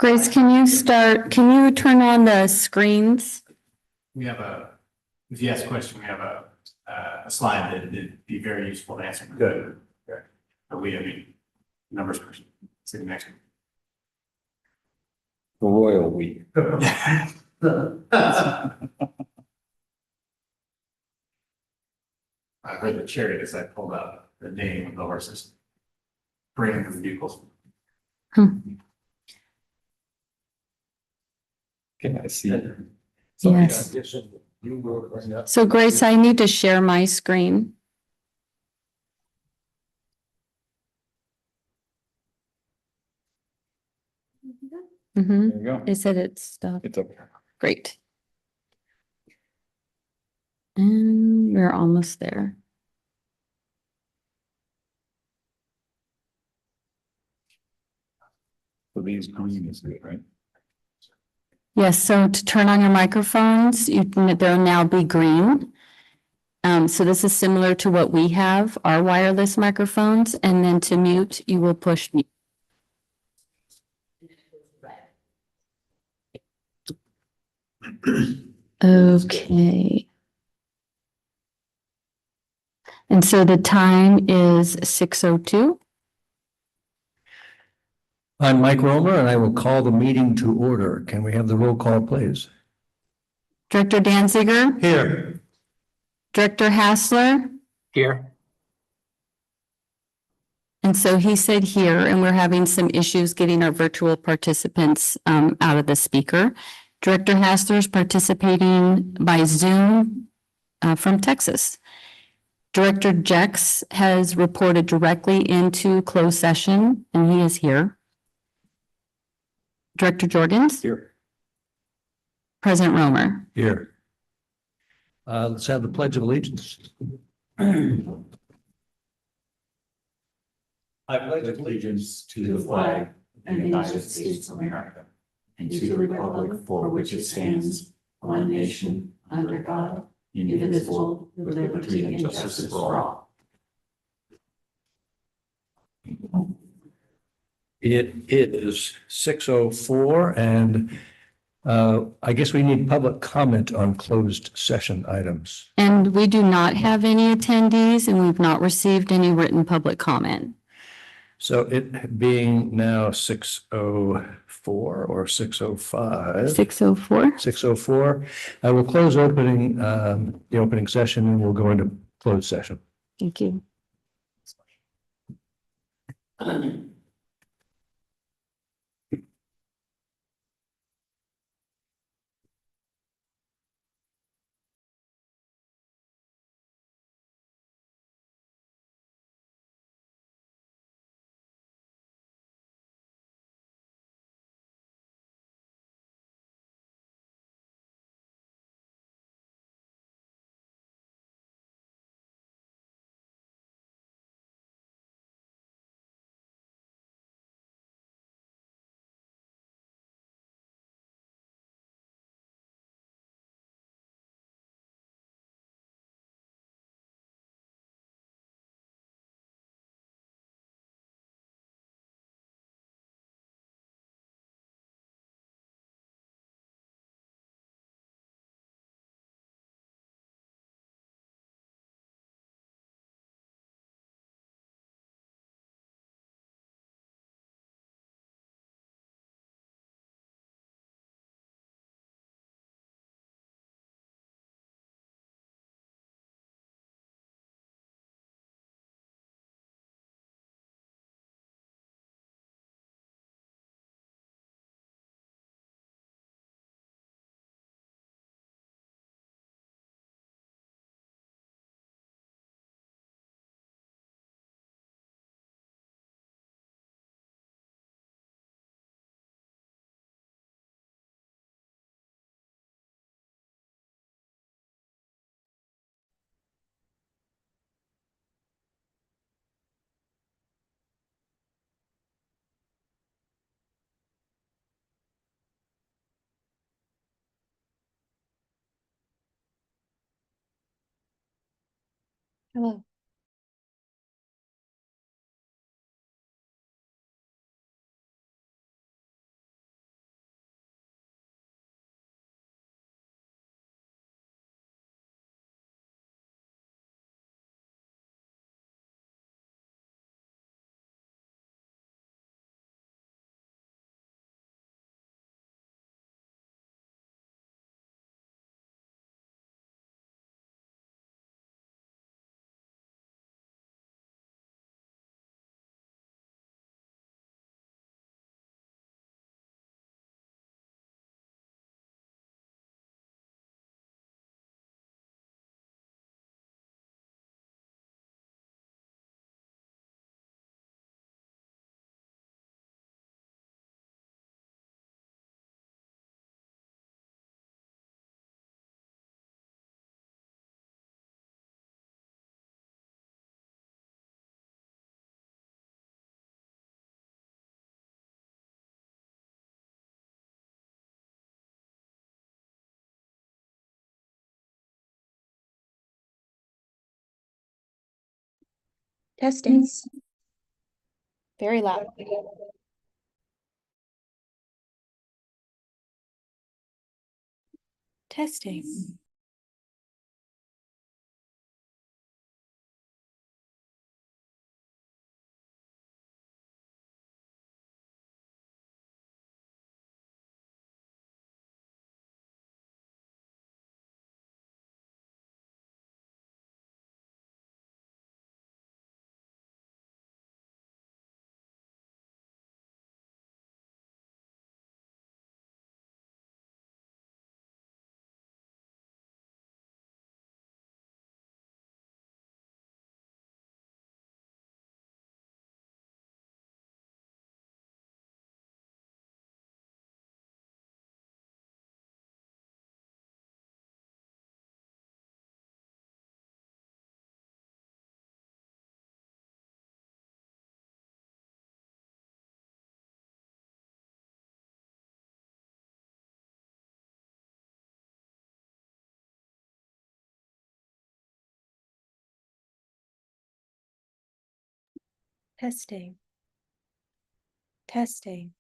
Grace, can you turn on the screens? We have if you ask a question, we have a slide that'd be very useful to answer. Good. But numbers person. See the next one. The Royal Week. I heard the chariot as I pulled up the name of the horses. Bringing the vehicles. Can I see it? Yes. So Grace, I need to share my screen. Mm-hmm. There you go. It said it's stopped. It's up there. Great. And we're almost there. So these green is good, right? Yes, so to turn on your microphones, they'll now be green. So this is similar to what we have, our wireless microphones, and then to mute, you will push mute. Okay. And so the time is 6:02. I'm Mike Romer, and I will call the meeting to order. Can we have the roll call, please? Director Danziger, Here. Director Hassler, Here. and so he said here, and we're having some issues getting our virtual participants out of the speaker. Director Hassler is participating by Zoom from Texas. Director Jex has reported directly into closed session, and he is here. Director Jorgens, Here. President Romer. Here. Let's have the Pledge of Allegiance. I pledge allegiance to the flag of the United States of America and to the republic for which it stands, one nation, under God, indivisible, with liberty and justice for all. It is 6:04, and I guess we need public comment on closed session items. And we do not have any attendees, and we've not received any written public comment. So it being now 6:04 or 6:05. 6:04. 6:04. I will close the opening session, and we'll go into closed session. Thank you. Hello. Testing. Very loud. Testing. Testing. Testing.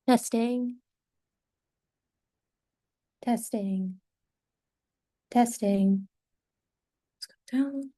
Testing. Testing. Testing. Let's go down.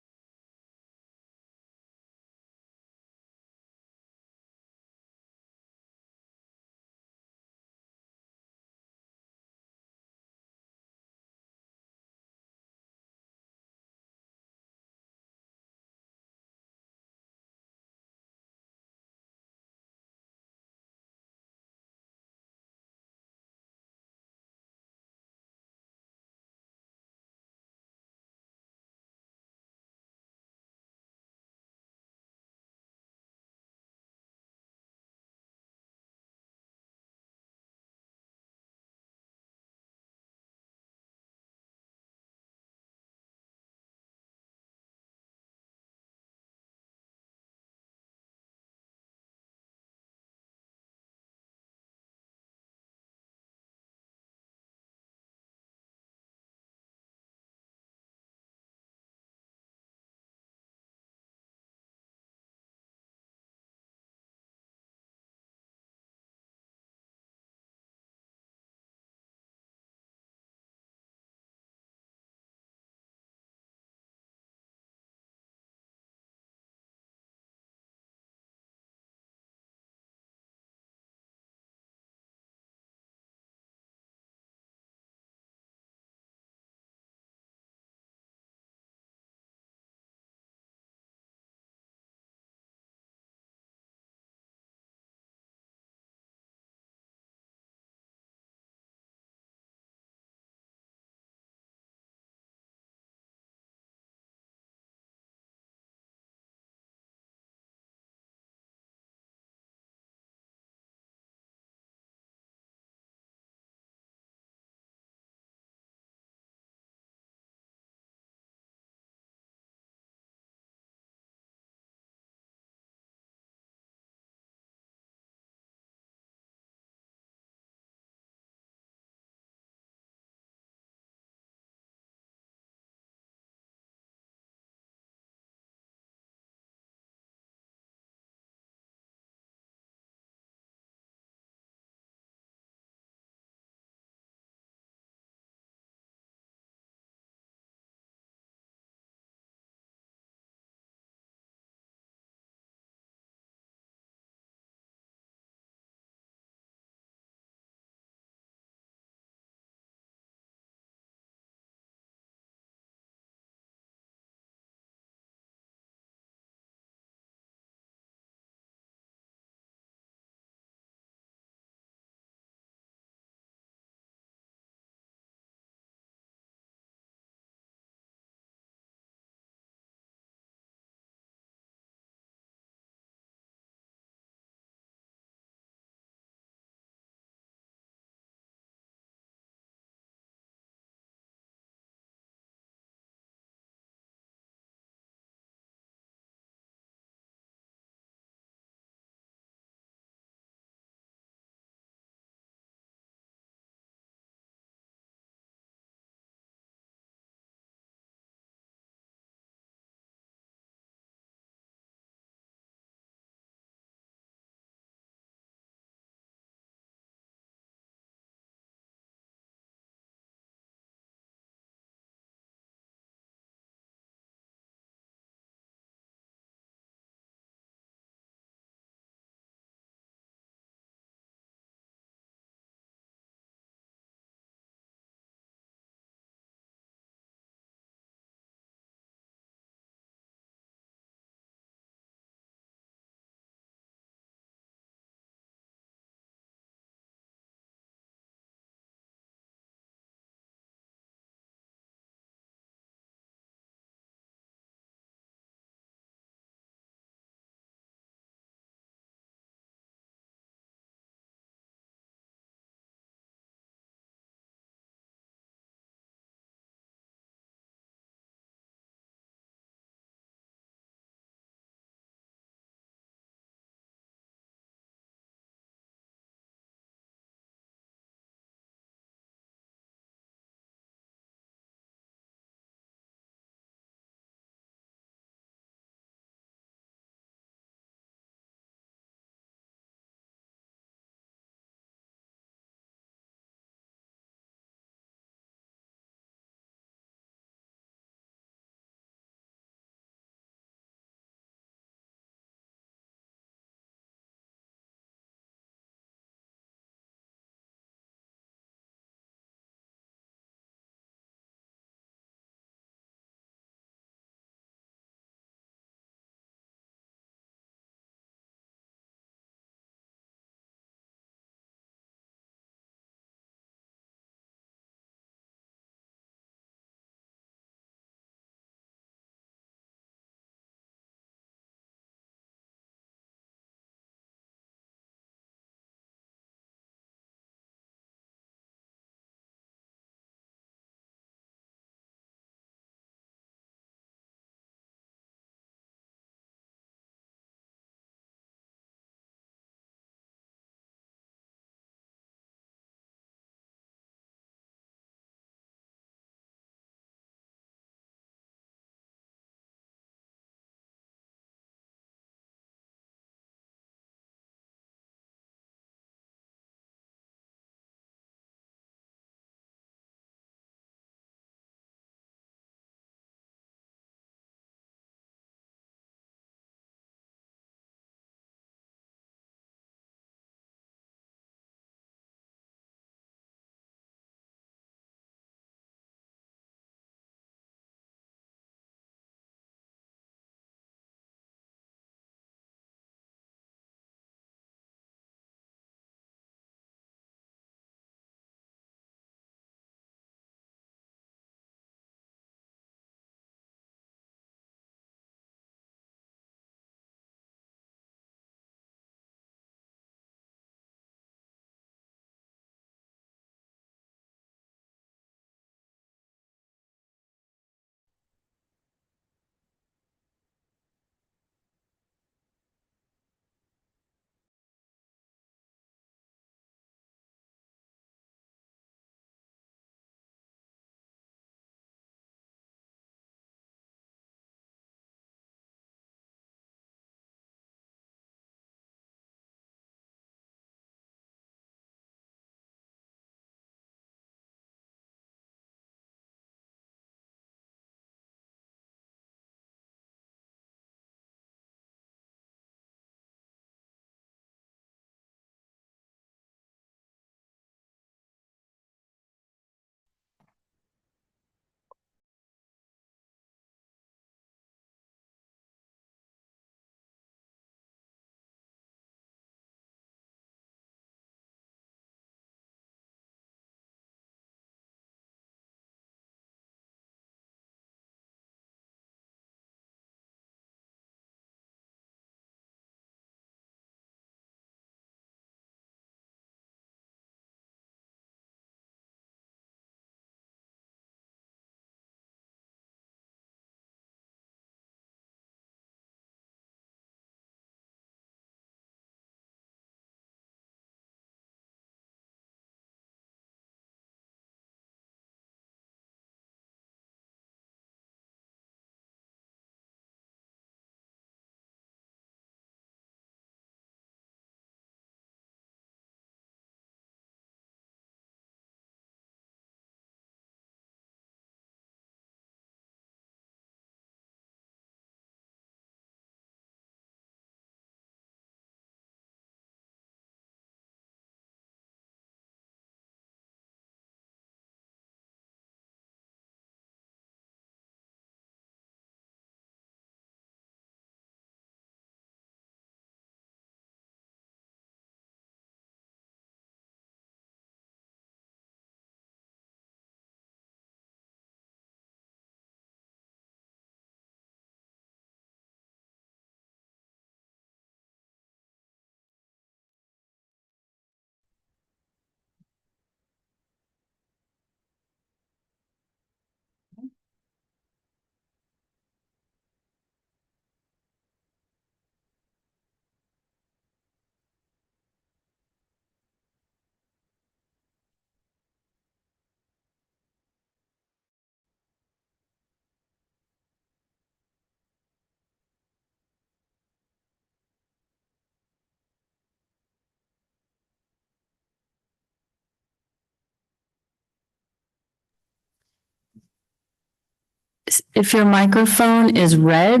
If your microphone is red,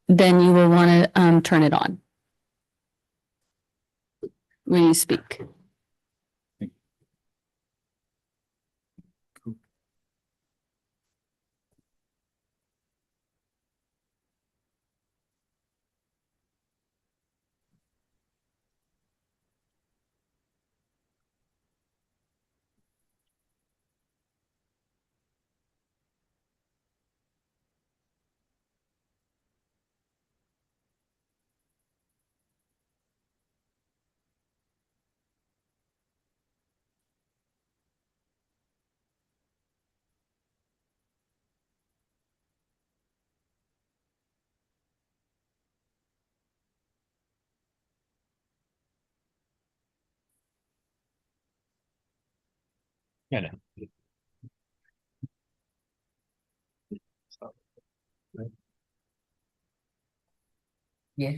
then you will want to turn it on when you speak. Yeah. Yeah.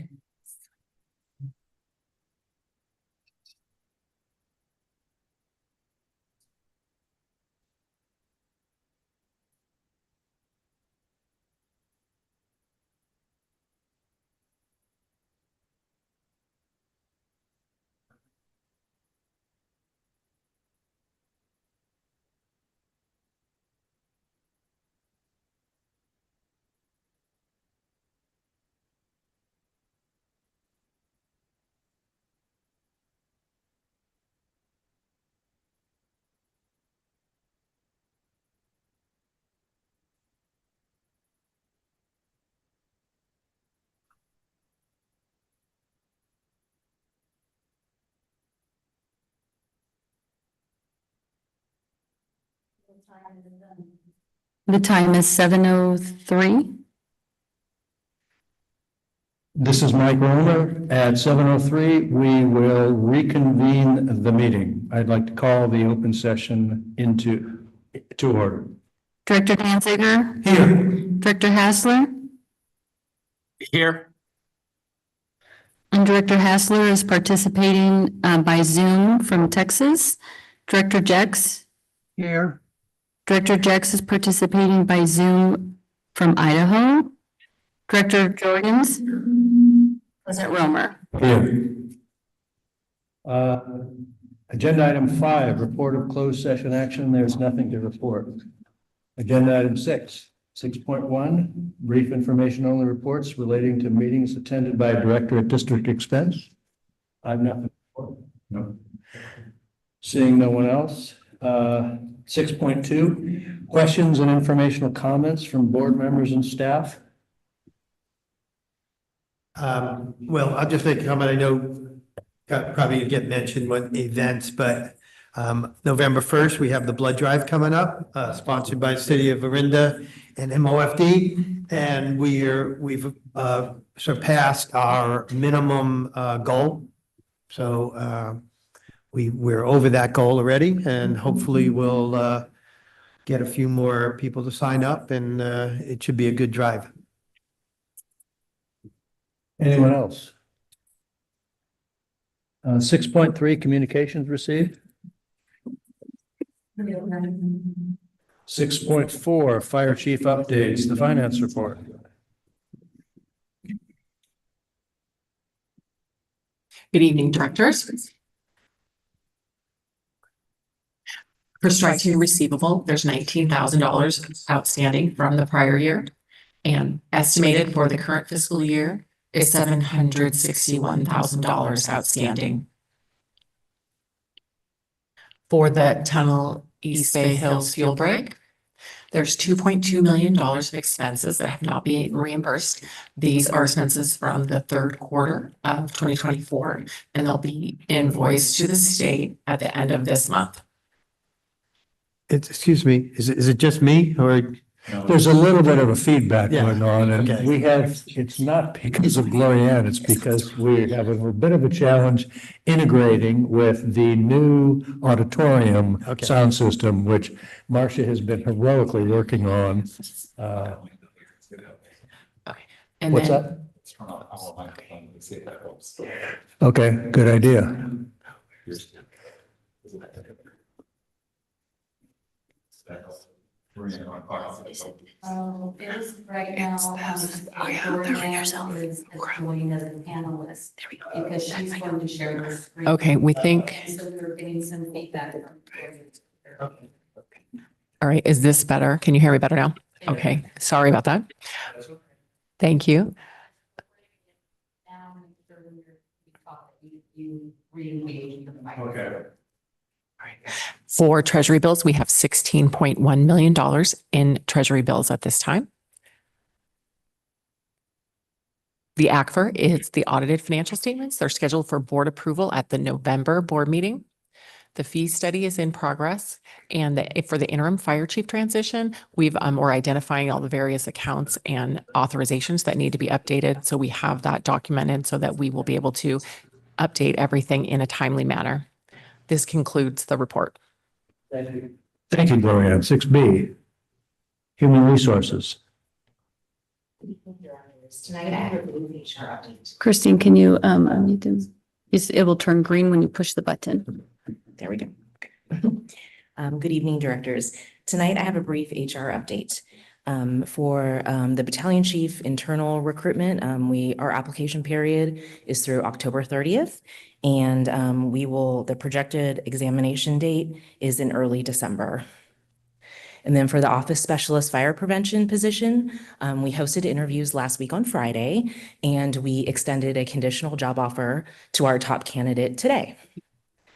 The time is 7:03. This is Mike Romer. At 7:03, we will reconvene the meeting. I'd like to call the open session to order. Director Danziger, Here. Director Hassler, Here. and Director Hassler is participating by Zoom from Texas. Director Jex, Here. Director Jex is participating by Zoom from Idaho. Director Jorgens, President Romer. Here. Agenda item 5, report of closed session action. There's nothing to report. Agenda item 6.1, brief information only reports relating to meetings attended by a director at district expense. I have nothing. No. Seeing no one else. 6.2, questions and informational comments from board members and staff. Well, I'll just make a comment. I know probably get mentioned what events, but November 1st, we have the blood drive coming up, sponsored by the City of Orinda and MOFD. And we've surpassed our minimum goal. So we're over that goal already, and hopefully we'll get a few more people to sign up, and it should be a good drive. Anyone else? 6.3, communications received. 6.4, fire chief updates, the finance report. Good evening, directors. For strike two receivable, there's $19,000 outstanding from the prior year, and estimated for the current fiscal year is $761,000 outstanding. For the tunnel East Bay Hills fuel break, there's $2.2 million of expenses that have not been reimbursed. These are expenses from the third quarter of 2024, and they'll be invoiced to the state at the end of this month. Excuse me, is it just me or? There's a little bit of a feedback Yeah. going on, and Okay. we have, it's not because of Glorianne, it's because we have a bit of a challenge integrating with the new auditorium Okay. sound system, which Marcia has been heroically working on. And What's then, that? Okay, good idea. We're gonna go on file. It is right It's now, this. Oh, yeah, there we go. is joining as a panelist because she's going to share her screen. Okay, we think, And so we're getting some feedback. all right, is this better? Can you hear me better now? Okay, sorry about that. Thank you. Now, you re-engage with the microphone. Okay. For treasury bills, we have $16.1 million in treasury bills at this time. The ACFR is the audited financial statements. They're scheduled for board approval at the November board meeting. The fee study is in progress. And for the interim fire chief transition, we're identifying all the various accounts and authorizations that need to be updated. So we have that documented so that we will be able to update everything in a timely manner. This concludes the report. Thank you, Gloria. 6B, Human Resources. Tonight, I have a HR update. Christine, can you unmute them? It will turn green when you push the button. There we go. Good evening, directors. Tonight, I have a brief HR update. For the battalion chief internal recruitment, our application period is through October 30th. And the projected examination date is in early December. And then for the office specialist fire prevention position, we hosted interviews last week on Friday, and we extended a conditional job offer to our top candidate today.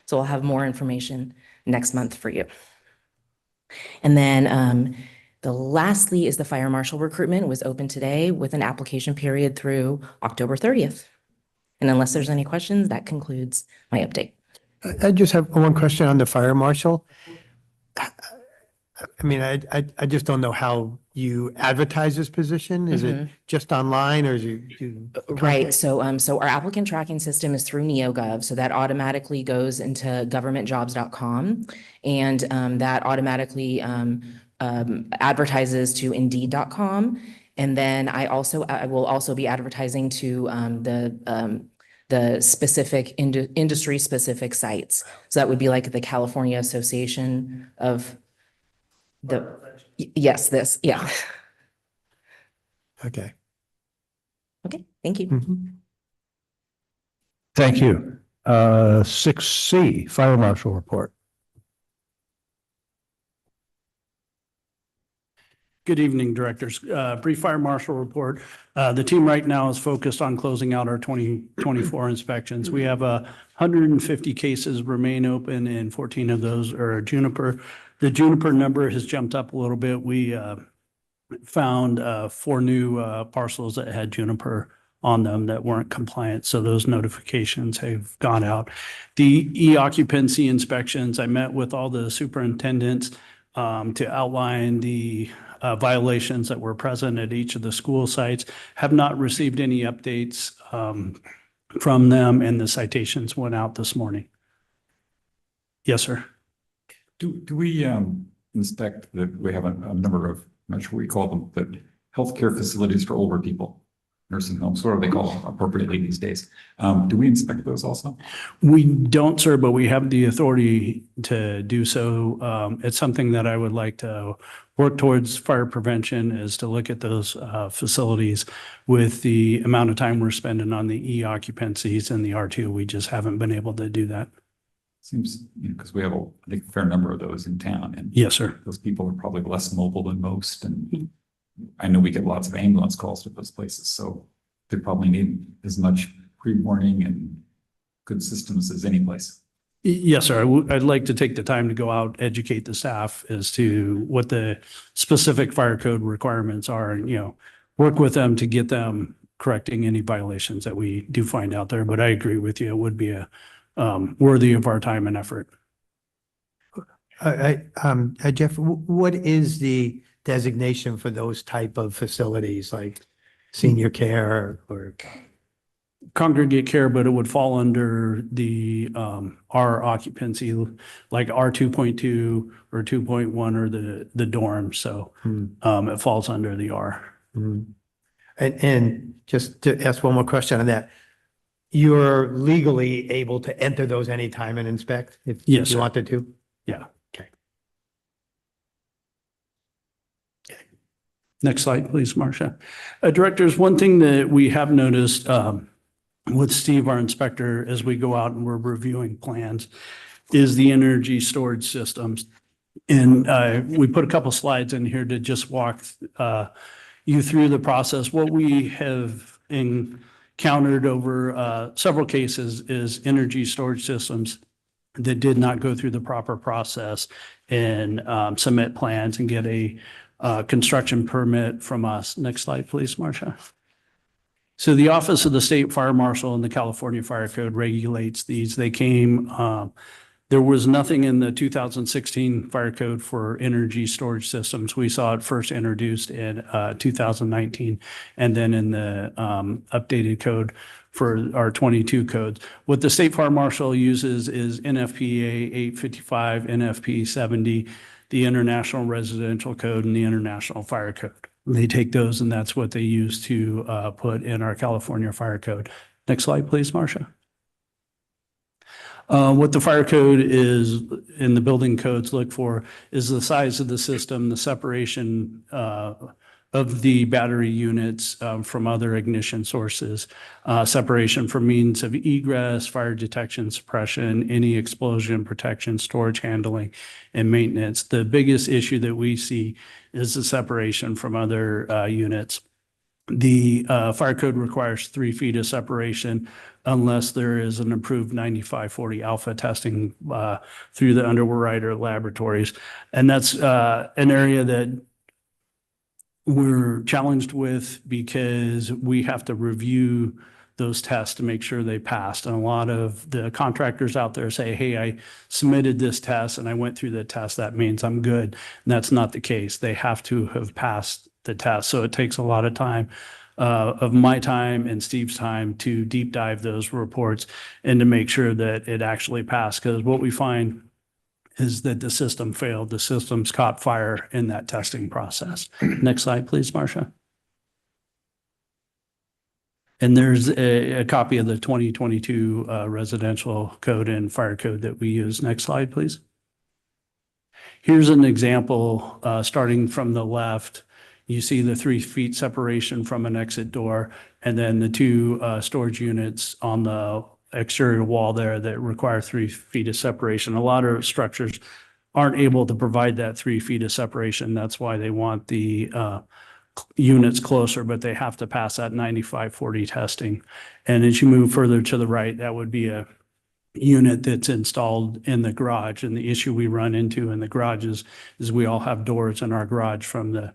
So I'll have more information next month for you. And then lastly is the fire marshal recruitment was open today with an application period through October 30th. And unless there's any questions, that concludes my update. I just have one question on the fire marshal. I mean, I just don't know how you advertise this position. Is it just online or is you? Right. So our applicant tracking system is through NeoGov. So that automatically goes into governmentjobs.com, and that automatically advertises to indeed.com. And then I will also be advertising to the specific industry specific sites. So that would be like the California Association of yes, this, yeah. Okay. Okay, thank you. Mhm. Thank you. 6C, Fire Marshal Report. Good evening, directors. Brief fire marshal report. The team right now is focused on closing out our 2024 inspections. We have 150 cases remain open and 14 of those are juniper. The juniper number has jumped up a little bit. We found 4 new parcels that had juniper on them that weren't compliant. So those notifications have gone out. The e-occupancy inspections, I met with all the superintendents to outline the violations that were present at each of the school sites. Have not received any updates from them, and the citations went out this morning. Yes, sir. Do we inspect that we have a number of, I'm not sure what we call them, but healthcare facilities for older people, nursing homes, what are they called appropriately these days? Do we inspect those also? We don't, sir, but we have the authority to do so. It's something that I would like to work towards. Fire prevention is to look at those facilities. With the amount of time we're spending on the e-occupancies and the R2, we just haven't been able to do that. Seems, because we have, I think, a fair number of those in town, and Yes, sir. those people are probably less mobile than most. And I know we get lots of ambulance calls to those places, so they probably need as much pre-warning and good systems as any place. Yes, sir. I'd like to take the time to go out, educate the staff as to what the specific fire code requirements are, and, work with them to get them correcting any violations that we do find out there. But I agree with you. It would be worthy of our time and effort. Jeff, what is the designation for those type of facilities, like senior care or? Congregate care, but it would fall under the R occupancy, like R 2.2 or 2.1 or the dorm. So it falls under the R. And just to ask one more question on that, you're legally able to enter those anytime and inspect if Yes, you sir. wanted to? Yeah. Okay. Next slide, please, Marcia. Directors, one thing that we have noticed with Steve, our inspector, as we go out and we're reviewing plans, is the energy storage systems. And we put a couple slides in here to just walk you through the process. What we have encountered over several cases is energy storage systems that did not go through the proper process and submit plans and get a construction permit from us. Next slide, please, Marcia. So the Office of the State Fire Marshal and the California Fire Code regulates these. They came, there was nothing in the 2016 Fire Code for energy storage systems. We saw it first introduced in 2019, and then in the updated code for our 22 codes. What the State Fire Marshal uses is NFPA 855, NFP 70, the International Residential Code, and the International Fire Code. They take those, and that's what they use to put in our California Fire Code. Next slide, please, Marcia. What the fire code is in the building codes look for is the size of the system, the separation of the battery units from other ignition sources, separation from means of egress, fire detection, suppression, any explosion protection, storage, handling, and maintenance. The biggest issue that we see is the separation from other units. The fire code requires 3 feet of separation unless there is an approved 9540 alpha testing through the Underwriter laboratories. And that's an area that we're challenged with because we have to review those tests to make sure they passed. And a lot of the contractors out there say, hey, I submitted this test and I went through the test. That means I'm good. And that's not the case. They have to have passed the test. So it takes a lot of time of my time and Steve's time to deep dive those reports and to make sure that it actually passed. Because what we find is that the system failed. The system's caught fire in that testing process. Next slide, please, Marcia. And there's a copy of the 2022 residential code and fire code that we use. Next slide, please. Here's an example starting from the left. You see the 3 feet separation from an exit door, and then the 2 storage units on the exterior wall there that require 3 feet of separation. A lot of structures aren't able to provide that 3 feet of separation. That's why they want the units closer, but they have to pass that 9540 testing. And as you move further to the right, that would be a unit that's installed in the garage. And the issue we run into in the garages is we all have doors in our garage from the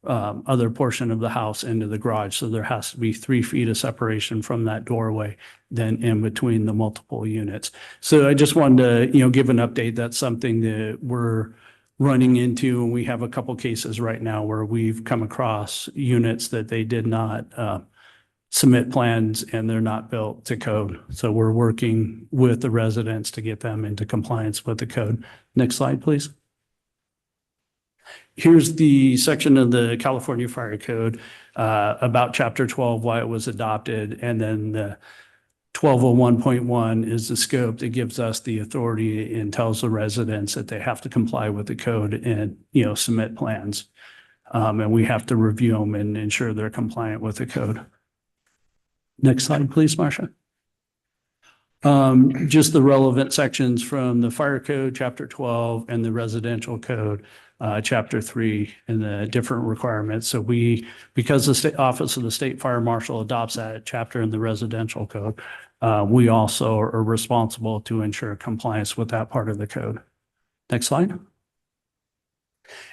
other portion of the house into the garage. So there has to be 3 feet of separation from that doorway then in between the multiple units. So I just wanted to, give an update. That's something that we're running into. And we have a couple cases right now where we've come across units that they did not submit plans and they're not built to code. So we're working with the residents to get them into compliance with the code. Next slide, please. Here's the section of the California Fire Code about Chapter 12, why it was adopted, and then the 1201.1 is the scope that gives us the authority and tells the residents that they have to comply with the code and, submit plans. And we have to review them and ensure they're compliant with the code. Next slide, please, Marcia. Just the relevant sections from the Fire Code, Chapter 12, and the Residential Code, Chapter 3, and the different requirements. So because the State Office of the State Fire Marshal adopts that chapter in the Residential Code, we also are responsible to ensure compliance with that part of the code. Next slide.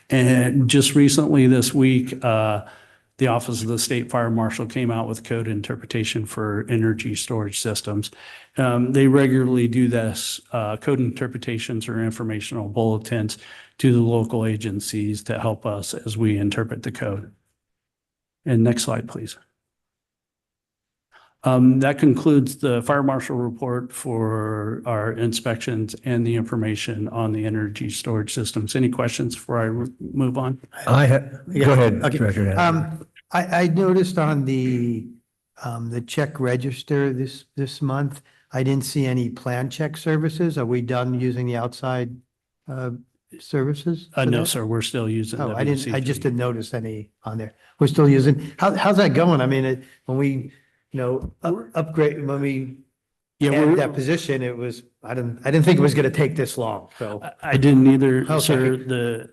And just recently this week, the Office of the State Fire Marshal came out with code interpretation for energy storage systems. They regularly do this, code interpretations or informational bulletins to the local agencies to help us as we interpret the code. And next slide, please. That concludes the Fire Marshal report for our inspections and the information on the energy storage systems. Any questions before I move on? Go ahead, Okay. Director. I noticed on the check register this month, I didn't see any plan check services. Are we done using the outside services? for No, that? sir, we're still using Oh, I just WC3. didn't notice any on there. We're still using, how's that going? I mean, when we, upgrade, when we Yeah, added that position, it was, I didn't think it was going to take this long, so. I didn't either, Okay. sir.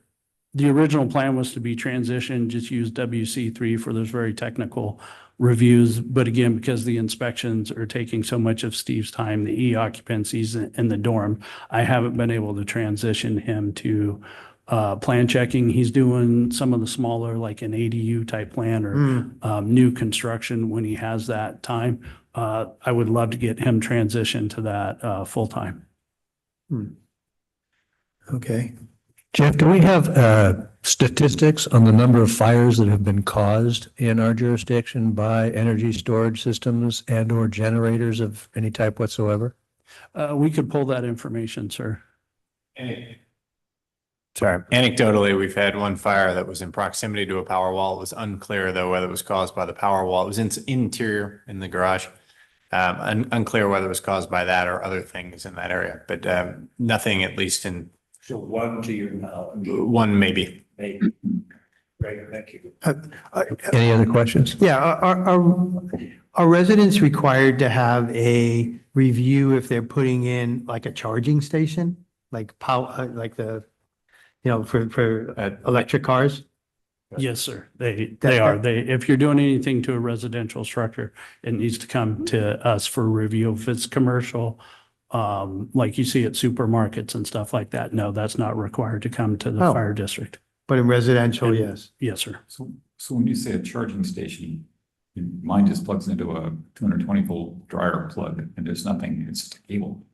The original plan was to be transitioned, just use WC3 for those very technical reviews. But again, because the inspections are taking so much of Steve's time, the occupancies in the dorm, I haven't been able to transition him to plan checking. He's doing some of the smaller, like an ADU type plan or new construction when he has that time. I would love to get him transitioned to that full-time. Okay. Jeff, do we have statistics on the number of fires that have been caused in our jurisdiction by energy storage systems and or generators of any type whatsoever? We could pull that information, sir. Sorry, anecdotally, we've had one fire that was in proximity to a power wall. It was unclear though whether it was caused by the power wall. It was interior in the garage. Unclear whether it was caused by that or other things in that area, but nothing at least in So one to your knowledge. one maybe. Maybe. Great, thank you. Any other questions? Yeah, are residents required to have a review if they're putting in like a charging station? Like power, like for electric cars? Yes, sir. They are. If you're doing anything to a residential structure, it needs to come to us for review. If it's commercial, like you see at supermarkets and stuff like that, no, that's not required to come to the Oh. fire district. But in residential, And- yes. Yes, sir. So when you say a charging station, mine just plugs into a 220 volt dryer plug and there's nothing, it's just a cable.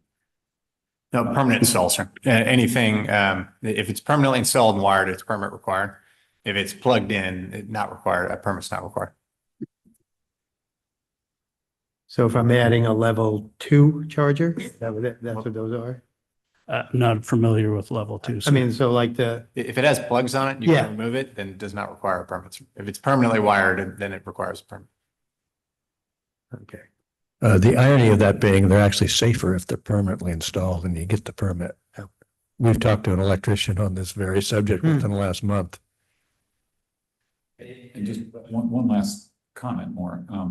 No, permanent install, sir. Anything, if it's permanently installed and wired, it's permit required. If it's plugged in, not required, a permit's not required. So if I'm adding a level 2 charger, that's what those are? Not familiar with level 2. I sir. mean, so like If it has plugs on it, you Yeah. can remove it, then it does not require a permit. If it's permanently wired, then it requires a permit. okay. The irony of that being they're actually safer if they're permanently installed and you get the permit. We've talked to an electrician on this very subject within the last month. And just one last comment more. I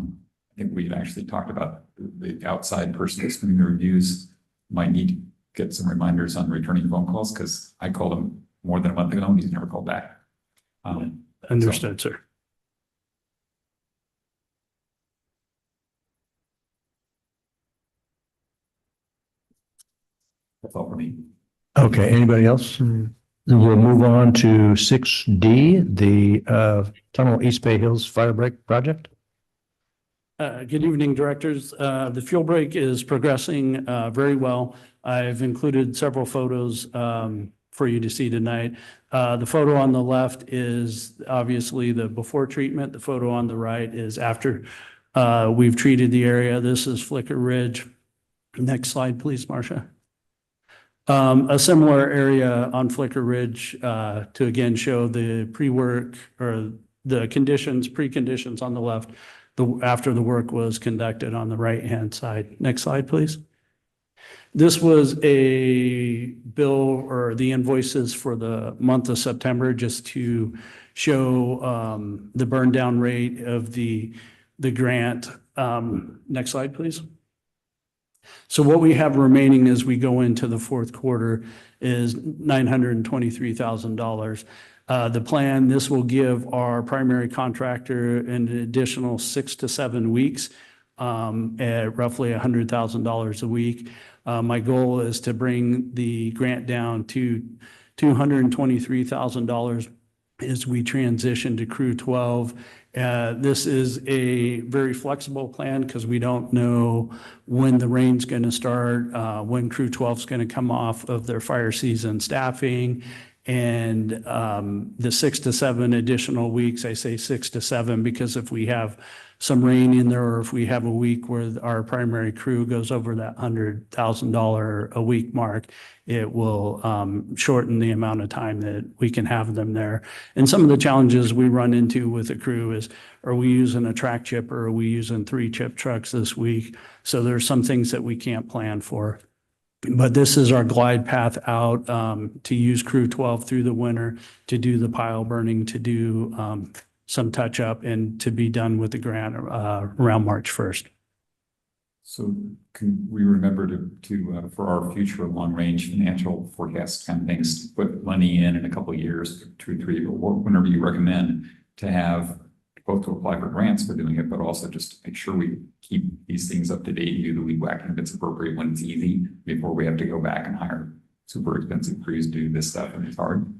think we've actually talked about the outside person that's doing the reviews might need to get some reminders on returning phone calls because I called him more than a month ago and he's never called back. Understood, sir. That's all for me. Okay, anybody else? We'll move on to 6D, the Tunnel East Bay Hills Fire Break Project. Good evening, directors. The fuel break is progressing very well. I've included several photos for you to see tonight. The photo on the left is obviously the before treatment. The photo on the right is after we've treated the area. This is Flicker Ridge. Next slide, please, Marcia. A similar area on Flicker Ridge to again show the pre-work or the conditions, preconditions on the left, after the work was conducted on the right-hand side. Next slide, please. This was a bill or the invoices for the month of September just to show the burn down rate of the grant. Next slide, please. So what we have remaining as we go into the fourth quarter is $923,000. The plan, this will give our primary contractor an additional 6 to 7 weeks at roughly $100,000 a week. My goal is to bring the grant down to $223,000 as we transition to Crew 12. This is a very flexible plan because we don't know when the rain's going to start, when Crew 12 is going to come off of their fire season staffing. And the 6 to 7 additional weeks, I say 6 to 7 because if we have some rain in there or if we have a week where our primary crew goes over that $100,000 a week mark, it will shorten the amount of time that we can have them there. And some of the challenges we run into with the crew is, are we using a track chip or are we using 3 chip trucks this week? So there's some things that we can't plan for. But this is our glide path out to use Crew 12 through the winter, to do the pile burning, to do some touch up, and to be done with the grant around March 1st. So can we remember to for our future long-range financial forecast kind of things, to put money in a couple of years, 2 or 3, or whenever you recommend, to have both to apply for grants for doing it, but also just to make sure we keep these things up to date, do the weed whacking if it's appropriate when it's easy, before we have to go back and hire super expensive crews to do this stuff and it's hard.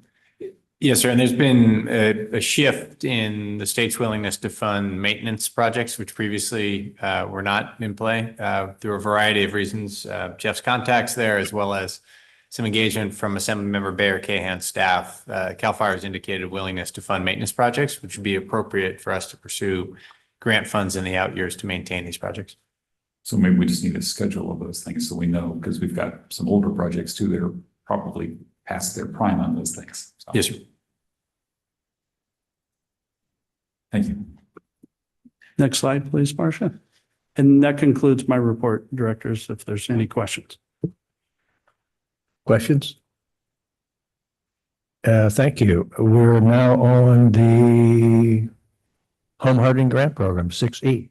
Yes, sir. And there's been a shift in the state's willingness to fund maintenance projects, which previously were not in play through a variety of reasons. Jeff's contacts there, as well as some engagement from Assemblymember Bayer Cahan's staff. CAL FIRE has indicated a willingness to fund maintenance projects, which would be appropriate for us to pursue grant funds in the out years to maintain these projects. So maybe we just need a schedule of those things so we know, because we've got some older projects too that are probably past their prime on those things. So, Yes, sir. thank you. Next slide, please, Marcia. And that concludes my report, directors, if there's any questions. Questions? Thank you. We're now on the Home Hardening Grant Program, 6E.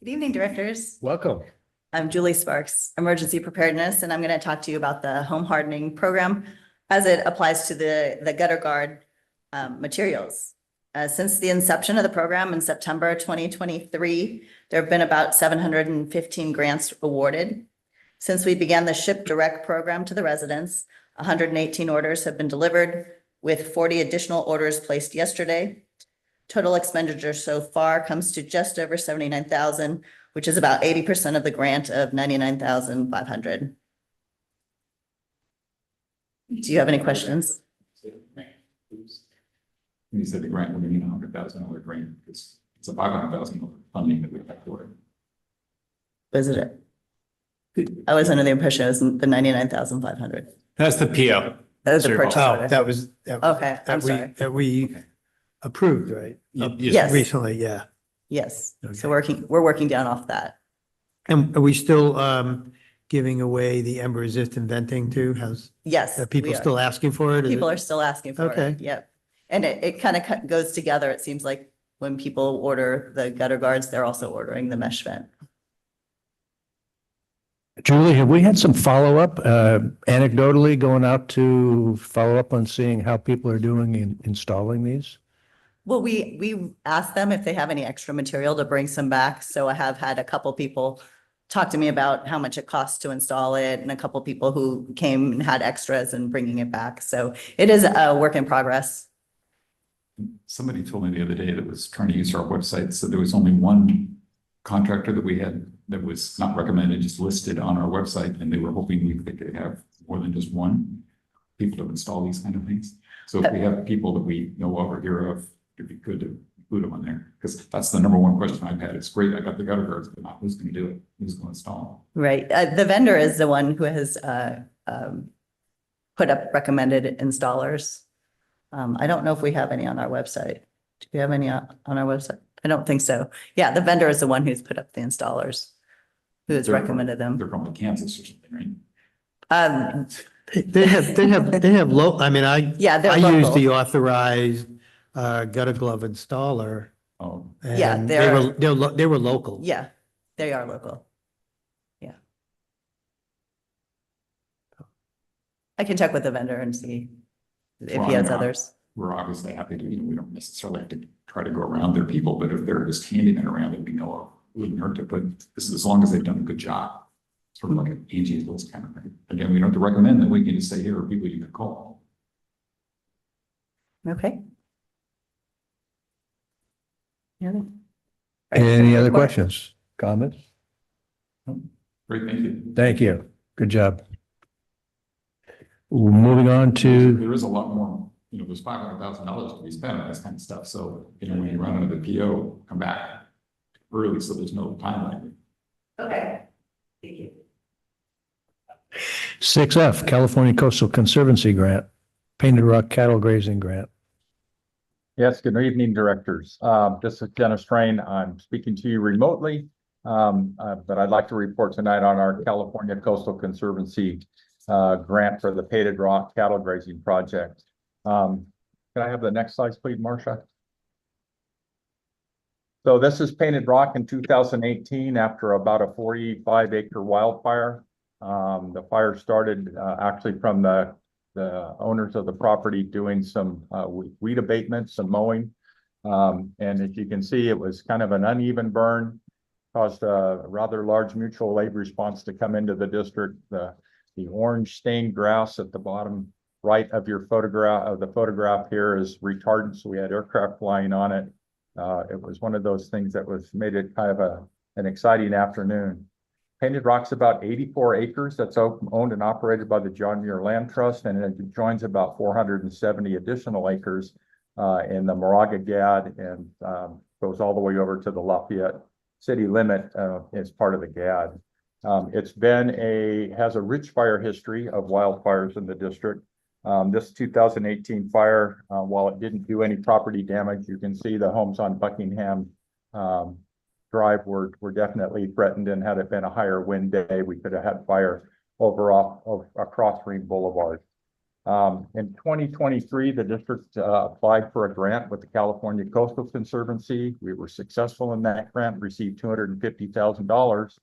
Good evening, directors. Welcome. I'm Julie Sparks, Emergency Preparedness, and I'm going to talk to you about the home hardening program as it applies to the gutter guard materials. Since the inception of the program in September 2023, there have been about 715 grants awarded. Since we began the Ship Direct program to the residents, 118 orders have been delivered, with 40 additional orders placed yesterday. Total expenditure so far comes to just over $79,000, which is about 80% of the grant of $99,500. Do you have any questions? You said the grant would be $100,000 grant, because it's a $500,000 funding that we have for it. Visit it. I was under the impression it was the 99,500. That's the PO. That was the Sure. purchase Oh, order. that was. Okay, I'm sorry. That we approved, right? Yes. Recently, yeah. Yes, so Okay. we're working down off that. And are we still giving away the ember resistant venting too? Yes. Are people we are. still asking for it? Is People it- are still asking for Okay. it. Yep. And it kind of goes together. It seems like when people order the gutter guards, they're also ordering the mesh vent. Julie, have we had some follow-up, anecdotally going out to follow up on seeing how people are doing in installing these? Well, we asked them if they have any extra material to bring some back. So I have had a couple people talk to me about how much it costs to install it, and a couple people who came and had extras and bringing it back. So it is a work in progress. Somebody told me the other day that was trying to use our website, so there was only one contractor that we had that was not recommended, just listed on our website, and they were hoping we could have more than just one people to install these kind of things. So if we have people that we know of or hear of, it'd be good to include them on there, because that's the number one question I've had. It's great, I got the gutter guards, but not who's going to do it, who's going to install Right. The vendor is the one who has put up recommended installers. I don't know if we have any on our website. Do we have any on our website? I don't think so. Yeah, the vendor is the one who's put up the installers, who has They're from- recommended them. They're from Kansas or something, right? They have low, I mean, Yeah, they're I use local. the authorized gutter glove installer. Oh, Yeah, and they're- they were local. Yeah, they are local. Yeah. I can check with the vendor and see if Well, he has yeah. others. We're obviously happy to, we don't necessarily have to try to go around their people, but if they're just handing it around, that we know of, it wouldn't hurt to put, this is as long as they've done a good job. Sort of like an Angie's List kind of thing. Again, we don't have to recommend that, we can just say, here are people you can call. Okay. Yeah. Any other Report. questions, comments? Great, thank you. Thank you. Good job. Moving on to, There is a lot more, there's $500,000 to be spent on this kind of stuff, so, when you run into the PO, come back early, so there's no timeline. Okay. Thank you. 6F, California Coastal Conservancy Grant, Painted Rock Cattle Grazing Grant. Yes, good evening, directors. This is Dennis Train. I'm speaking to you remotely. But I'd like to report tonight on our California Coastal Conservancy grant for the Painted Rock Cattle Grazing Project. Can I have the next slide, please, Marcia? So this is Painted Rock in 2018 after about a 45-acre wildfire. The fire started actually from the owners of the property doing some weed abatement, some mowing. And as you can see, it was kind of an uneven burn, caused a rather large mutual aid response to come into the district. The orange stained grass at the bottom right of your photograph here is retardant, so we had aircraft flying on it. It was one of those things that made it kind of an exciting afternoon. Painted Rock's about 84 acres that's owned and operated by the John Muir Land Trust, and it joins about 470 additional acres in the Moraga-Gad and goes all the way over to the Lafayette city limit as part of the GAD. Has a rich fire history of wildfires in the district. This 2018 fire, while it didn't do any property damage, you can see the homes on Buckingham Drive were definitely threatened, and had it been a higher wind day, we could have had fire across Ream Boulevard. In 2023, the district applied for a grant with the California Coastal Conservancy. We were successful in that grant, received $250,000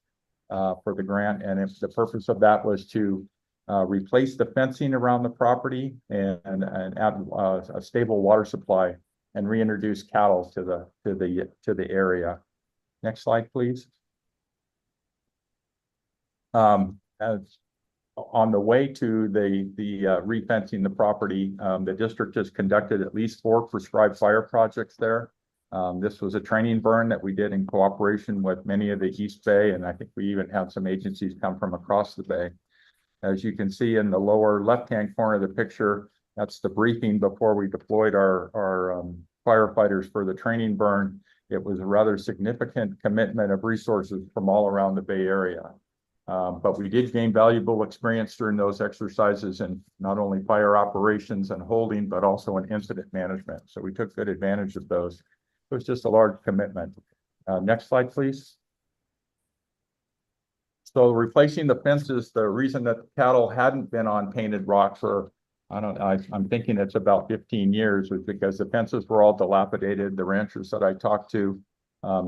for the grant, and the purpose of that was to replace the fencing around the property and add a stable water supply and reintroduce cattle to the area. Next slide, please. As on the way to the refencing the property, the district has conducted at least 4 prescribed fire projects there. This was a training burn that we did in cooperation with many of the East Bay, and I think we even had some agencies come from across the bay. As you can see in the lower left-hand corner of the picture, that's the briefing before we deployed our firefighters for the training burn. It was a rather significant commitment of resources from all around the Bay Area. But we did gain valuable experience during those exercises in not only fire operations and holding, but also in incident management. So we took good advantage of those. It was just a large commitment. Next slide, please. So replacing the fences, the reason that the cattle hadn't been on Painted Rock for, I'm thinking it's about 15 years, was because the fences were all dilapidated. The ranchers that I talked to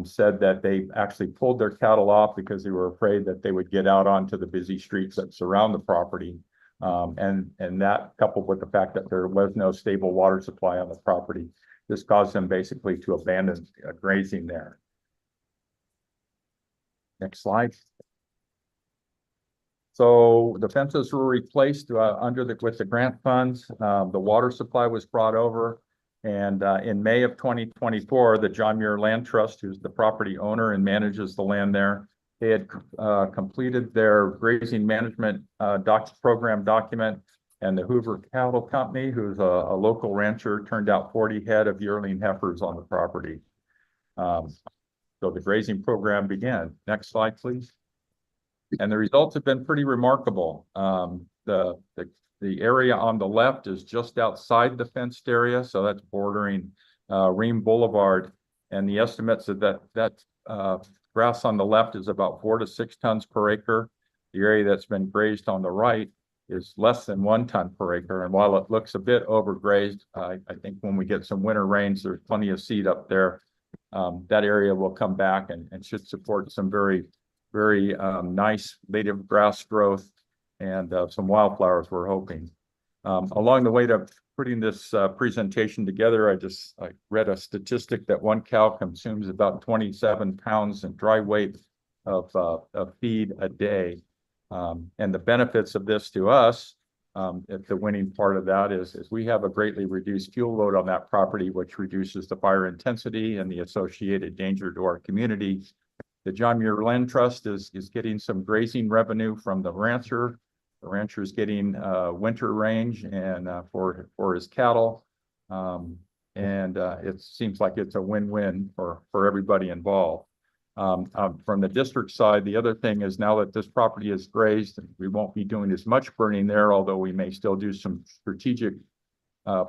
said that they actually pulled their cattle off because they were afraid that they would get out onto the busy streets that surround the property. And that, coupled with the fact that there was no stable water supply on the property, this caused them basically to abandon grazing there. Next slide. So the fences were replaced with the grant funds. The water supply was brought over. And in May of 2024, the John Muir Land Trust, who's the property owner and manages the land there, they had completed their grazing management program document, and the Hoover Cattle Company, who's a local rancher, turned out 40 head of yearling heifers on the property. So the grazing program began. Next slide, please. And the results have been pretty remarkable. The area on the left is just outside the fenced area, so that's bordering Ream Boulevard. And the estimates of that grass on the left is about 4 to 6 tons per acre. The area that's been grazed on the right is less than 1 ton per acre. And while it looks a bit overgrazed, I think when we get some winter rains, there's plenty of seed up there. That area will come back and should support some very nice native grass growth and some wildflowers, we're hoping. Along the way to putting this presentation together, I read a statistic that 1 cow consumes about 27 pounds in dry weight of feed a day. And the benefits of this to us, the winning part of that is we have a greatly reduced fuel load on that property, which reduces the fire intensity and the associated danger to our community. The John Muir Land Trust is getting some grazing revenue from the rancher. The rancher is getting winter range and for his cattle. It seems like it's a win-win for everybody involved. From the district side, the other thing is now that this property is grazed, we won't be doing as much burning there, although we may still do some strategic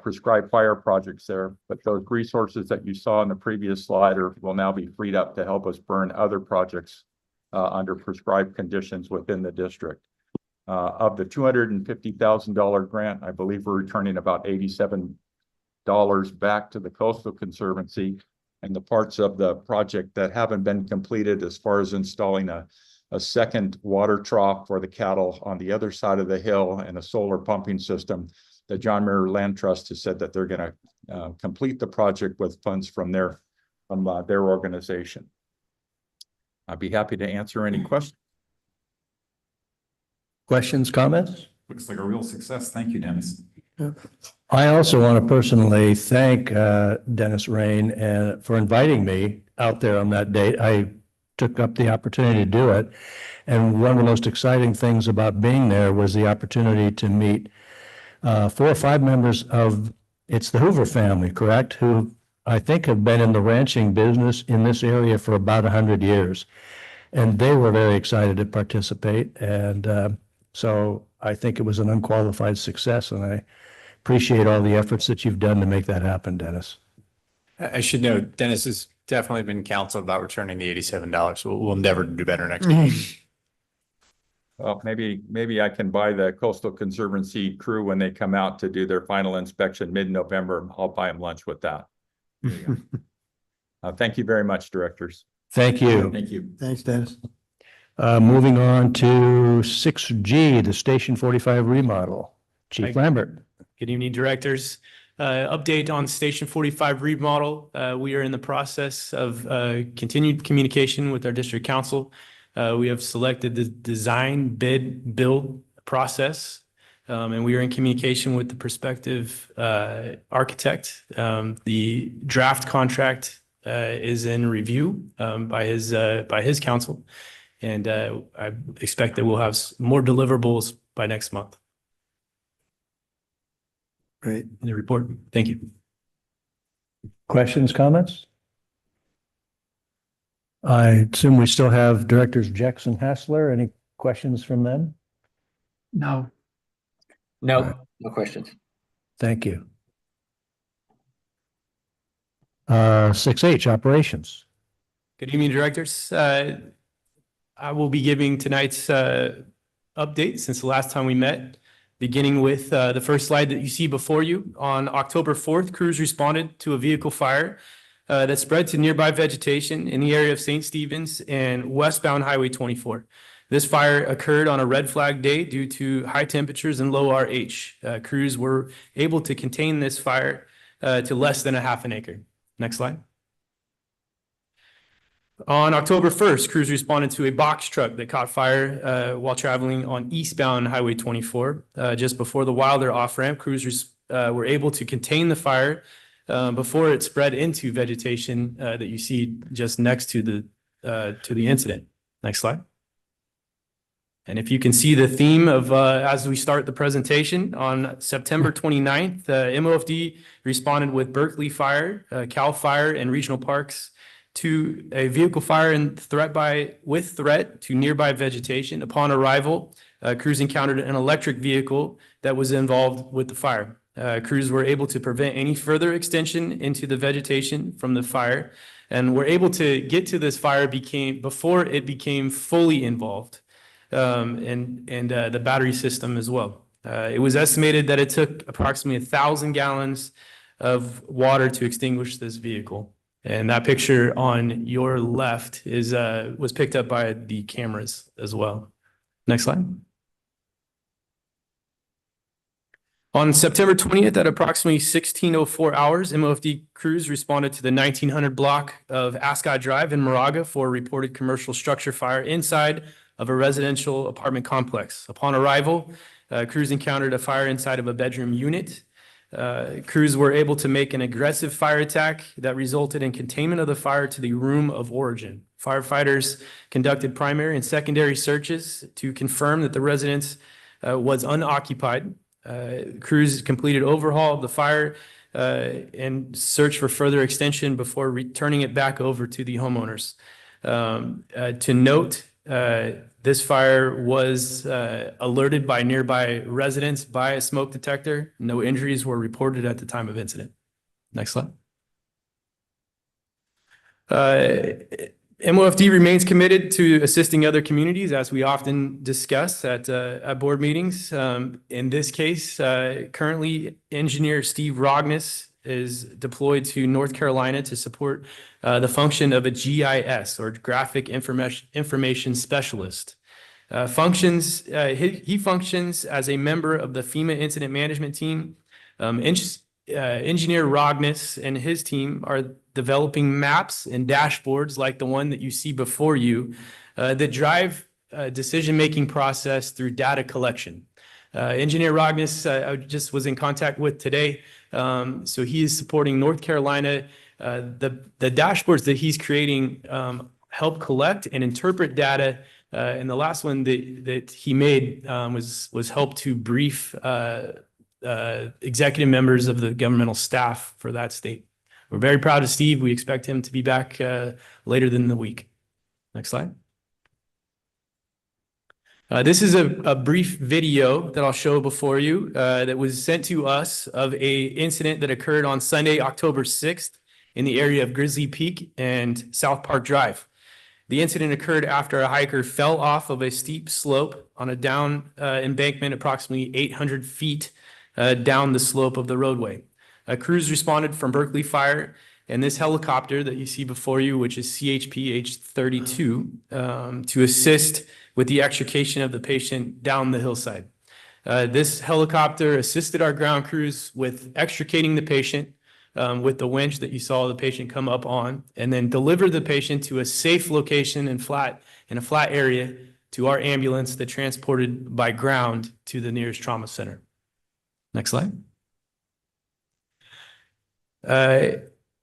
prescribed fire projects there. But those resources that you saw in the previous slide will now be freed up to help us burn other projects under prescribed conditions within the district. Of the $250,000 grant, I believe we're returning about $87 back to the Coastal Conservancy, and the parts of the project that haven't been completed as far as installing a second water trough for the cattle on the other side of the hill and a solar pumping system. The John Muir Land Trust has said that they're going to complete the project with funds from their organization. I'd be happy to answer any questions. Questions, comments? Looks like a real success. Thank you, Dennis. I also want to personally thank Dennis Rain for inviting me out there on that date. I took up the opportunity to do it. And one of the most exciting things about being there was the opportunity to meet 4 or 5 members of, it's the Hoover family, correct? Who I think have been in the ranching business in this area for about 100 years. And they were very excited to participate. And so I think it was an unqualified success. And I appreciate all the efforts that you've done to make that happen, Dennis. I should note, Dennis has definitely been counseled about returning the $87. We'll endeavor to do better next time. Well, maybe I can buy the Coastal Conservancy crew when they come out to do their final inspection mid-November. I'll buy them lunch with that. Thank you very much, directors. Thank you. Thank you. Thanks, Dennis. Moving on to 6G, the Station 45 remodel. Chief Lambert. Good evening, directors. Update on Station 45 remodel. We are in the process of continued communication with our district council. We have selected the design, bid, build process, and we are in communication with the prospective architect. The draft contract is in review by his council, and I expect that we'll have more deliverables by next month. Great. In the report. Thank you. Questions, comments? I assume we still have Directors Jackson Hassler. Any questions from them? No. No questions. Thank you. 6H, operations. Good evening, directors. I will be giving tonight's update since the last time we met, beginning with the first slide that you see before you. On October 4th, crews responded to a vehicle fire that spread to nearby vegetation in the area of St. Stephen's and westbound Highway 24. This fire occurred on a red flag day due to high temperatures and low RH. Crews were able to contain this fire to less than a half an acre. Next slide. On October 1st, crews responded to a box truck that caught fire while traveling on eastbound Highway 24. Just before the Wilder off-ramp, crews were able to contain the fire before it spread into vegetation that you see just next to the incident. Next slide. And if you can see the theme of as we start the presentation, on September 29th, MOFD responded with Berkeley Fire, CAL Fire, and Regional Parks to a vehicle fire and with threat to nearby vegetation. Upon arrival, crews encountered an electric vehicle that was involved with the fire. Crews were able to prevent any further extension into the vegetation from the fire, and were able to get to this fire before it became fully involved, and the battery system as well. It was estimated that it took approximately 1,000 gallons of water to extinguish this vehicle. And that picture on your left was picked up by the cameras as well. Next slide. On September 20th at approximately 16:04 hours, MOFD crews responded to the 1900 block of Ascot Drive in Moraga for a reported commercial structure fire inside of a residential apartment complex. Upon arrival, crews encountered a fire inside of a bedroom unit. Crews were able to make an aggressive fire attack that resulted in containment of the fire to the room of origin. Firefighters conducted primary and secondary searches to confirm that the residence was unoccupied. Crews completed overhaul of the fire and searched for further extension before returning it back over to the homeowners. To note, this fire was alerted by nearby residents by a smoke detector. No injuries were reported at the time of incident. Next slide. MOFD remains committed to assisting other communities, as we often discuss at board meetings. In this case, currently engineer Steve Rogness is deployed to North Carolina to support the function of a GIS, or Graphic Information Specialist. He functions as a member of the FEMA Incident Management Team. Engineer Rogness and his team are developing maps and dashboards like the one that you see before you that drive decision-making process through data collection. Engineer Rogness, I just was in contact with today. So he is supporting North Carolina. The dashboards that he's creating help collect and interpret data. And the last one that he made was help to brief executive members of the governmental staff for that state. We're very proud of Steve. We expect him to be back later in the week. Next slide. This is a brief video that I'll show before you that was sent to us of an incident that occurred on Sunday, October 6th in the area of Grizzly Peak and South Park Drive. The incident occurred after a hiker fell off of a steep slope on a down embankment approximately 800 feet down the slope of the roadway. Crews responded from Berkeley Fire, and this helicopter that you see before you, which is CHP H32, to assist with the extrication of the patient down the hillside. This helicopter assisted our ground crews with extricating the patient with the winch that you saw the patient come up on, and then deliver the patient to a safe location in a flat area to our ambulance that transported by ground to the nearest trauma center. Next slide.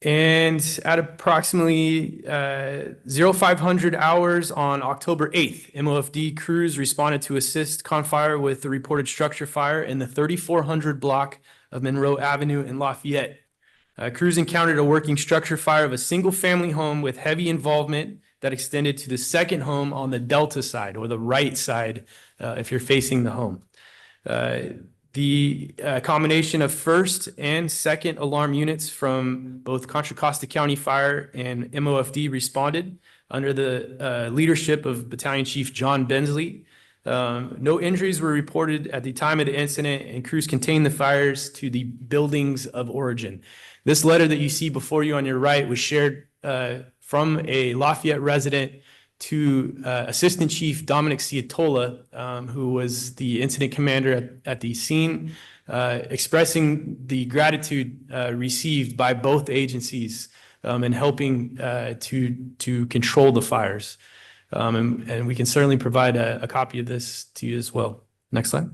And at approximately 0500 hours on October 8th, MOFD crews responded to assist Confire with the reported structure fire in the 3400 block of Monroe Avenue in Lafayette. Crews encountered a working structure fire of a single-family home with heavy involvement that extended to the second home on the Delta side, or the right side, if you're facing the home. The combination of first and second alarm units from both Contra Costa County Fire and MOFD responded under the leadership of Battalion Chief John Bensley. No injuries were reported at the time of the incident, and crews contained the fires to the buildings of origin. This letter that you see before you on your right was shared from a Lafayette resident to Assistant Chief Dominic Ciatola, who was the incident commander at the scene, expressing the gratitude received by both agencies in helping to control the fires. And we can certainly provide a copy of this to you as well. Next slide.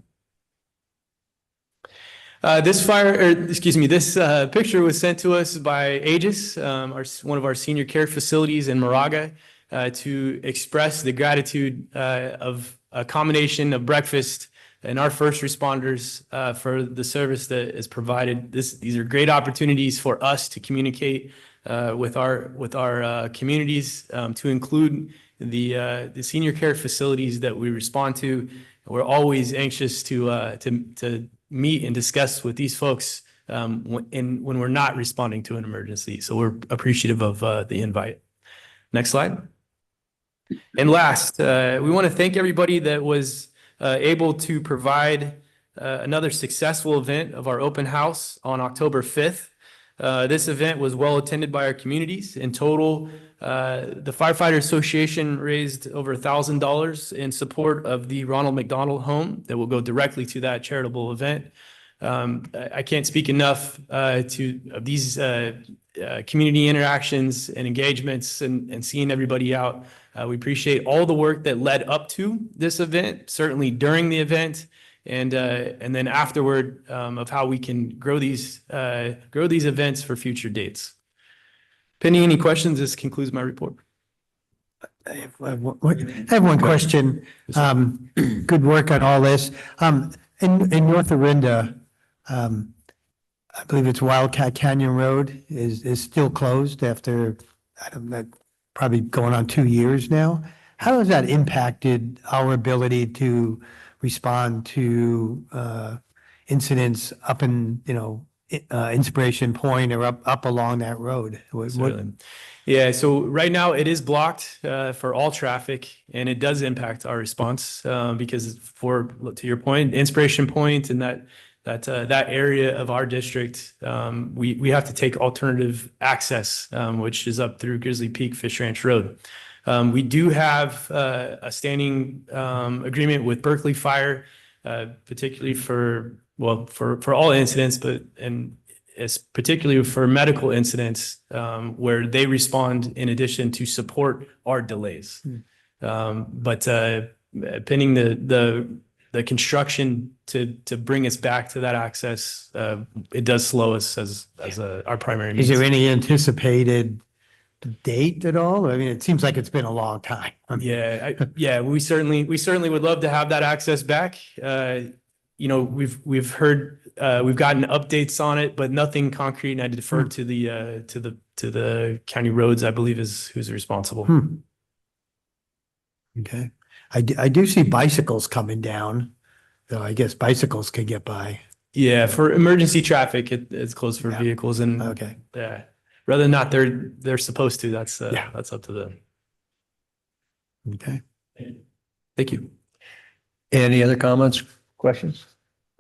This picture was sent to us by Aegis, one of our senior care facilities in Moraga, to express the gratitude of a combination of breakfast and our first responders for the service that is provided. These are great opportunities for us to communicate with our communities, to include the senior care facilities that we respond to. We're always anxious to meet and discuss with these folks when we're not responding to an emergency. So we're appreciative of the invite. Next slide. And last, we want to thank everybody that was able to provide another successful event of our open house on October 5th. This event was well attended by our communities. In total, the Firefighter Association raised over $1,000 in support of the Ronald McDonald Home that will go directly to that charitable event. I can't speak enough to these community interactions and engagements and seeing everybody out. We appreciate all the work that led up to this event, certainly during the event, and then afterward, of how we can grow these events for future dates. Pending any questions, this concludes my report. I have one question. Good work on all this. In North Orinda, I believe it's Wildcat Canyon Road is still closed after, I don't know, probably going on 2 years now. How has that impacted our ability to respond to incidents up in, Inspiration Point or up along that road? Certainly. Yeah, so right now it is blocked for all traffic, and it does impact our response because to your point, Inspiration Point and that area of our district, we have to take alternative access, which is up through Grizzly Peak Fish Ranch Road. We do have a standing agreement with Berkeley Fire, particularly for all incidents, it's particularly for medical incidents where they respond in addition to support our delays. But pending the construction to bring us back to that access, it does slow us as our primary means. Is there any anticipated date at all? I mean, it seems like it's been a long time. Yeah, we certainly would love to have that access back. We've heard we've gotten updates on it, but nothing concrete. And I defer to the county roads, I believe, is who's responsible. Okay. I do see bicycles coming down, so I guess bicycles could get by. Yeah, for emergency traffic, it's closed for vehicles, and Okay. yeah, whether or not they're supposed to, that's up to them. Okay. Thank you. Any other comments, questions?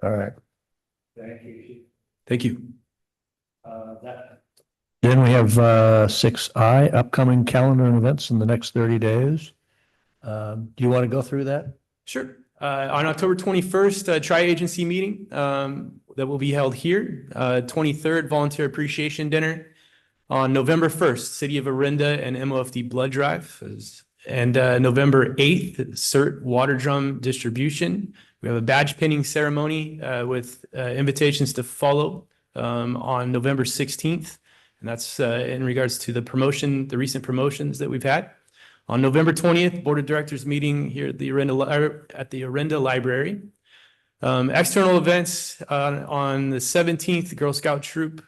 All right. Thank you. Then we have 6I, upcoming calendar and events in the next 30 days. Do you want to go through that? Sure. On October 21st, tri-agency meeting that will be held here. 23rd, volunteer appreciation dinner. On November 1st, City of Orinda and MOFD blood drive. And November 8th, CERT water drum distribution. We have a badge pinning ceremony with invitations to follow on November 16th. And that's in regards to the recent promotions that we've had. On November 20th, Board of Directors meeting here at the Orinda Library. External events on the 17th, Girl Scout Troop,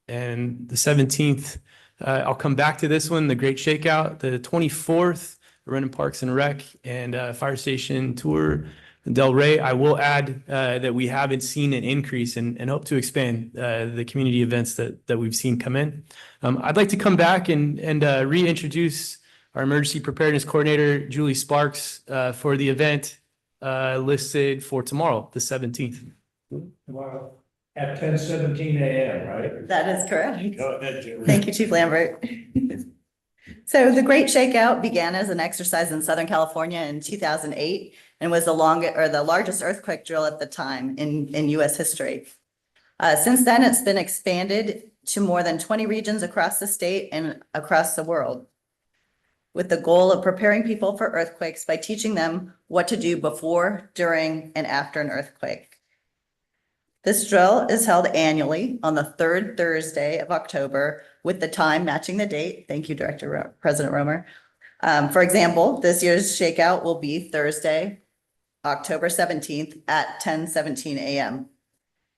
and the 17th, I'll come back to this one, the Great Shakeout. The 24th, Orinda Parks and Rec and Fire Station Tour in Del Rey. I will add that we haven't seen an increase and hope to expand the community events that we've seen come in. I'd like to come back and reintroduce our emergency preparedness coordinator, Julie Sparks, for the event listed for tomorrow, the 17th. Tomorrow at 10:17 a.m., right? That is correct. Go ahead, Julie. Thank you, Chief Lambert. So the Great Shakeout began as an exercise in Southern California in 2008 and was the largest earthquake drill at the time in U.S. history. Since then, it's been expanded to more than 20 regions across the state and across the world, with the goal of preparing people for earthquakes by teaching them what to do before, during, and after an earthquake. This drill is held annually on the third Thursday of October, with the time matching the date. Thank you, President Romer. For example, this year's shakeout will be Thursday, October 17th at 10:17 a.m.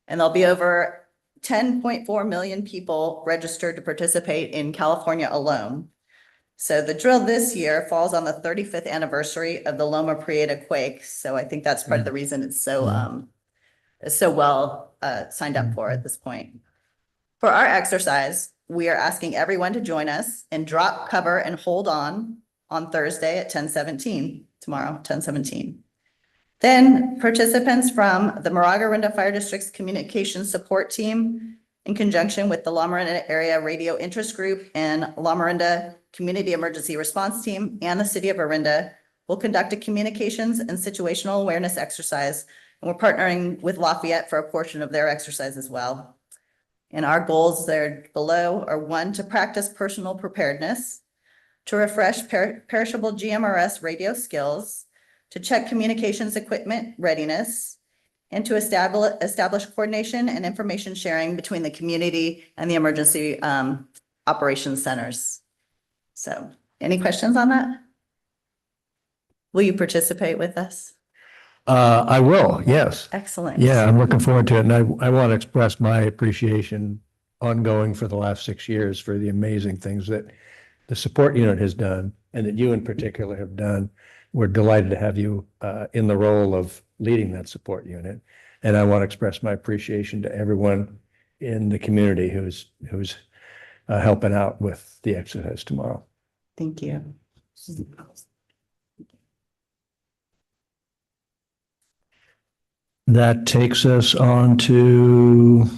And there'll be over 10.4 million people registered to participate in California alone. So the drill this year falls on the 35th anniversary of the Loma Prieta quake. So I think that's part of the reason it's so well signed up for at this point. For our exercise, we are asking everyone to join us and drop, cover, and hold on Thursday at 10:17, tomorrow, 10:17. Then participants from the Moraga-Orinda Fire District's Communications Support Team, in conjunction with the Loma Orinda Area Radio Interest Group and Loma Orinda Community Emergency Response Team and the City of Orinda, will conduct a communications and situational awareness exercise. And we're partnering with Lafayette for a portion of their exercise as well. And our goals there below are: 1, to practice personal preparedness, to refresh perishable GMRS radio skills, to check communications equipment readiness, and to establish coordination and information sharing between the community and the emergency operations centers. So, any questions on that? Will you participate with us? I will, yes. Excellent. Yeah, I'm looking forward to it. And I want to express my appreciation ongoing for the last 6 years for the amazing things that the support unit has done and that you in particular have done. We're delighted to have you in the role of leading that support unit. And I want to express my appreciation to everyone in the community who's helping out with the exercise tomorrow. Thank you. That takes us on to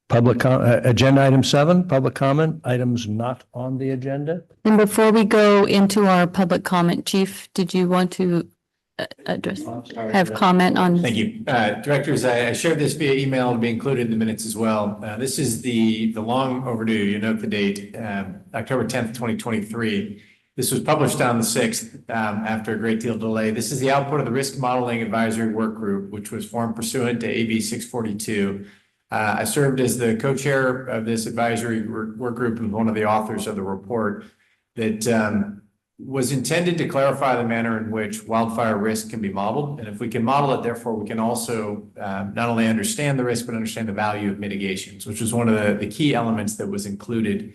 agenda item 7, public comment, items not on the agenda. And before we go into our public comment, Chief, did you want to address, have comment on? Thank you. Directors, I shared this via email to be included in the minutes as well. This is the long overdue, you note the date, October 10th, 2023. This was published on the 6th after a great deal of delay. This is the output of the Risk Modeling Advisory Work Group, which was formed pursuant to AB 642. I served as the co-chair of this advisory work group and one of the authors of the report that was intended to clarify the manner in which wildfire risk can be modeled. And if we can model it, therefore, we can also not only understand the risk, but understand the value of mitigations, which was one of the key elements that was included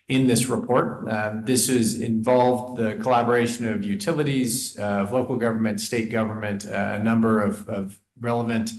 in this report. This has involved the collaboration of utilities, of local government, state government, a number of relevant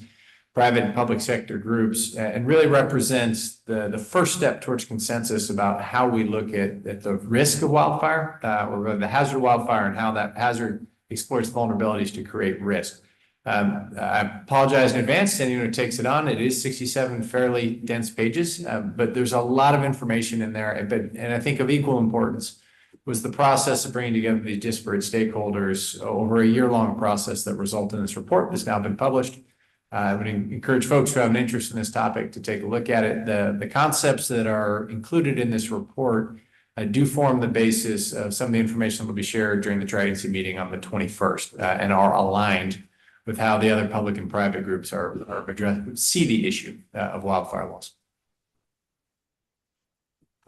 private and public sector groups, and really represents the first step towards consensus about how we look at the risk of wildfire, or the hazard of wildfire, and how that hazard exploits vulnerabilities to create risk. I apologize in advance to anyone who takes it on. It is 67 fairly dense pages, but there's a lot of information in there. And I think of equal importance was the process of bringing together these disparate stakeholders over a year-long process that resulted in this report that's now been published. I would encourage folks who have an interest in this topic to take a look at it. The concepts that are included in this report do form the basis of some of the information that will be shared during the Tridency meeting on the 21st and are aligned with how the other public and private groups see the issue of wildfire loss.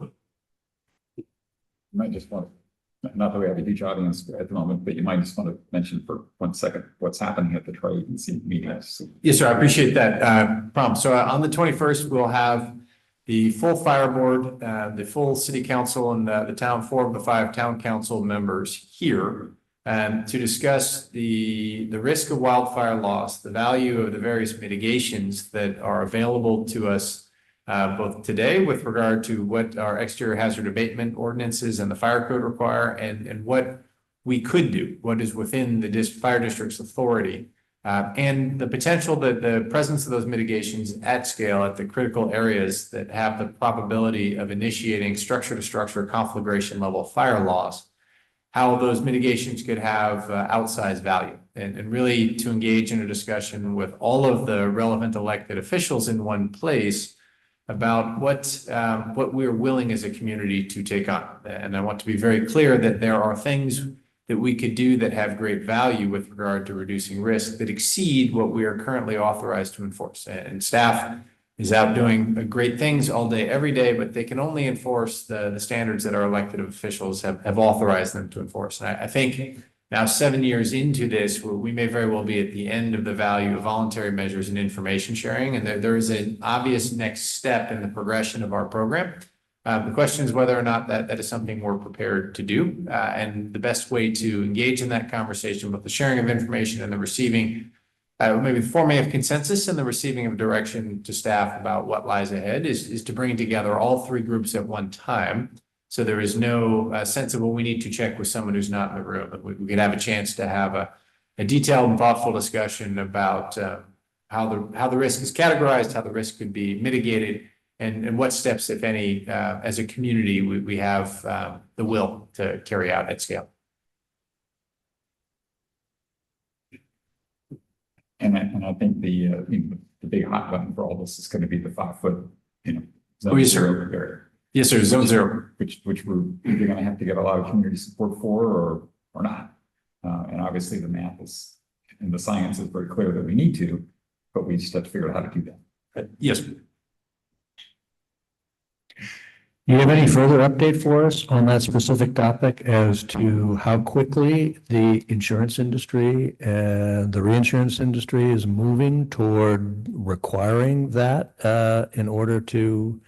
You might just want to, not that we have a huge audience at the moment, but you might just want to mention for 1 second what's happening at the Tridency meetings. Yes, sir. I appreciate that prompt. So on the 21st, we'll have the full fire board, the full city council, and the 4 of the 5 town council members here to discuss the risk of wildfire loss, the value of the various mitigations that are available to us both today with regard to what our exterior hazard abatement ordinances and the fire code require, and what we could do, what is within the fire district's authority, and the potential that the presence of those mitigations at scale at the critical areas that have the probability of initiating structure-to-structure conflagration level fire loss, how those mitigations could have outsized value, and really to engage in a discussion with all of the relevant elected officials in one place about what we're willing as a community to take on. And I want to be very clear that there are things that we could do that have great value with regard to reducing risk that exceed what we are currently authorized to enforce. And staff is out doing great things all day, every day, but they can only enforce the standards that our elected officials have authorized them to enforce. And I think now 7 years into this, we may very well be at the end of the value of voluntary measures and information sharing. And there is an obvious next step in the progression of our program. The question is whether or not that is something we're prepared to do. And the best way to engage in that conversation with the sharing of information and the receiving, maybe the forming of consensus and the receiving of direction to staff about what lies ahead is to bring together all 3 groups at one time. So there is no sense of, well, we need to check with someone who's not in the room. We could have a chance to have a detailed and thoughtful discussion about how the risk is categorized, how the risk could be mitigated, and what steps, if any, as a community, we have the will to carry out at scale. And I think the big hot button for all this is going to be the 5-foot, Oh, yes, sir. area. Yes, sir. Zone 0. Which we're either going to have to get a lot of community support for or not. And obviously the math is, and the science is very clear that we need to, but we just have to figure out how to do that. Yes. Do you have any further update for us on that specific topic as to how quickly the insurance industry and the reinsurance industry is moving toward requiring that in order to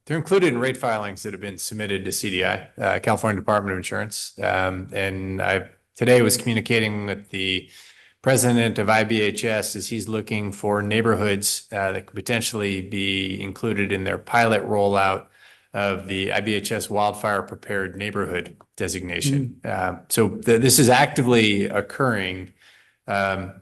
They're included in rate filings that have been submitted to CDI, California Department of Insurance. And I today was communicating with the president of IBHS is he's looking for neighborhoods that could potentially be included in their pilot rollout of the IBHS wildfire prepared neighborhood designation. This is actively occurring.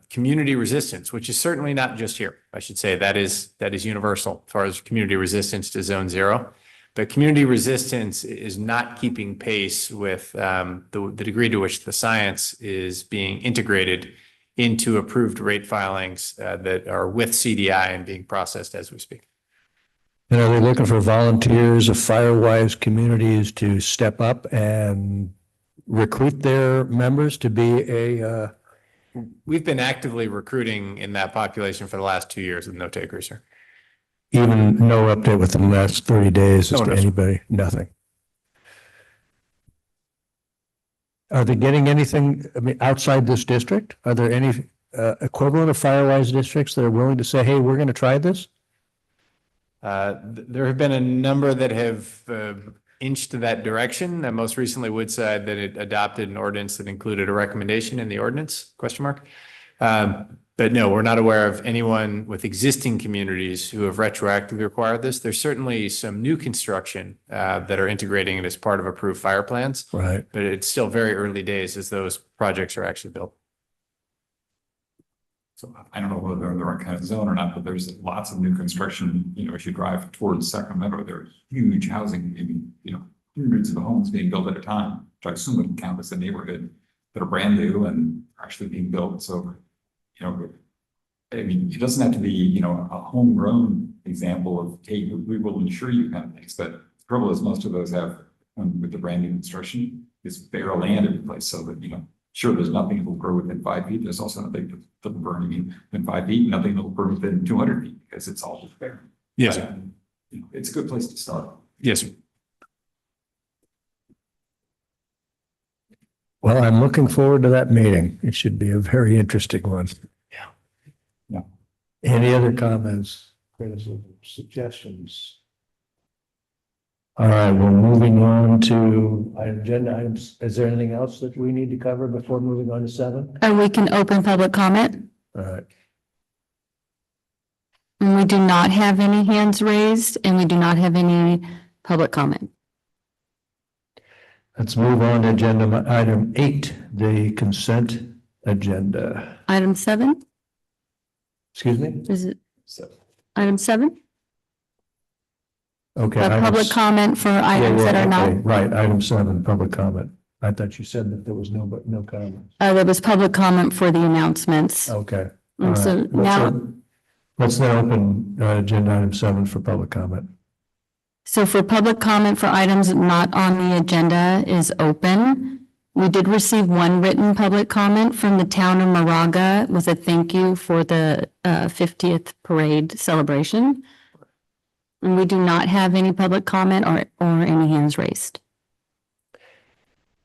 Community resistance, which is certainly not just here. I should say that is universal as far as community resistance to zone 0. But community resistance is not keeping pace with the degree to which the science is being integrated into approved rate filings that are with CDI and being processed as we speak. And are they looking for volunteers of Firewise communities to step up and recruit their members to be a We've been actively recruiting in that population for the last 2 years with no takers, sir. even no update within the last 30 days as No, to no, sir. anybody? Nothing. Are they getting anything, I mean, outside this district? Are there any equivalent of Firewise districts that are willing to say, hey, we're going to try this? There have been a number that have inched to that direction. Most recently, Woodside that it adopted an ordinance that included a recommendation in the ordinance, ? But no, we're not aware of anyone with existing communities who have retroactively required this. There's certainly some new construction that are integrating it as part of approved fire plans. Right. But it's still very early days as those projects are actually built. So I don't know whether they're in the right kind of zone or not, but there's lots of new construction, as you drive towards Sacramento, there's huge housing, maybe, hundreds of homes being built at a time, which I assume would count as a neighborhood that are brand new and actually being built. So, I mean, it doesn't have to be, a homegrown example of, hey, we will insure you kind of things, but the trouble is most of those have, with the brand new construction, is bare land in place so that, sure, there's nothing that will grow within 5 feet. There's also nothing that doesn't burn within 5 feet, nothing that will burn within 200 feet because it's all just bare. Yes, But, sir. It's a good place to start. Yes, sir. Well, I'm looking forward to that meeting. It should be a very interesting one. Yeah. Yeah. Any other comments, criticisms, suggestions? All right, we're moving on to agenda items. Is there anything else that we need to cover before moving on to 7? We can open public comment. All right. And we do not have any hands raised and we do not have any public comment. Let's move on to agenda item 8, the consent agenda. Item 7, Excuse me? is it So item 7? Okay. A public comment for items that are not, okay, right, item 7, public comment. I thought you said that there was no comments. there was public comment for the announcements. Okay. And so All right. now, Let's then open agenda item 7 for public comment. so for public comment for items not on the agenda is open. We did receive one written public comment from the town of Moraga with a thank you for the 50th parade celebration. And we do not have any public comment or any hands raised.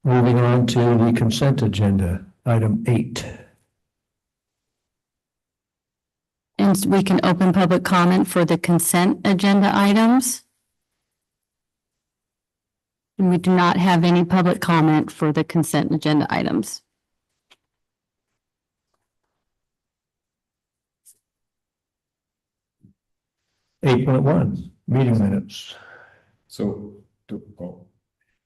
Moving on to the consent agenda, item 8. And we can open public comment for the consent agenda items. And we do not have any public comment for the consent agenda items. 8.1, meeting minutes. well,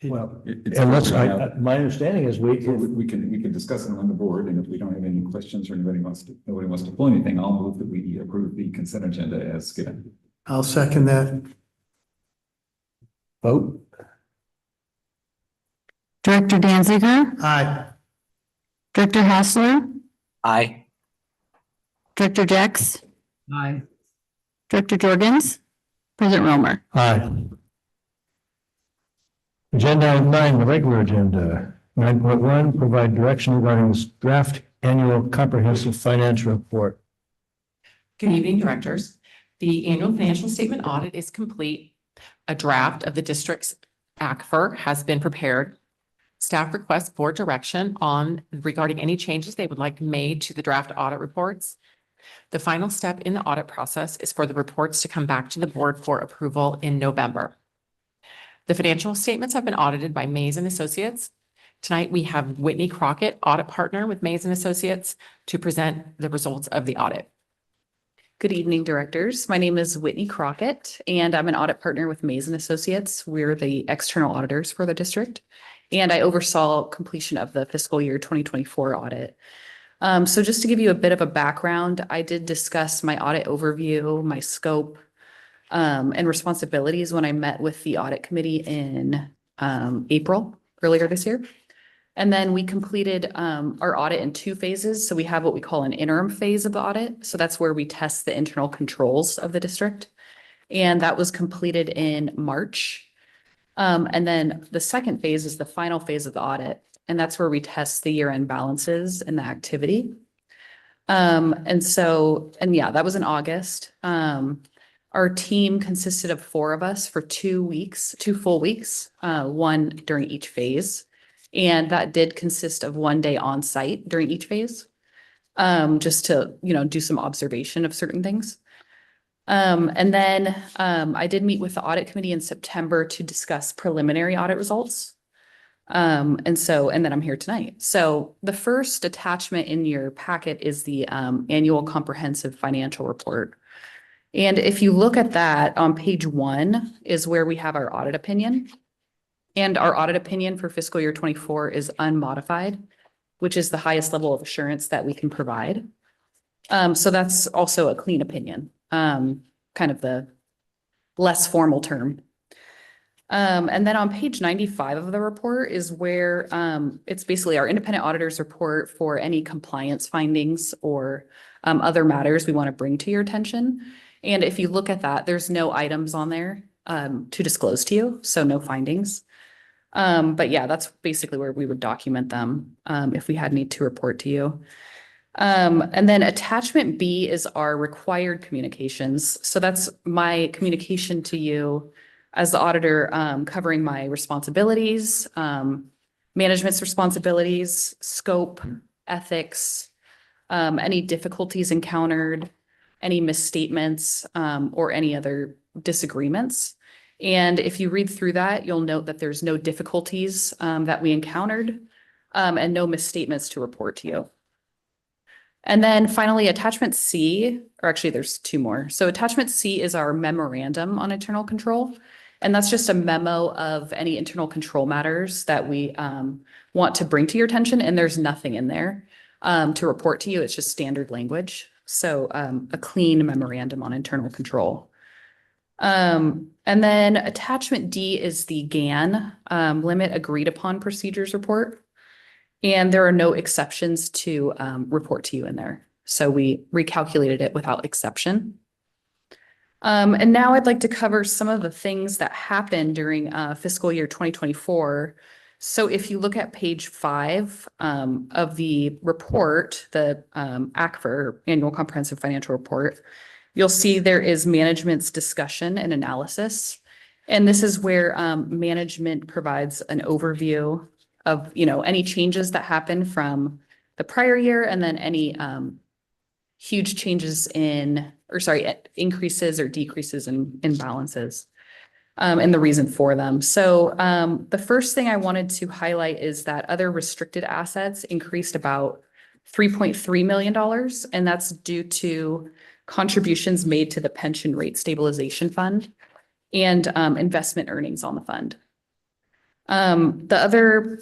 Well, it's. and my understanding is We can discuss it on the board, and if we don't have any questions or nobody wants to pull anything, I'll move that we approve the consent agenda as given. I'll second that. vote. Director Danziger, Aye. Director Hassler, Aye. Director Jex, Aye. Director Jorgens, President Romer. Aye. Agenda item 9, the regular agenda. 9.1, provide direction regarding this draft annual comprehensive financial report. Good evening, directors. The annual financial statement audit is complete. A draft of the district's ACFR has been prepared. Staff requests board direction regarding any changes they would like made to the draft audit reports. The final step in the audit process is for the reports to come back to the board for approval in November. The financial statements have been audited by Mays and Associates. Tonight, we have Whitney Crockett, audit partner with Mays and Associates, to present the results of the audit. Good evening, directors. My name is Whitney Crockett, and I'm an audit partner with Mays and Associates. We're the external auditors for the district, and I oversaw completion of the fiscal year 2024 audit. So just to give you a bit of a background, I did discuss my audit overview, my scope, and responsibilities when I met with the audit committee in April, earlier this year. And then we completed our audit in 2 phases. So we have what we call an interim phase of the audit. So that's where we test the internal controls of the district. And that was completed in March. And then the second phase is the final phase of the audit. And that's where we test the year-end balances and the activity. And yeah, that was in August. Our team consisted of 4 of us for 2 weeks, 2 full weeks, 1 during each phase. And that did consist of 1 day on site during each phase, just to, do some observation of certain things. And then I did meet with the audit committee in September to discuss preliminary audit results. And then I'm here tonight. So the first attachment in your packet is the annual comprehensive financial report. And if you look at that on page 1 is where we have our audit opinion. And our audit opinion for fiscal year 24 is unmodified, which is the highest level of assurance that we can provide. So that's also a clean opinion, kind of the less formal term. And then on page 95 of the report is where it's basically our independent auditor's report for any compliance findings or other matters we want to bring to your attention. And if you look at that, there's no items on there to disclose to you, so no findings. But yeah, that's basically where we would document them if we had need to report to you. And then attachment B is our required communications. So that's my communication to you as the auditor, covering my responsibilities, management's responsibilities, scope, ethics, any difficulties encountered, any misstatements, or any other disagreements. And if you read through that, you'll note that there's no difficulties that we encountered and no misstatements to report to you. And then finally, attachment C, or actually there's 2 more. So attachment C is our memorandum on internal control. And that's just a memo of any internal control matters that we want to bring to your attention. And there's nothing in there to report to you. It's just standard language. So a clean memorandum on internal control. And then attachment D is the GAN limit agreed upon procedures report. And there are no exceptions to report to you in there. So we recalculated it without exception. And now I'd like to cover some of the things that happened during fiscal year 2024. So if you look at page 5 of the report, the ACFR, Annual Comprehensive Financial Report, you'll see there is management's discussion and analysis. And this is where management provides an overview of, any changes that happen from the prior year and then any huge changes increases or decreases in balances and the reason for them. So the first thing I wanted to highlight is that other restricted assets increased about $3.3 million. And that's due to contributions made to the pension rate stabilization fund and investment earnings on the fund. The other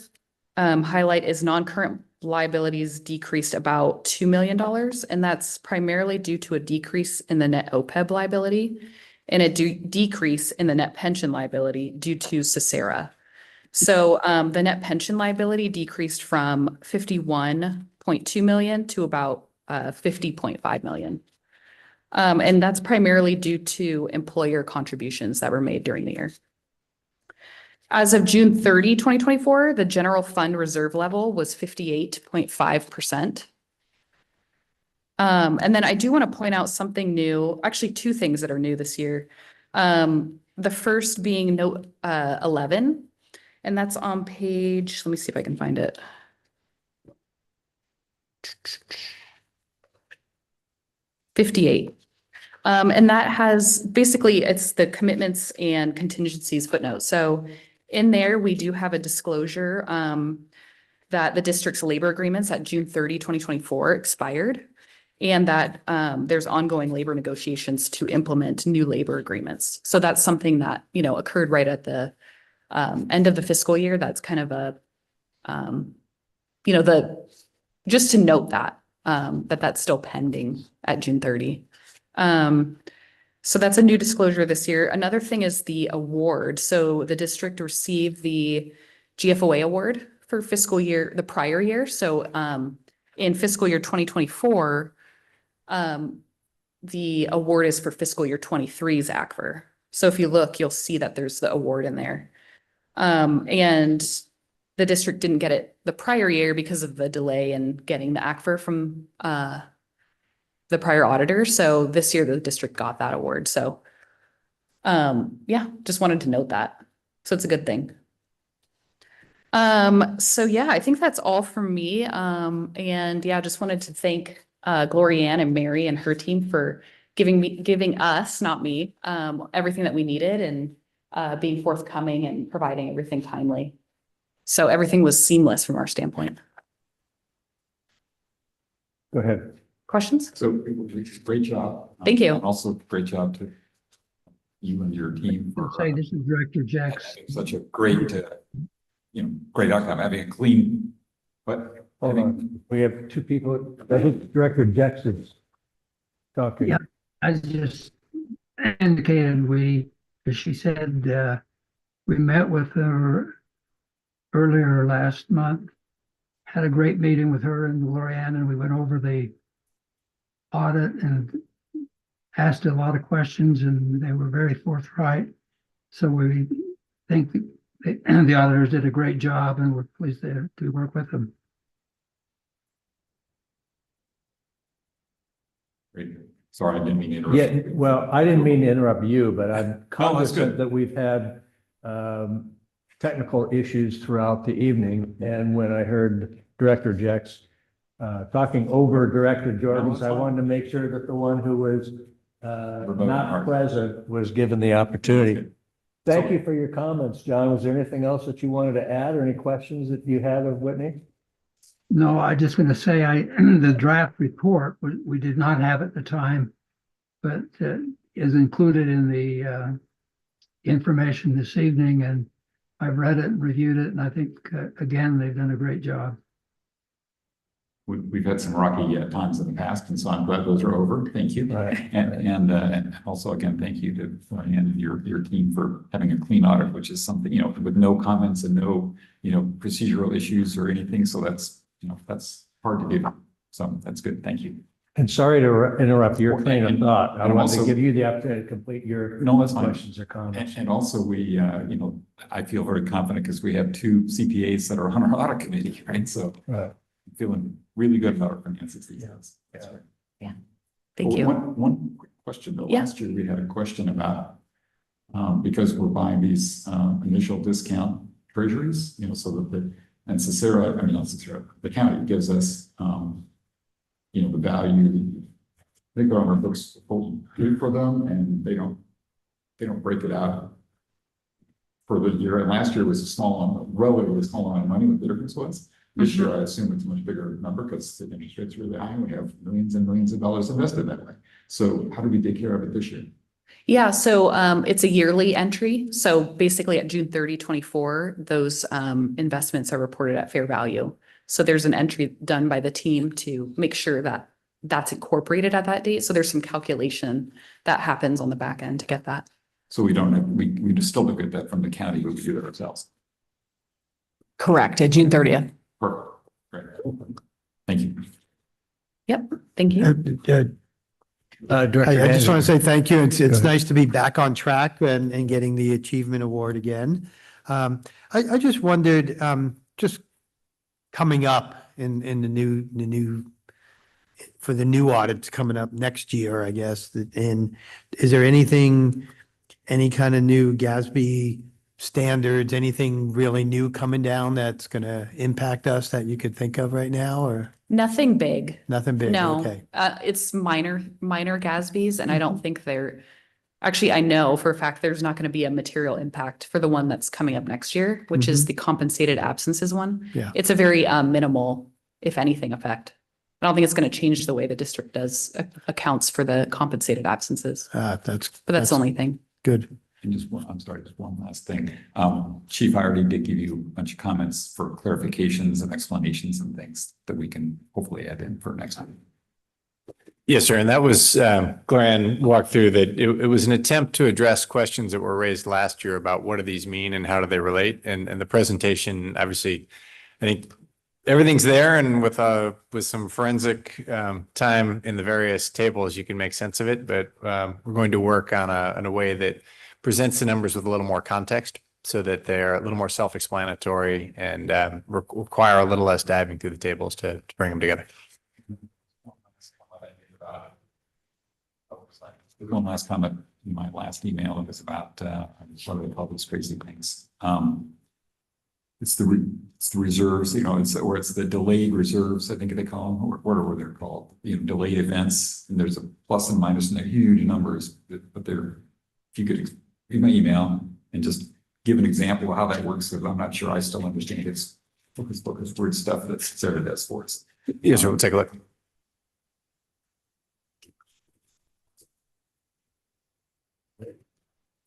highlight is non-current liabilities decreased about $2 million. And that's primarily due to a decrease in the net OPEB liability and a decrease in the net pension liability due to Cicera. So the net pension liability decreased from 51.2 million to about 50.5 million. And that's primarily due to employer contributions that were made during the year. As of June 30, 2024, the general fund reserve level was 58.5%. And then I do want to point out something new, actually 2 things that are new this year. The first being note 11, and that's on page, let me see if I can find it. '58. And that has basically, it's the commitments and contingencies footnote. So in there, we do have a disclosure that the district's labor agreements at June 30, 2024 expired, and that there's ongoing labor negotiations to implement new labor agreements. So that's something that, you know, occurred right at the end of the fiscal year. That's kind of a, you know, just to note that, that's still pending at June 30. So that's a new disclosure this year. Another thing is the award. So the district received the GFOA award for fiscal year, the prior year. So in fiscal year 2024, the award is for fiscal year 23's ACFR. So if you look, you'll see that there's the award in there. And the district didn't get it the prior year because of the delay in getting the ACFR from the prior auditor. So this year the district got that award. So yeah, just wanted to note that. So it's a good thing. So yeah, I think that's all from me. And yeah, just wanted to thank Glorianne and Mary and her team for giving us, not me, everything that we needed and being forthcoming and providing everything timely. So everything was seamless from our standpoint. Go ahead. Questions? So great job. Thank you. And also great job to you and your team for Say this is Director Jex. such a great, great outcome, having a clean, but Hold on. We have two people. I think Director Jex is talking. Yeah. I just indicated as she said, we met with her earlier last month, had a great meeting with her and Glorianne, and we went over the audit and asked a lot of questions, and they were very forthright. So we think the auditors did a great job, and we're pleased to work with them. great. Sorry, I didn't mean to interrupt. Yeah, well, I didn't mean to interrupt you, but I'm good. cognizant that we've had technical issues throughout the evening. And when I heard Director Jex talking over Director Jordan's, that's I fine. wanted to make sure that the one who was Remote not part. present was given the opportunity. Okay. Thank So- you for your comments, John. Was there anything else that you wanted to add or any questions that you had of Whitney? No, I just going to say the draft report, we did not have at the time, but is included in the information this evening, and I've read it and reviewed it, and I think, again, they've done a great job. We've had some rocky times in the past, and so I'm glad those are over. Thank you. Right. And also, again, thank you to and your team for having a clean audit, which is something, with no comments and no, procedural issues or anything. So that's hard to do. So that's good. Thank you. And sorry to interrupt your train of thought. I And wanted to also- give you the opportunity to complete your No, that's fine. questions or comments. And also we, I feel very confident because we have two CPAs that are on our audit committee, right? So Right. I'm feeling really good about our finances these days. That's right. Thank Well, you. One quick question though. Yeah. Last year we had a question about, because we're buying these, initial discount treasuries, so that and not Cicero, the county gives us, the value. They go on our books good for them and they don't break it out for the year. And last year was a relatively small amount of money, what the difference was. This year, I assume it's a much bigger number because the interest rates are really high and we have millions and millions of dollars invested that way. So how do we take care of it this year? Yeah, so it's a yearly entry. So basically at June 30, 24, those investments are reported at fair value. So there's an entry done by the team to make sure that that's incorporated at that date. So there's some calculation that happens on the back end to get that. So we don't have, we just still look at that from the county, but we do that ourselves. Correct, at June 30th. Perfect. Great. Thank you. Yep, thank you. Director I just want to say thank you. It's ahead. nice to be back on track and getting the Achievement Award again. I just wondered, just coming up in the new for the new audits coming up next year, I guess, and is there any kind of new GASB standards, anything really new coming down that's going to impact us that you could think of right now, or Nothing big. nothing big? No, Okay. it's minor GASBs, and I don't think they're Actually, I know for a fact there's not going to be a material impact for the one that's coming up next year, which is the compensated absences one. Yeah. It's a very minimal, if anything, effect. I don't think it's going to change the way the district does accounts for the compensated absences, but that's the only thing. Good. And just one, I'm sorry, just one last thing. Chief, I already did give you a bunch of comments for clarifications and explanations and things that we can hopefully add in for next time. Yes, sir. And that was, Glenn walked through that it was an attempt to address questions that were raised last year about what do these mean and how do they relate? And the presentation, obviously, I think everything's there, and with some forensic time in the various tables, you can make sense of it. But we're going to work on a way that presents the numbers with a little more context so that they're a little more self-explanatory and require a little less diving through the tables to bring them together. One last comment in my last email, it was about what do they call those crazy things? It's the reserves, you know, it's the delayed reserves, I think they call them, or whatever they're called, you know, delayed events. And there's a plus and minus and they're huge numbers, but they're, if you could read my email and just give an example of how that works, because I'm not sure I still understand it's focus word stuff that Sarah does for us. Yes, sir. We'll take a look.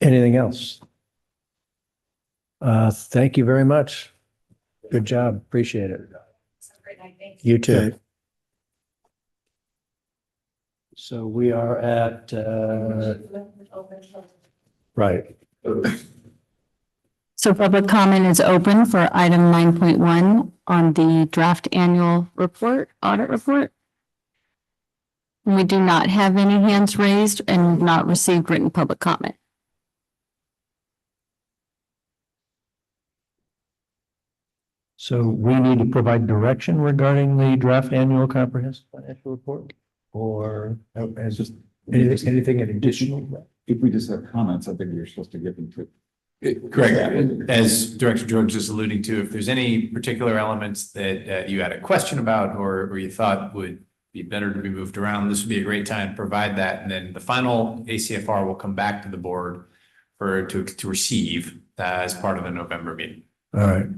Anything else? Thank you very much. Good job. Appreciate it. You too. Okay. So we are at, right. So public comment is open for item 9.1 on the draft annual report, audit report. We do not have any hands raised and have not received written public comment. So we need to provide direction regarding the draft annual comprehensive financial report, or as just anything additional? If we just have comments, I think we're supposed to give them to. Correct. As Director George is alluding to, if there's any particular elements that you had a question about or you thought would be better to be moved around, this would be a great time to provide that. And then the final ACFR will come back to the board to receive as part of the November meeting. All right.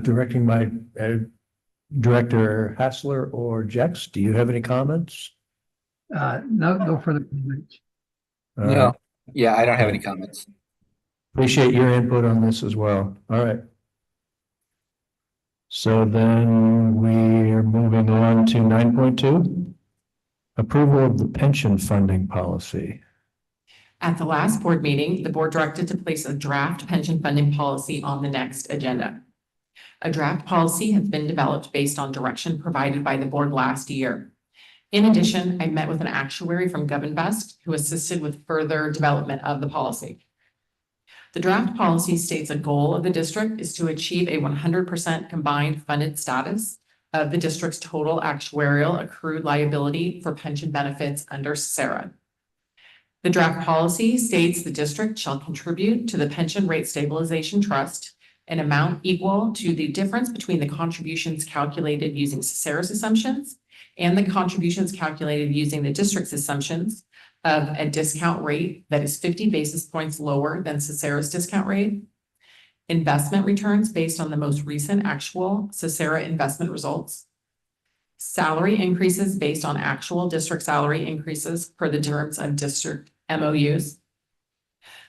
Directing my Director Hassler or Jex, do you have any comments? No further comments. No. Yeah, I don't have any comments. Appreciate your input on this as well. All right. So then we are moving on to 9.2. Approval of the pension funding policy. At the last board meeting, the board directed to place a draft pension funding policy on the next agenda. A draft policy has been developed based on direction provided by the board last year. In addition, I met with an actuary from GovInvest who assisted with further development of the policy. The draft policy states a goal of the district is to achieve a 100% combined funded status of the district's total actuarial accrued liability for pension benefits under SARA. The draft policy states the district shall contribute to the Pension Rate Stabilization Trust an amount equal to the difference between the contributions calculated using SARA's assumptions and the contributions calculated using the district's assumptions of a discount rate that is 50 basis points lower than SARA's discount rate, investment returns based on the most recent actual SARA investment results, salary increases based on actual district salary increases per the terms of district MOUs.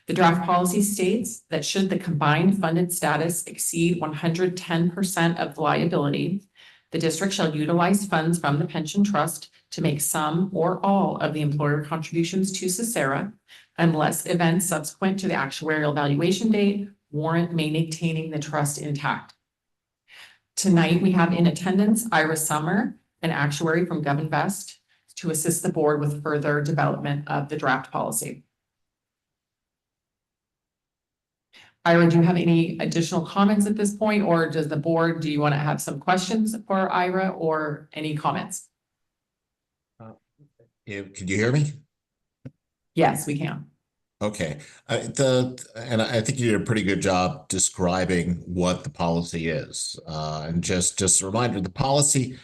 The draft policy states that should the combined funded status exceed 110% of the liability, the district shall utilize funds from the pension trust to make some or all of the employer contributions to SARA unless events subsequent to the actuarial valuation date warrant maintaining the trust intact. Tonight, we have in attendance Ira Summer, an actuary from GovInvest, to assist the board with further development of the draft policy. Ira, do you have any additional comments at this point, or does the board, do you want to have some questions for Ira or any comments? Could you hear me? Yes, we can. Okay. And I think you did a pretty good job describing what the policy is. And just a reminder, the policy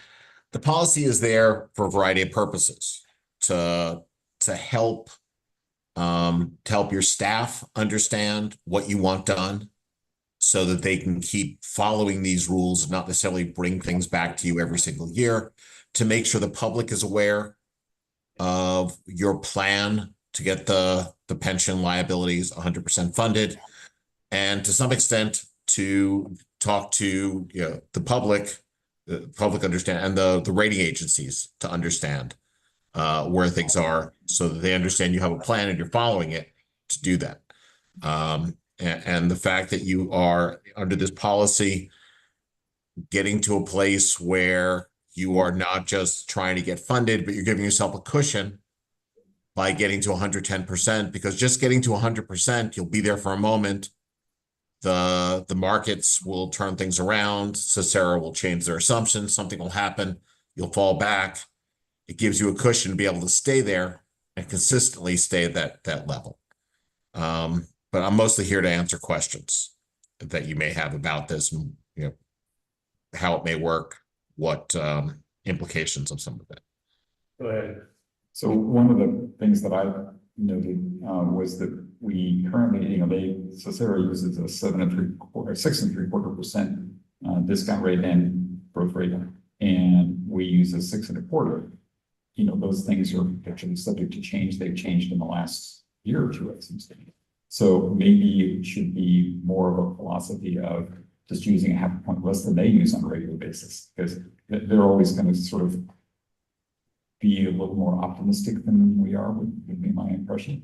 is there for a variety of purposes to help to help your staff understand what you want done so that they can keep following these rules and not necessarily bring things back to you every single year, to make sure the public is aware of your plan to get the pension liabilities 100% funded, and to some extent to talk to the public understand, and the rating agencies to understand where things are, so that they understand you have a plan and you're following it to do that. And the fact that you are under this policy getting to a place where you are not just trying to get funded, but you're giving yourself a cushion by getting to 110%, because just getting to 100%, you'll be there for a moment. The markets will turn things around. Cicera will change their assumptions. Something will happen. You'll fall back. It gives you a cushion to be able to stay there and consistently stay at that level. But I'm mostly here to answer questions that you may have about this, and how it may work, what implications of some of it. Go ahead. So one of the things that I noted was that we currently, Cicera uses a 6.75% discount rate and growth rate, and we use a 6.25%. Those things are actually subject to change. They've changed in the last year or two, it seems to me. So maybe it should be more of a philosophy of just using a half a point less than they use on a regular basis, because they're always going to sort of be a little more optimistic than we are, would be my impression.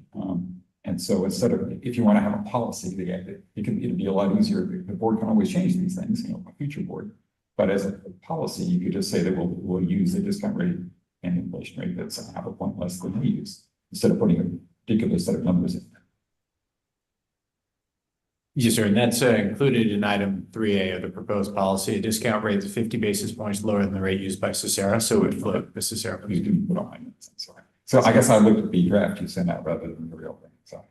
And so instead of, if you want to have a policy, it'd be a lot easier. The board can always change these things, a future board. But as a policy, you could just say that we'll use the discount rate and inflation rate that's a half a point less than we use, instead of putting a particular set of numbers in. Yes, sir. And that's included in item 3A of the proposed policy. A discount rate is 50 basis points lower than the rate used by Cicera, so it would flip the Cicera. You didn't put on my notes, sorry. So I guess I looked at the draft you sent out rather than the real thing. So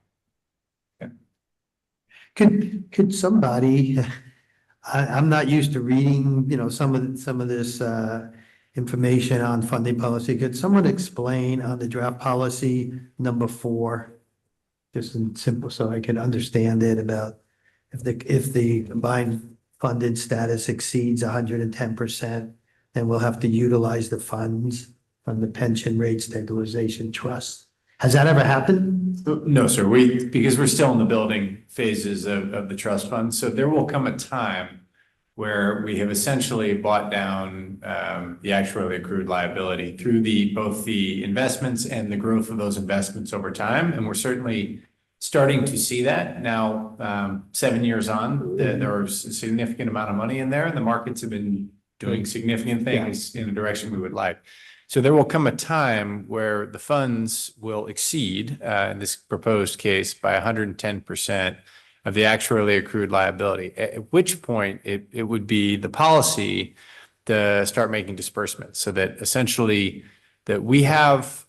Could somebody, I'm not used to reading, some of this information on funding policy. Could someone explain on the draft policy number 4, just in simple, so I can understand it, about if the combined funded status exceeds 110%, then we'll have to utilize the funds from the pension rate stabilization trust. Has that ever happened? No, sir. Because we're still in the building phases of the trust fund. So there will come a time where we have essentially bought down the actuarially accrued liability through both the investments and the growth of those investments over time. And we're certainly starting to see that now. 7 years on, there is a significant amount of money in there, and the markets have been doing significant things in the direction we would like. So there will come a time where the funds will exceed, in this proposed case, by 110% of the actuarially accrued liability, at which point it would be the policy to start making disbursements, so that essentially that we have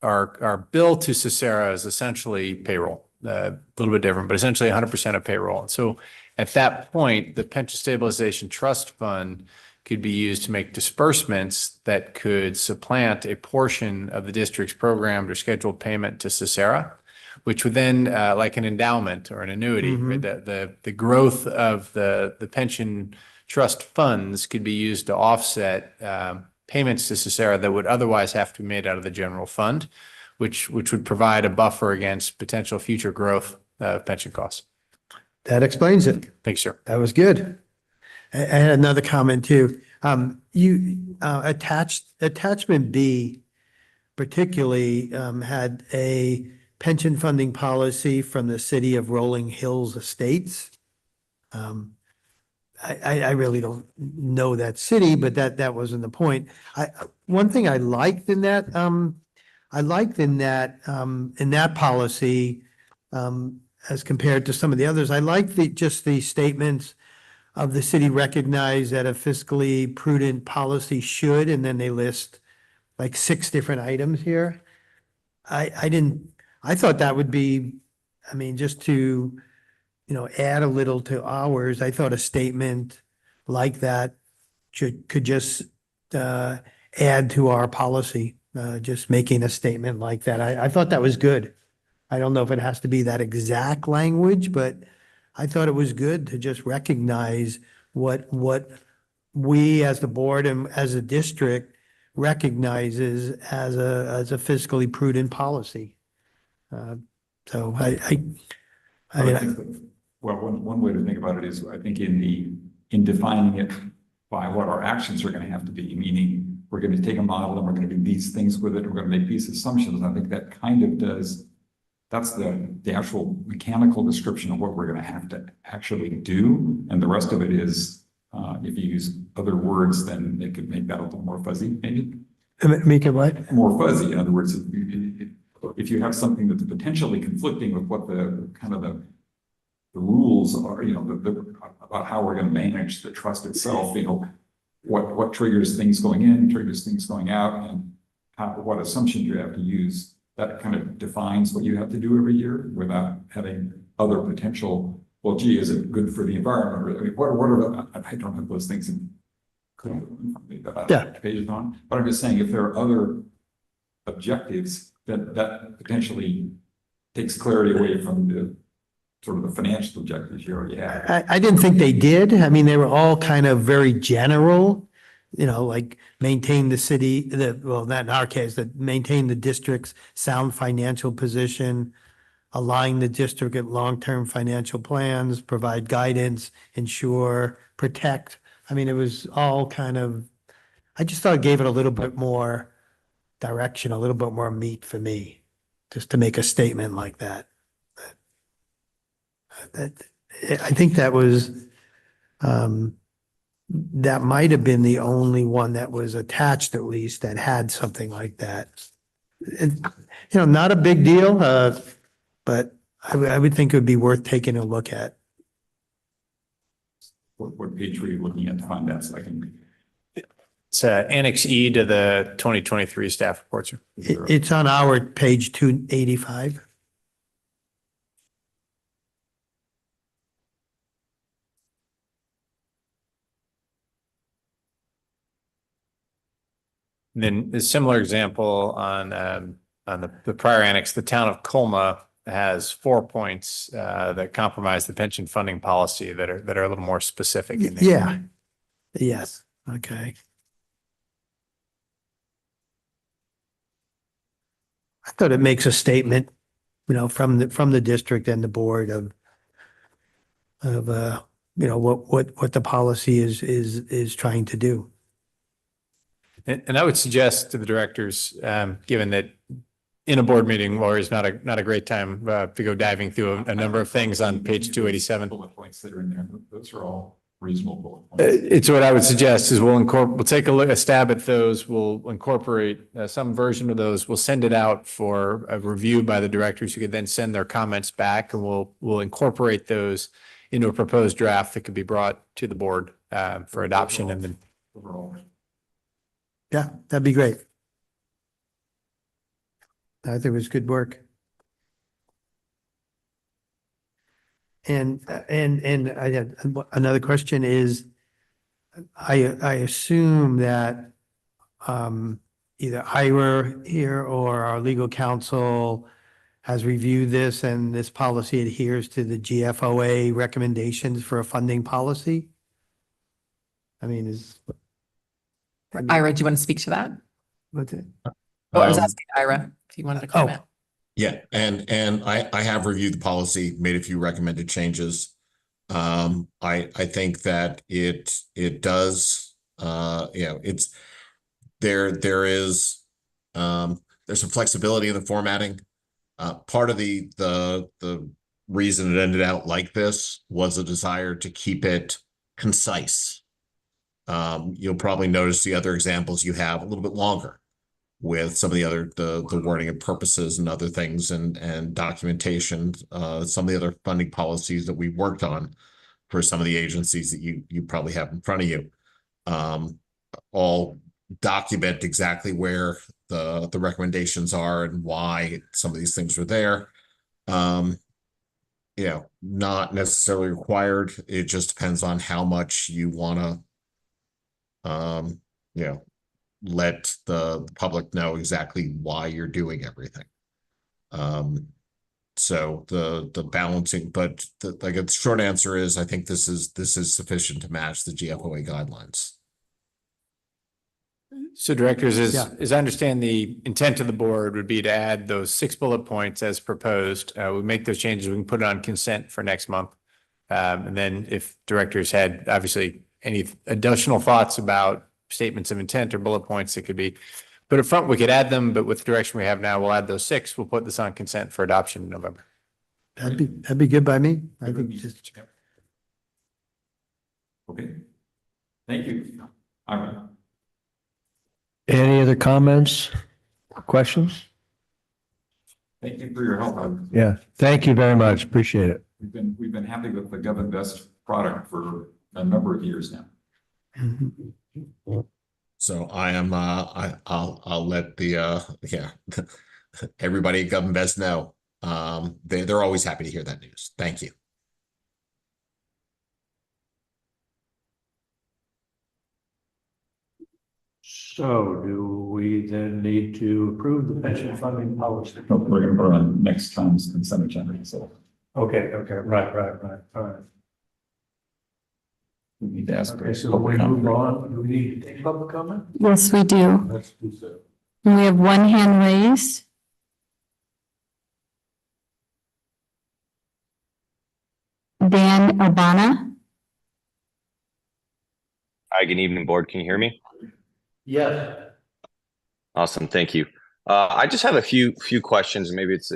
our bill to Cicera is essentially payroll, a little bit different, but essentially 100% of payroll. And so at that point, the Pension Stabilization Trust Fund could be used to make disbursements that could supplant a portion of the district's programmed or scheduled payment to Cicera, which would then, like an endowment or an annuity, right? The growth of the pension trust funds could be used to offset payments to Cicera that would otherwise have to be made out of the general fund, which would provide a buffer against potential future growth of pension costs. That explains it. Thanks, sir. That was good. I had another comment too. You attachment B particularly had a pension funding policy from the city of Rolling Hills Estates. I really don't know that city, but that wasn't the point. One thing I liked in that policy, as compared to some of the others, I liked the statements of the city recognize that a fiscally prudent policy should, and then they list like 6 different items here. I thought that would be, just to, add a little to ours. I thought a statement like that could just add to our policy. just making a statement like that. I thought that was good. I don't know if it has to be that exact language, but I thought it was good to just recognize what we as the board and as a district recognizes as a fiscally prudent policy. So I would think that, well, one way to think about it is, I think in defining it by what our actions are going to have to be, meaning we're going to take a model and we're going to do these things with it, and we're going to make these assumptions. I think that kind of that's the actual mechanical description of what we're going to have to actually do. And the rest of it is, if you use other words, then it could make that a little more fuzzy, maybe. Make it what? More fuzzy. In other words, if you have something that's potentially conflicting with what the kind of the rules are, about how we're going to manage the trust itself, what triggers things going in, triggers things going out, and what assumptions you have to use, that kind of defines what you have to do every year without having other potential, well, gee, is it good for the environment? Or, what are I don't have those things in pages on, but I'm just saying, if there are other objectives, that potentially takes clarity away from the sort of the financial objectives you already have. I didn't think they did. I mean, they were all kind of very general, like maintain the city, well, not in our case, that maintain the district's sound financial position, align the district at long-term financial plans, provide guidance, ensure, protect. I mean, it was all kind of, I just thought it gave it a little bit more direction, a little bit more meat for me, just to make a statement like that. I think that was, that might have been the only one that was attached, at least, that had something like that. Not a big deal, but I would think it would be worth taking a look at. What page were you looking at to find that, so I can? It's Annex E to the 2023 staff reports. It's on our page 285. And then a similar example on the prior annex, the town of Colma has 4 points that compromise the pension funding policy that are a little more specific. In nature. Yeah. Yes. Okay. I thought it makes a statement, from the district and the board of what the policy is trying to do. And I would suggest to the directors, given that in a board meeting, Laura, is not a great time to go diving through a number of things on page 287. Bullet points that are in there, those are all reasonable bullet points. It's what I would suggest is we'll take a stab at those. We'll incorporate some version of those. We'll send it out for a review by the directors who could then send their comments back, and we'll incorporate those into a proposed draft that could be brought to the board for adoption. And then Overall. Yeah, that'd be great. I think it was good work. And I had another question is, I assume that either Ira here or our legal counsel has reviewed this, and this policy adheres to the GFOA recommendations for a funding policy? I mean, Ira, do you want to speak to that? what's it? Oh, I was asking Ira if you wanted to comment. Yeah, and I have reviewed the policy, made a few recommended changes. I think that it does, it's there's some flexibility in the formatting. Part of the reason it ended out like this was a desire to keep it concise. You'll probably notice the other examples you have a little bit longer with some of the other, the wording and purposes and other things and documentation, some of the other funding policies that we worked on for some of the agencies that you probably have in front of you, all document exactly where the recommendations are and why some of these things are there. Not necessarily required. It just depends on how much you want to, let the public know exactly why you're doing everything. So the balancing, but the short answer is, I think this is sufficient to match the GFOA guidelines. So directors, as I understand, the intent of the board would be to add those 6 bullet points as proposed. We make those changes, we can put it on consent for next month. And then if directors had obviously any additional thoughts about statements of intent or bullet points that could be put up front, we could add them, but with the direction we have now, we'll add those 6. We'll put this on consent for adoption in November. That'd be good by me. I think just. Okay. Thank you. All right. Any other comments, questions? Thank you for your help. Yeah, thank you very much. Appreciate it. We've been happy with the GovInvest product for a number of years now. So I am, I'll let the, everybody at GovInvest know. They're always happy to hear that news. Thank you. So do we then need to approve the pension funding policy? We're going to put on next time's consent agenda. So Okay, right. All right. we need to ask. Okay, so we move on. Do we need to take public comment? Yes, we do. Let's do so. We have one hand raised. Dan Urbana. Hi, good evening, board. Can you hear me? Yes. Awesome, thank you. I just have a few questions, and maybe it's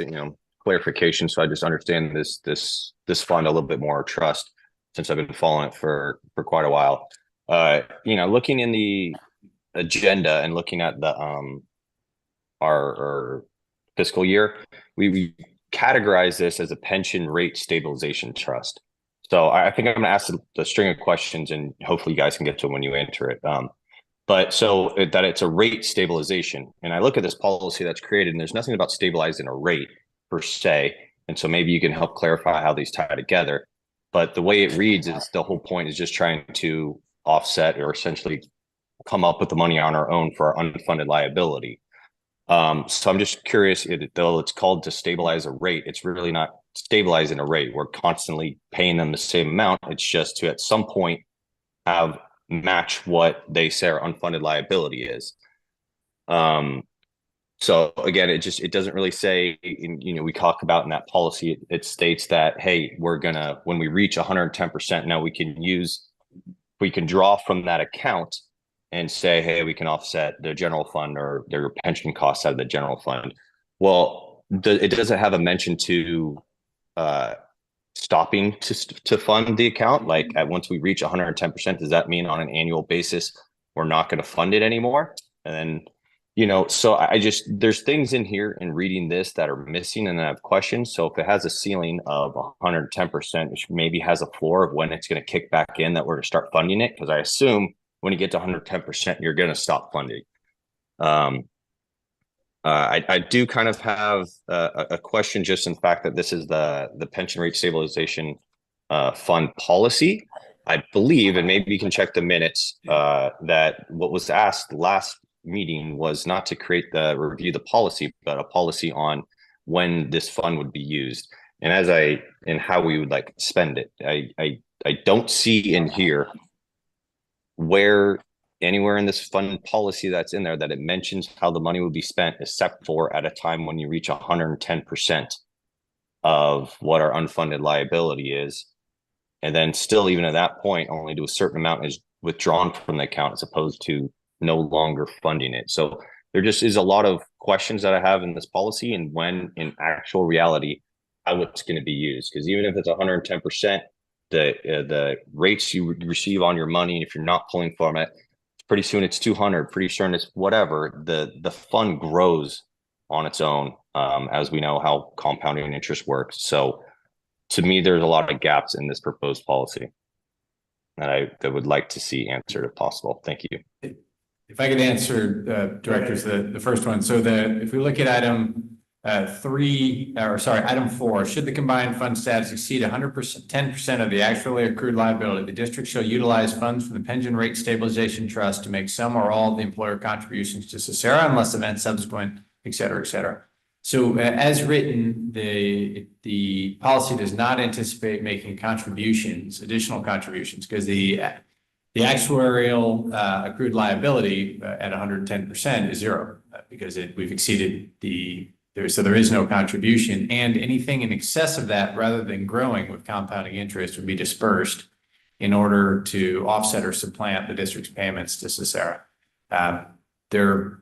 clarification, so I just understand this fund a little bit more, trust, since I've been following it for quite a while. Looking in the agenda and looking at the our fiscal year, we categorize this as a pension rate stabilization trust. So I think I'm going to ask the string of questions, and hopefully you guys can get to them when you answer it. But so that it's a rate stabilization. And I look at this policy that's created, and there's nothing about stabilizing a rate per se. And so maybe you can help clarify how these tie together. But the way it reads is the whole point is just trying to offset or essentially come up with the money on our own for our unfunded liability. So I'm just curious, though it's called to stabilize a rate, it's really not stabilizing a rate. We're constantly paying them the same amount. It's just to at some point have match what they say our unfunded liability is. So again, it doesn't really say, we talk about in that policy, it states that, hey, when we reach 110%, now we can draw from that account and say, hey, we can offset the general fund or their pension costs out of the general fund. Well, it doesn't have a mention to stopping to fund the account. Like once we reach 110%, does that mean on an annual basis we're not going to fund it anymore? And then so there's things in here in reading this that are missing, and I have questions. So if it has a ceiling of 110%, which maybe has a floor of when it's going to kick back in, that we're to start funding it, because I assume when you get to 110%, you're going to stop funding. I do kind of have a question, just in fact that this is the pension rate stabilization fund policy. I believe, and maybe you can check the minutes, that what was asked last meeting was not to review the policy, but a policy on when this fund would be used and how we would like spend it. I don't see in here anywhere in this fund policy that's in there that it mentions how the money would be spent, except for at a time when you reach 110% of what our unfunded liability is. And then still, even at that point, only to a certain amount is withdrawn from the account as opposed to no longer funding it. So there just is a lot of questions that I have in this policy, and when in actual reality, how it's going to be used. Because even if it's 110%, the rates you receive on your money, and if you're not pulling from it, pretty soon it's 200, pretty soon it's whatever. The fund grows on its own, as we know how compounding interest works. So to me, there's a lot of gaps in this proposed policy that I would like to see answered if possible. Thank you. If I could answer, directors, the first one. So if we look at item Item 4, should the combined fund status exceed 100%, 10% of the actually accrued liability, the district shall utilize funds from the pension rate stabilization trust to make some or all of the employer contributions to Cesara unless events subsequent, et cetera, et cetera. So as written, the policy does not anticipate making contributions, additional contributions, because the actuarial accrued liability at 110% is zero because we've exceeded so there is no contribution, and anything in excess of that, rather than growing with compounding interest, would be dispersed in order to offset or supplant the district's payments to Cesara. There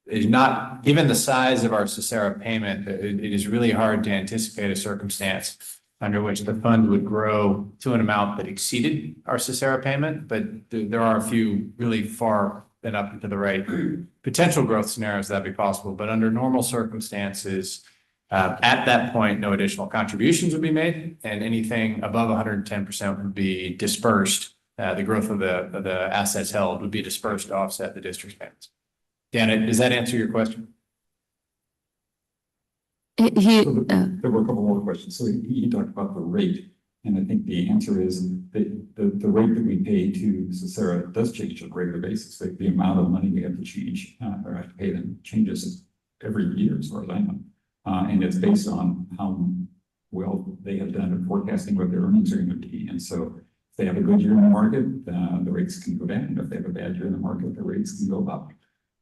is not, given the size of our Cesara payment, it is really hard to anticipate a circumstance under which the fund would grow to an amount that exceeded our Cesara payment, but there are a few really far and up and to the right potential growth scenarios that'd be possible. But under normal circumstances, at that point, no additional contributions would be made, and anything above 110% would be dispersed. The growth of the assets held would be dispersed to offset the district's payments. Dan, does that answer your question? There were a couple more questions. So he talked about the rate, and I think the answer is that the rate that we pay to Cesara does change on a regular basis. The amount of money we have to change or have to pay them changes every year, as far as I know, and it's based on how well they have done at forecasting what their earnings are going to be. And so, if they have a good year in the market, the rates can go down. And if they have a bad year in the market, the rates can go up.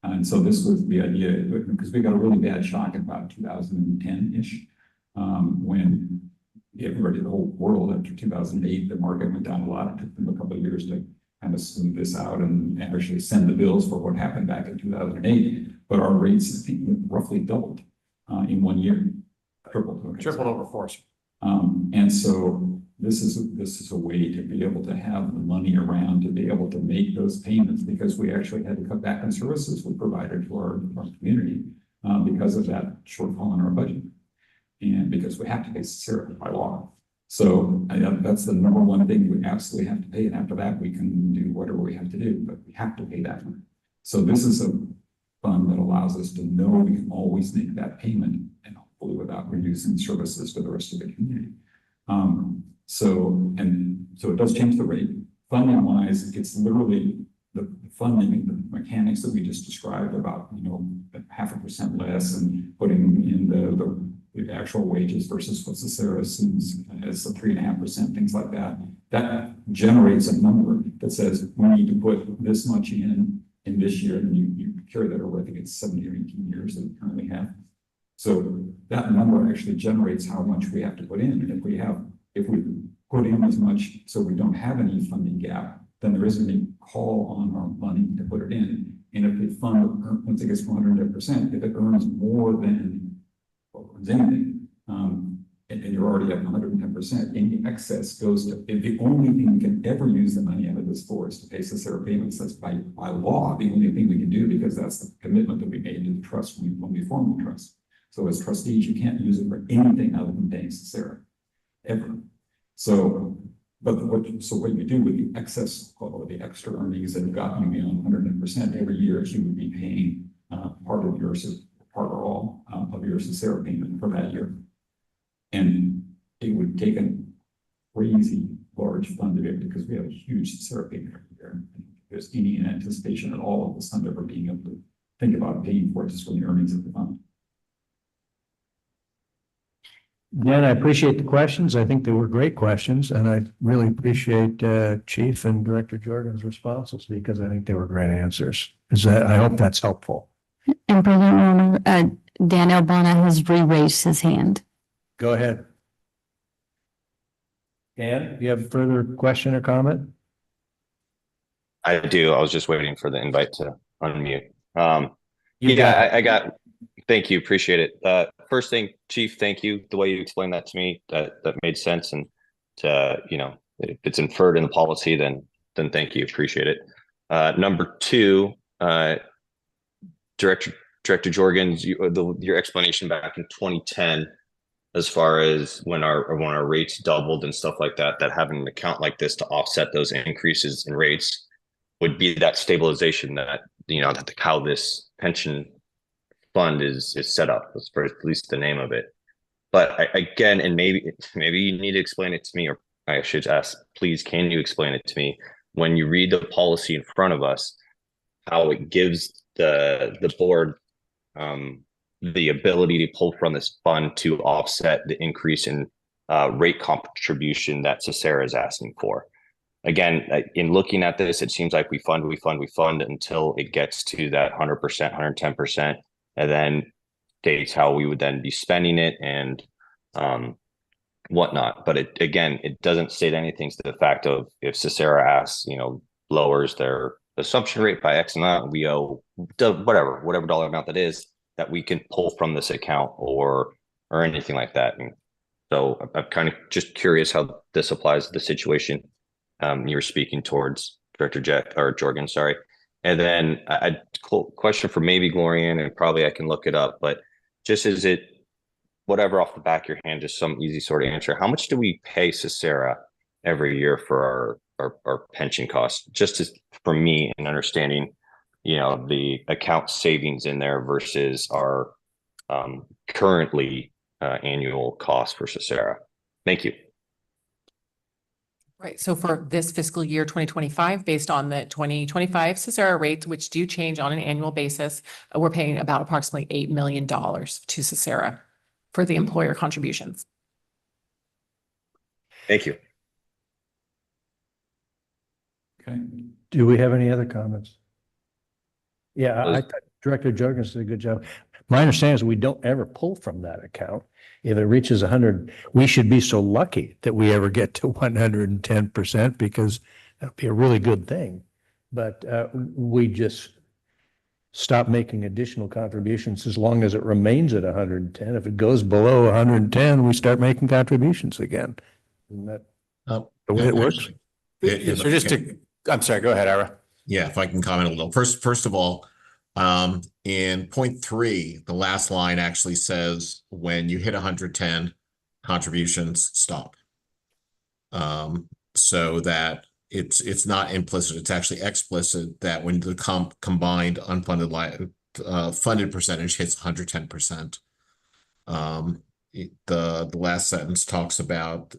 And so this was the idea, because we got a really bad shock in about 2010-ish, when everybody, the whole world after 2008, the market went down a lot. It took them a couple of years to kind of smooth this out and actually send the bills for what happened back in 2008. But our rates, I think, roughly doubled in 1 year, tripled over course. And so this is a way to be able to have the money around to be able to make those payments, because we actually had to cut back on services we provided to our community because of that shortfall in our budget, and because we have to pay Cesara by law. So that's the number one thing we absolutely have to pay, and after that we can do whatever we have to do, but we have to pay that money. So this is a fund that allows us to know we can always make that payment, and hopefully without reducing services for the rest of the community. So it does change the rate. Funding wise, it's literally the funding, the mechanics that we just described about, 0.5% less and putting in the actual wages versus what Cesara assumes as a 3.5%, things like that. That generates a number that says we need to put this much in this year, and you carry that over, I think it's 17 or 18 years that we currently have. So that number actually generates how much we have to put in. And if we put in as much so we don't have any funding gap, then there isn't any call on our money to put it in. And if the fund, once it gets to 110%, if it earns more than anything, and you're already at 110%, any excess goes to, the only thing we can ever use the money out of this for is to pay Cesara payments. That's by law, the only thing we can do, because that's the commitment that we made to the trust when we formed the trust. So as trustees, you can't use it for anything other than paying Cesara, ever. So, what you do with the excess or the extra earnings that have gotten you beyond 100% every year is you would be paying part or all of your Cesara payment for that year. And it would take a crazy large fund to do it, because we have a huge Cesara payment every year. If there's any anticipation at all of the fund ever being able to think about paying for it just from the earnings of the fund. Dan, I appreciate the questions. I think they were great questions, and I really appreciate Chief and Director Jordan's responses, because I think they were great answers. I hope that's helpful. And President Warner, Dan Albana has re-raised his hand. Go ahead. Dan, do you have a further question or comment? I do. I was just waiting for the invite to unmute. I got. Thank you. Appreciate it. First thing, Chief, thank you. The way you explained that to me, that made sense. And if it's inferred in the policy, then thank you. Appreciate it. Number two, Director Jorgens, your explanation back in 2010, as far as when our rates doubled and stuff like that, having an account like this to offset those increases in rates would be that stabilization that how this pension fund is set up. That's for at least the name of it. But again, and maybe you need to explain it to me, or I should ask, please, can you explain it to me when you read the policy in front of us, how it gives the board the ability to pull from this fund to offset the increase in rate contribution that Cesara is asking for. Again, in looking at this, it seems like we fund until it gets to that 100%, 110%, and then states how we would then be spending it and whatnot. But it doesn't state anything to the fact of if Cesara asks, lowers their assumption rate by X amount, we owe whatever dollar amount that is, that we can pull from this account or anything like that. And so I'm kind of just curious how this applies to the situation you were speaking towards, Director Jorgen, sorry. And then a question for maybe Glorian, and probably I can look it up, but just is it whatever off the back of your hand, just some easy sort of answer. How much do we pay Cesara every year for our pension costs? Just as for me in understanding, the account savings in there versus our currently annual cost for Cesara. Thank you. Right. So for this fiscal year 2025, based on the 2025 Cesara rates, which do change on an annual basis, we're paying about approximately $8 million to Cesara for the employer contributions. Thank you. Okay. Do we have any other comments? Yeah, I thought Director Jorgens did a good job. My understanding is we don't ever pull from that account. If it reaches 100, we should be so lucky that we ever get to 110% because that'd be a really good thing. But we just stop making additional contributions as long as it remains at 110. If it goes below 110, we start making contributions again. Isn't that the way it works? I'm sorry, go ahead, Ira. Yeah, if I can comment a little. First of all, in point 3, the last line actually says when you hit 110, contributions stop. So that it's not implicit, it's actually explicit that when the combined unfunded funded percentage hits 110%. The last sentence talks about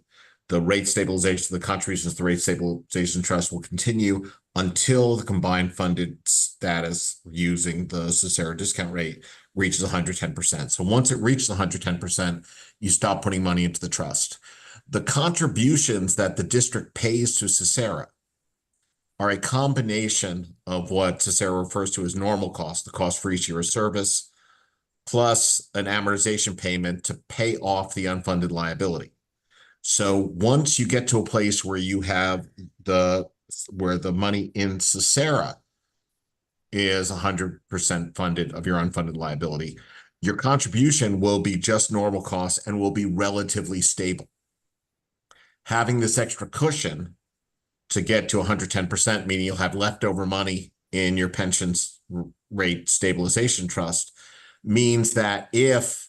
the rate stabilization, the contributions to the rate stabilization trust will continue until the combined funded status using the Cesara discount rate reaches 110%. So once it reaches 110%, you stop putting money into the trust. The contributions that the district pays to Cesara are a combination of what Cesara refers to as normal cost, the cost for each year of service, plus an amortization payment to pay off the unfunded liability. So once you get to a place where you have where the money in Cesara is 100% funded of your unfunded liability, your contribution will be just normal costs and will be relatively stable. Having this extra cushion to get to 110%, meaning you'll have leftover money in your pensions rate stabilization trust, means that if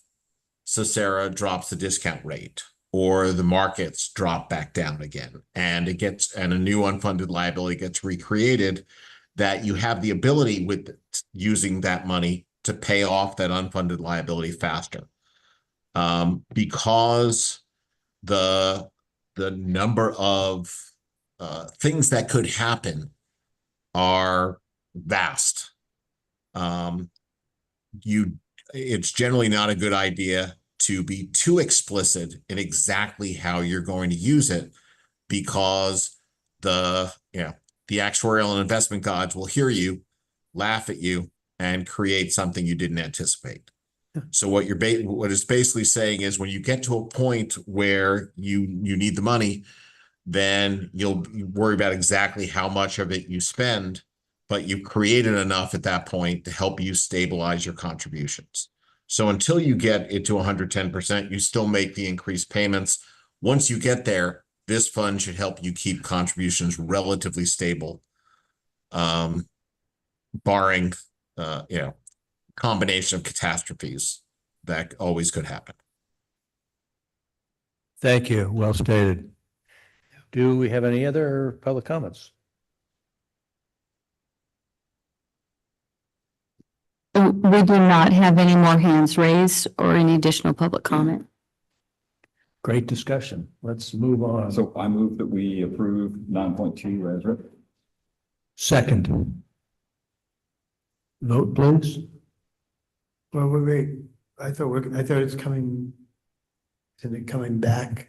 Cesara drops the discount rate or the markets drop back down again and a new unfunded liability gets recreated, that you have the ability with using that money to pay off that unfunded liability faster. Because the number of things that could happen are vast. It's generally not a good idea to be too explicit in exactly how you're going to use it, because the actuarial and investment gods will hear you, laugh at you, and create something you didn't anticipate. So what it's basically saying is when you get to a point where you need the money, then you'll worry about exactly how much of it you spend, but you've created enough at that point to help you stabilize your contributions. So until you get it to 110%, you still make the increased payments. Once you get there, this fund should help you keep contributions relatively stable, barring, combination of catastrophes that always could happen. Thank you. Well stated. Do we have any other public comments? We do not have any more hands raised or any additional public comment. Great discussion. Let's move on. So I move that we approve 9.2 as written. Second. Vote, please. Well, wait, I thought it's coming, isn't it coming back?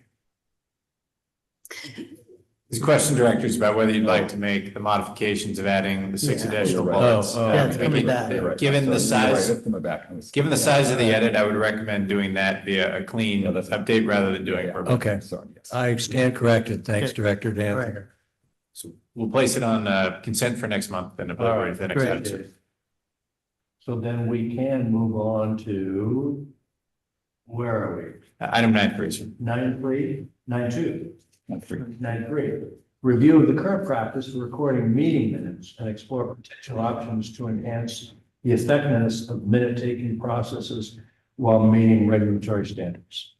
This question, directors, about whether you'd like to make the modifications of adding the 6 Yeah. additional You're right. bullets. Yeah, it's coming back. You're right. Given the Sorry, you're right. size, It's coming back. given the size of the edit, I would recommend doing that via a clean Yeah, that's- update rather than doing it verbatim. Okay. Sorry, yes. I stand corrected. Thanks, Okay. Director All right. Dan. So we'll place it on consent for next month and All avoid right, the next great. item. So then we can move on to, where are we? Item 9.3, sir. 9.3, 9.2. Not free. 9.3. Review of the current practice for recording meeting minutes and explore potential options to enhance the effectiveness of minute-taking processes while meeting regulatory standards.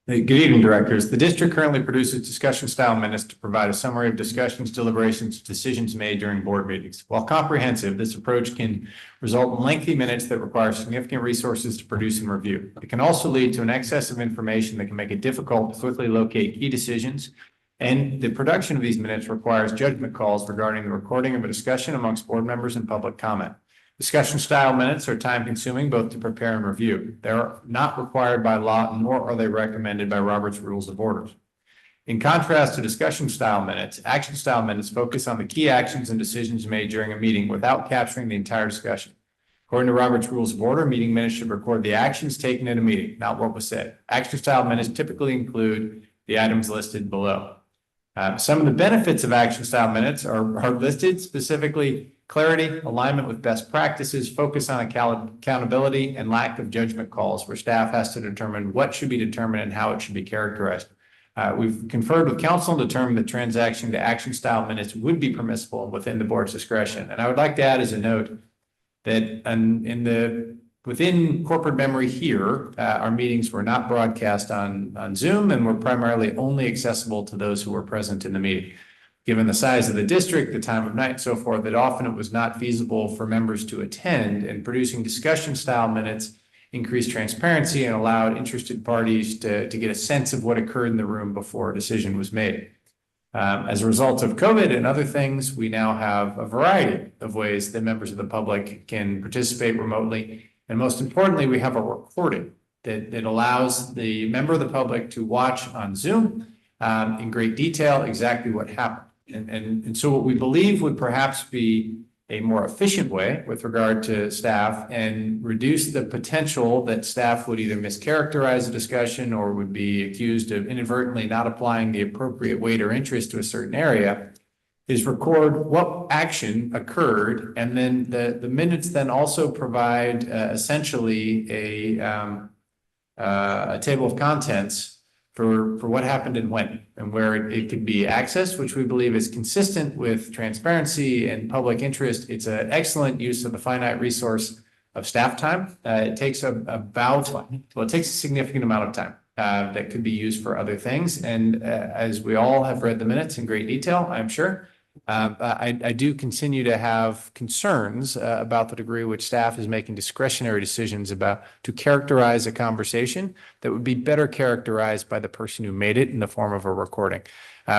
Good evening, directors. The district currently produces discussion-style minutes to provide a summary of discussions, deliberations, decisions made during board meetings. While comprehensive, this approach can result in lengthy minutes that require significant resources to produce and review. It can also lead to an excess of information that can make it difficult to quickly locate key decisions, and the production of these minutes requires judgment calls regarding the recording of a discussion amongst board members and public comment. Discussion-style minutes are time-consuming both to prepare and review. They are not required by law, nor are they recommended by Robert's Rules of Order. In contrast to discussion-style minutes, action-style minutes focus on the key actions and decisions made during a meeting without capturing the entire discussion. According to Robert's Rules of Order, meeting minutes should record the actions taken in a meeting, not what was said. Action-style minutes typically include the items listed below. Some of the benefits of action-style minutes are listed, specifically clarity, alignment with best practices, focus on accountability, and lack of judgment calls where staff has to determine what should be determined and how it should be characterized. We've conferred with council and determined that transaction to action style minutes would be permissible within the board's discretion. And I would like to add as a note that within corporate memory here, our meetings were not broadcast on Zoom and were primarily only accessible to those who were present in the meeting. Given the size of the district, the time of night, and so forth, that often it was not feasible for members to attend, and producing discussion style minutes increased transparency and allowed interested parties to get a sense of what occurred in the room before a decision was made. As a result of COVID and other things, we now have a variety of ways that members of the public can participate remotely. And most importantly, we have a recording that allows the member of the public to watch on Zoom in great detail exactly what happened. And so what we believe would perhaps be a more efficient way with regard to staff and reduce the potential that staff would either mischaracterize a discussion or would be accused of inadvertently not applying the appropriate weight or interest to a certain area, is record what action occurred. And then the minutes then also provide essentially a table of contents for what happened and when, and where it could be accessed, which we believe is consistent with transparency and public interest. It's an excellent use of the finite resource of staff time. It takes it takes a significant amount of time that could be used for other things. And as we all have read the minutes in great detail, I'm sure, I do continue to have concerns about the degree which staff is making discretionary decisions to characterize a conversation that would be better characterized by the person who made it in the form of a recording.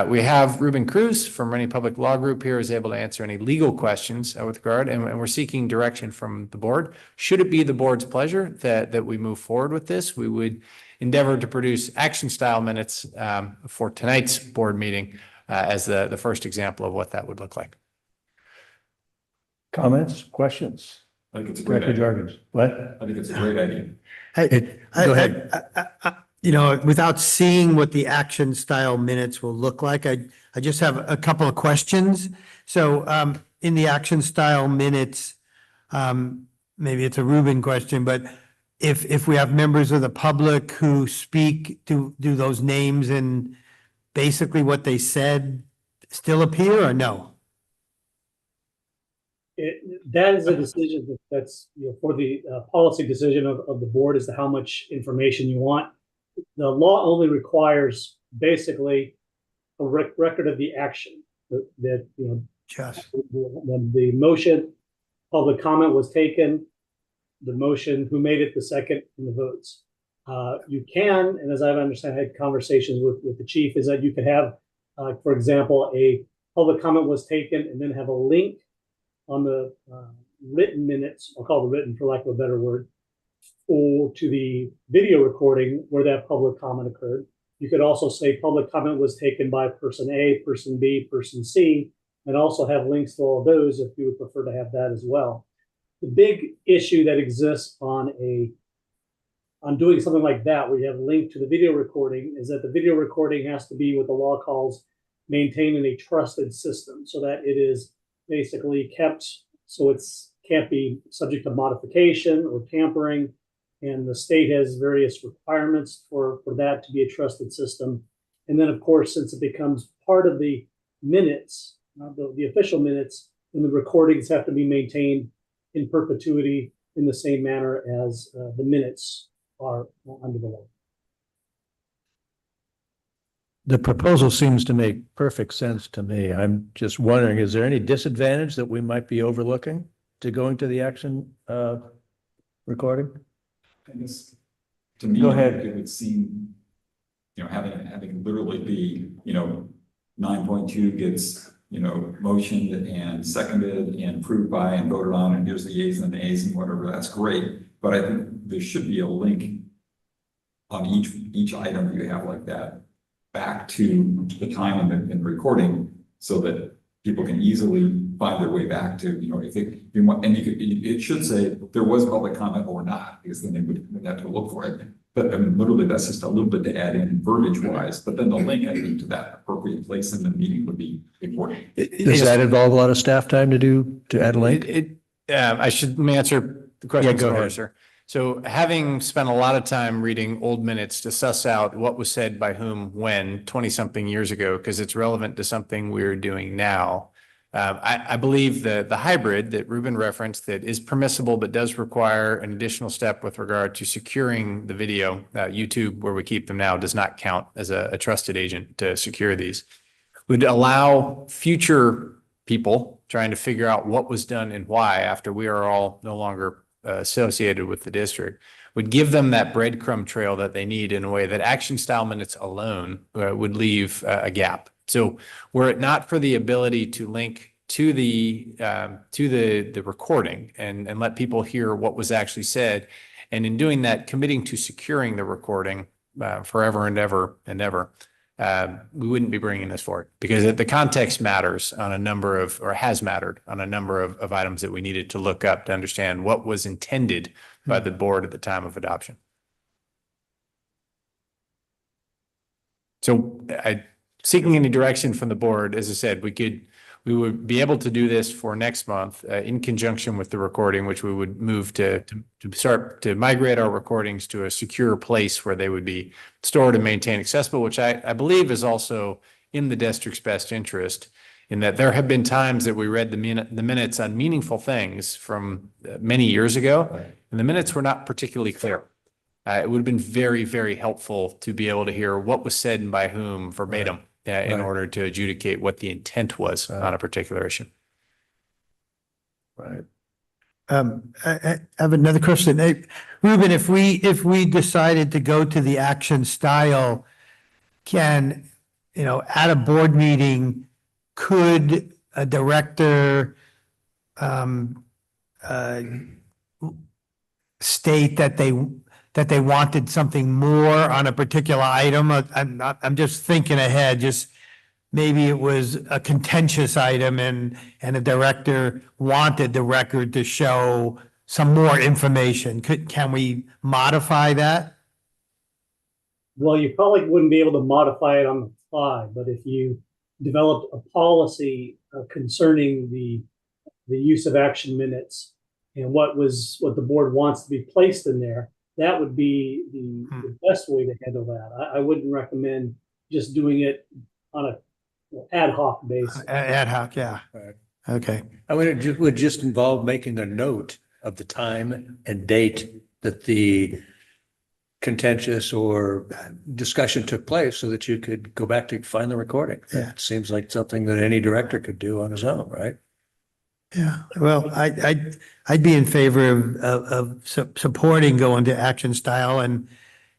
We have Ruben Cruz from Rennie Public Law Group here is able to answer any legal questions with regard, and we're seeking direction from the board. Should it be the board's pleasure that we move forward with this, we would endeavor to produce action style minutes for tonight's board meeting as the first example of what that would look like. Comments, questions? I think it's a great Director idea. Jarvis, what? I think it's a great idea. Go ahead. You know, without seeing what the action style minutes will look like, I just have a couple of questions. So in the action style minutes, maybe it's a Ruben question, but if we have members of the public who speak, do those names and basically what they said still appear or no? That is a decision that's for the policy decision of the board as to how much information you want. The law only requires basically a record of the action that Just when the motion, public comment was taken, the motion, who made it, the second, and the votes. You can, and as I understand, I had conversations with the chief, is that you could have, for example, a public comment was taken and then have a link on the written minutes, I'll call it written for lack of a better word, or to the video recording where that public comment occurred. You could also say public comment was taken by person A, person B, person C, and also have links to all of those if you would prefer to have that as well. The big issue that exists on doing something like that, where you have a link to the video recording, is that the video recording has to be what the law calls maintained in a trusted system, so that it is basically kept so it's can't be subject to modification or tampering. And the state has various requirements for that to be a trusted system. And then, of course, since it becomes part of the minutes, the official minutes, then the recordings have to be maintained in perpetuity in the same manner as the minutes are under the law. The proposal seems to make perfect sense to me. I'm just wondering, is there any disadvantage that we might be overlooking to going to the action recording? I guess, to me, Go ahead. it would seem, having literally be, 9.2 gets, motioned and seconded and approved by and voted on, and here's the yeas and the nays and whatever, that's great. But I think there should be a link on each item you have like that back to the time in the recording, so that people can easily find their way back to, if you want, and it should say there was public comment or not, because then they would have to look for it. But I mean, literally, that's just a little bit to add in verbiage wise, but then the link, I think, to that appropriate place in the meeting would be important. Does that involve a lot of staff time to add a link? Let me answer the question. Yeah, go ahead. Sir. So having spent a lot of time reading old minutes to suss out what was said by whom, when, 20-something years ago, because it's relevant to something we're doing now, I believe the hybrid that Ruben referenced that is permissible but does require an additional step with regard to securing the video. YouTube, where we keep them now, does not count as a trusted agent to secure these. Would allow future people trying to figure out what was done and why after we are all no longer associated with the district, would give them that breadcrumb trail that they need in a way that action style minutes alone would leave a gap. So were it not for the ability to link to the recording and let people hear what was actually said, and in doing that, committing to securing the recording forever and ever and ever, we wouldn't be bringing this forward, because the context matters on a number of, or has mattered on a number of items that we needed to look up to understand what was intended by the board at the time of adoption. So seeking any direction from the board, as I said, we would be able to do this for next month in conjunction with the recording, which we would move to start to migrate our recordings to a secure place where they would be stored and maintained accessible, which I believe is also in the district's best interest, in that there have been times that we read the minutes on meaningful things from many years ago, and the minutes were not particularly clear. It would have been very, very helpful to be able to hear what was said and by whom verbatim. In order to adjudicate what the intent was on a particular issue. Right. I have another question. Hey, Ruben, if we decided to go to the action style, at a board meeting, could a director state that they wanted something more on a particular item? I'm just thinking ahead, just maybe it was a contentious item and a director wanted the record to show some more information. Can we modify that? Well, you probably wouldn't be able to modify it on the fly, but if you developed a policy concerning the use of action minutes and what the board wants to be placed in there, that would be the best way to handle that. I wouldn't recommend just doing it on a ad hoc basis. Ad hoc, yeah. Right. Okay. I mean, it would just involve making a note of the time and date that the contentious or discussion took place, so that you could go back to find the recording. Yeah. It seems like something that any director could do on his own, right? Yeah, well, I'd be in favor of supporting going to action style and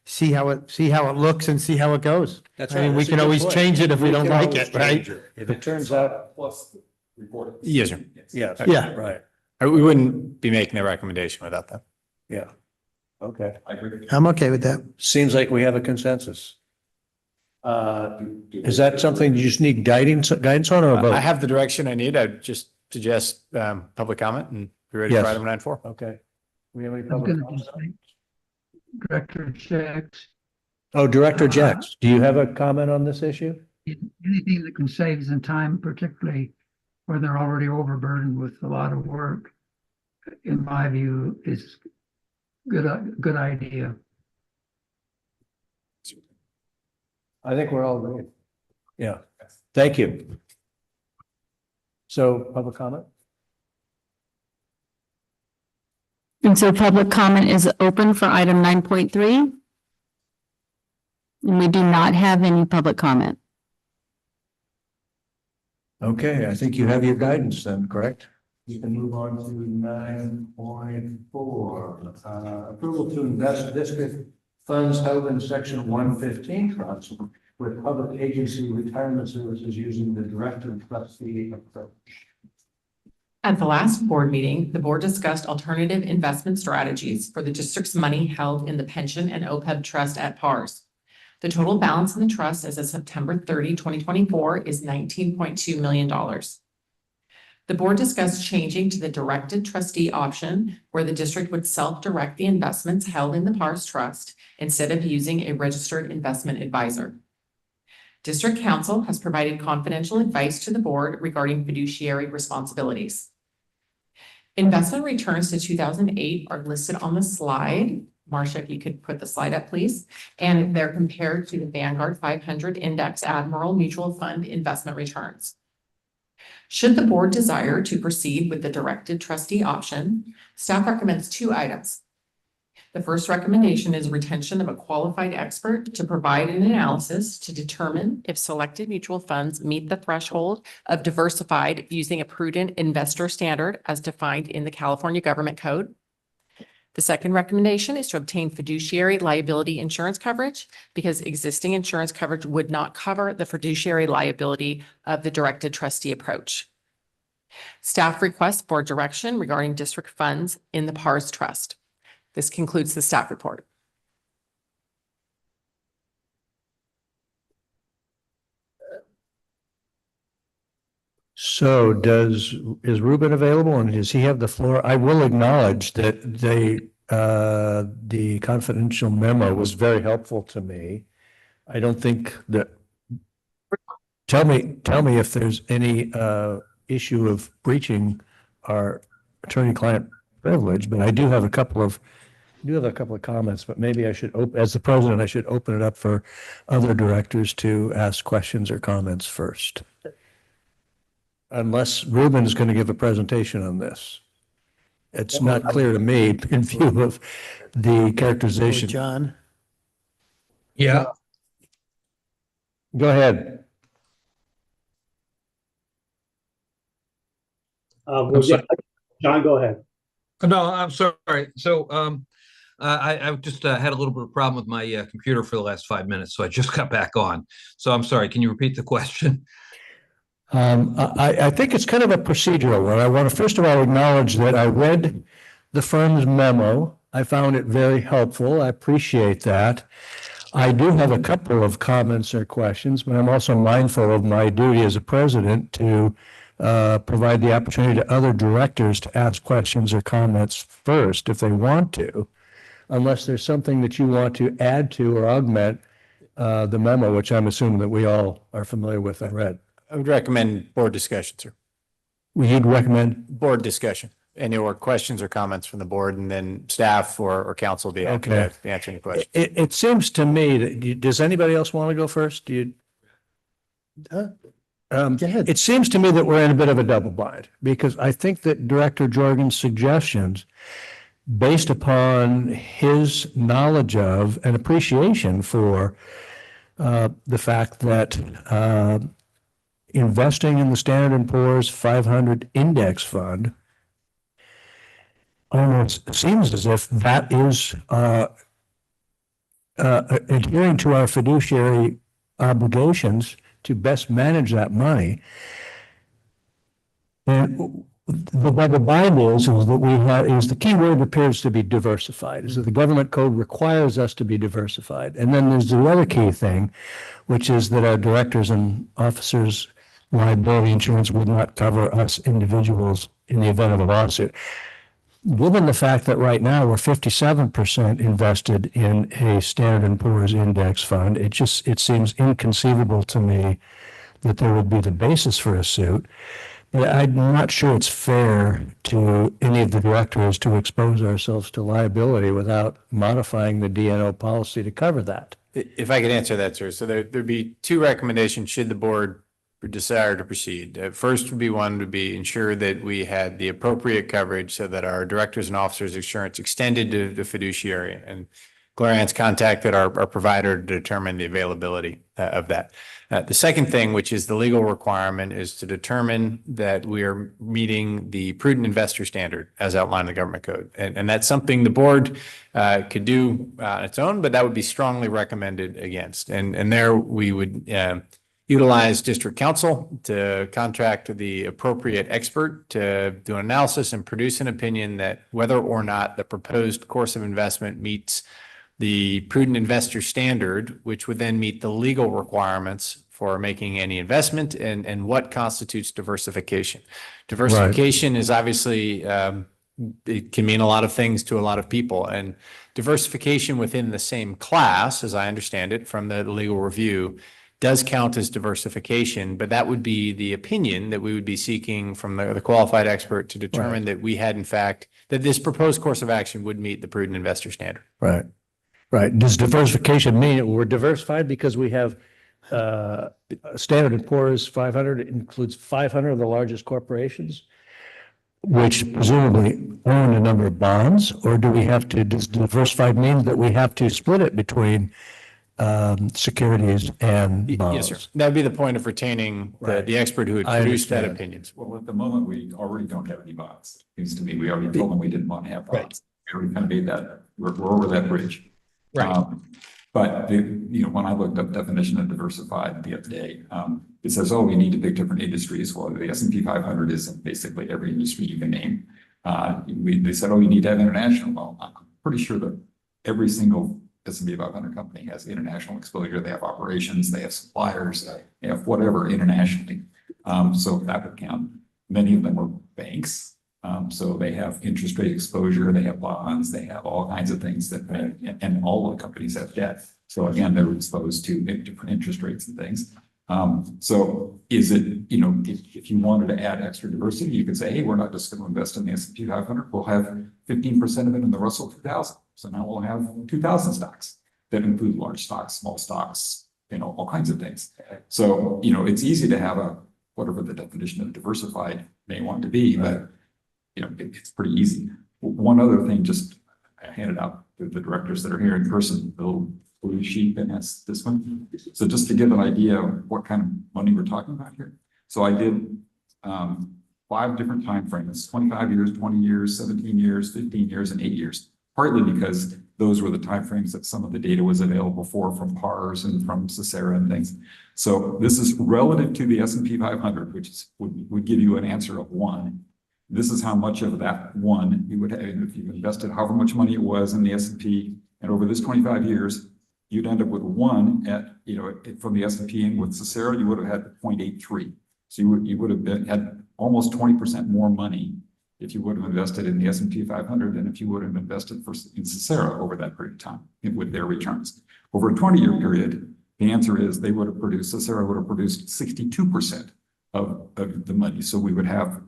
see how it looks and see how it goes. That's I mean, right. we That's a can good always point. change it if we We don't can like always it, right? change it. If it turns out, Plus report. Yes, sir. yes. Yeah. Right, We wouldn't be making a recommendation without that. yeah. Okay. I agree. I'm okay with that. Seems like we have a consensus. Is that something you just need guidance on or a vote? I have the direction I need. I'd just suggest public comment and be ready Yes. for item 9.4. Okay. We have any I'm public gonna comments? just make Director Jacks, Oh, Director Jex, do you have a comment on this issue? anything that can save some time, particularly where they're already overburdened with a lot of work, in my view, is good idea. I think we're all agreed. Yeah, thank you. So public comment? And so public comment is open for item 9.3. And we do not have any public comment. Okay, I think you have your guidance then, correct? You can move on to 9.4. Approval to invest district funds held in section 115 trust with public agency retirement services using the director trustee approach. At the last board meeting, the board discussed alternative investment strategies for the district's money held in the pension and OPEB trust at PARS. The total balance in the trust as of September 30, 2024 is $19.2 million. The board discussed changing to the directed trustee option where the district would self-direct the investments held in the PARS trust instead of using a registered investment advisor. District counsel has provided confidential advice to the board regarding fiduciary responsibilities. Investment returns to 2008 are listed on the slide. Marcia, if you could put the slide up, please. And they're compared to the Vanguard 500 Index Admiral Mutual Fund investment returns. Should the board desire to proceed with the directed trustee option, staff recommends 2 items. The first recommendation is retention of a qualified expert to provide an analysis to determine if selected mutual funds meet the threshold of diversified using a prudent investor standard as defined in the California Government Code. The second recommendation is to obtain fiduciary liability insurance coverage because existing insurance coverage would not cover the fiduciary liability of the directed trustee approach. Staff requests board direction regarding district funds in the PARS trust. This concludes the staff report. So is Ruben available and does he have the floor? I will acknowledge that the confidential memo was very helpful to me. I don't think that, tell me if there's any issue of breaching our attorney-client privilege, but I do have a couple of comments, but maybe I should as the president, I should open it up for other directors to ask questions or comments first. Unless Ruben is going to give a presentation on this. It's not clear to me in view of the characterization. John? Yeah. Go ahead. John, go ahead. No, I'm sorry. So I just had a little bit of problem with my computer for the last 5 minutes, so I just got back on. So I'm sorry. Can you repeat the question? I think it's kind of a procedural one. I want to first of all acknowledge that I read the firm's memo. I found it very helpful. I appreciate that. I do have a couple of comments or questions, but I'm also mindful of my duty as a president to provide the opportunity to other directors to ask questions or comments first if they want to, unless there's something that you want to add to or augment the memo, which I'm assuming that we all are familiar with and read. I would recommend board discussion, sir. You'd recommend? Board discussion. Any or questions or comments from the board, and then staff or council will be happy to answer any questions. It seems to me that, does anybody else want to go first? Go ahead. It seems to me that we're in a bit of a double bind because I think that Director Jorgen's suggestions, based upon his knowledge of and appreciation for the fact that investing in the Standard and Poor's 500 index fund almost seems as if that is adhering to our fiduciary obligations to best manage that money. And the bind is that we have, is the key word appears to be diversified, is that the government code requires us to be diversified. And then there's the other key thing, which is that our directors and officers liability insurance would not cover us individuals in the event of a lawsuit. Given the fact that right now we're 57% invested in a Standard and Poor's index fund, it seems inconceivable to me that there would be the basis for a suit. But I'm not sure it's fair to any of the directors to expose ourselves to liability without modifying the DNO policy to cover that. If I could answer that, sir. So there'd be two recommendations should the board desire to proceed. First would be ensure that we had the appropriate coverage so that our directors and officers insurance extended to the fiduciary. And Glorian's contacted our provider to determine the availability of that. The second thing, which is the legal requirement, is to determine that we are meeting the prudent investor standard as outlined in the government code. And that's something the board could do on its own, but that would be strongly recommended against. And there we would utilize district counsel to contract the appropriate expert to do an analysis and produce an opinion that whether or not the proposed course of investment meets the prudent investor standard, which would then meet the legal requirements for making any investment and what constitutes diversification. Diversification is obviously, it can mean a lot of things to a lot of people, and diversification within the same class, as I understand it from the legal review, does count as diversification, but that would be the opinion that we would be seeking from the qualified expert to determine that we had in fact, that this proposed course of action would meet the prudent investor standard. Right. Right. Does diversification mean we're diversified because we have Standard and Poor's 500 includes 500 of the largest corporations, which presumably own a number of bonds, or do we have to, does diversified mean that we have to split it between securities and bonds? Yes, sir. That would be the point of retaining the expert who would produce that opinion. Well, at the moment, we already don't have any bonds. Seems to me, we already told them we didn't want to have bonds. We already kind of made that, we're over that bridge. Right. But when I looked up definition of diversified the other day, it says, oh, we need to pick different industries. Well, the S&P 500 is in basically every industry you can name. They said, oh, you need to have international. Well, I'm pretty sure that every single S&P 500 company has international exposure. They have operations, they have suppliers, they have whatever internationally. So that would count. Many of them are banks. So they have interest rate exposure, they have bonds, they have all kinds of things that, and all the companies have debt. So again, they're exposed to different interest rates and things. So is it, if you wanted to add extra diversity, you could say, hey, we're not just going to invest in the S&P 500, we'll have 15% of it in the Russell 2000. So now we'll have 2,000 stocks that include large stocks, small stocks, all kinds of things. So, it's easy to have whatever the definition of diversified may want to be, but it's pretty easy. One other thing, just I handed out to the directors that are here in person, the little blue sheet that has this one. So just to give an idea of what kind of money we're talking about here. So I did 5 different time frames, 25 years, 20 years, 17 years, 15 years, and 8 years, partly because those were the time frames that some of the data was available for from PARS and from Cicera and things. So this is relative to the S&P 500, which would give you an answer of 1. This is how much of that 1 you would have if you invested however much money it was in the S&P, and over this 25 years, you'd end up with 1 at, from the S&P, and with Cicera, you would have had 0.83. So you would have had almost 20% more money if you would have invested in the S&P 500 than if you would have invested in Cicera over that period of time with their returns. Over a 20-year period, the answer is Cicera would have produced 62% of the money. So we would have,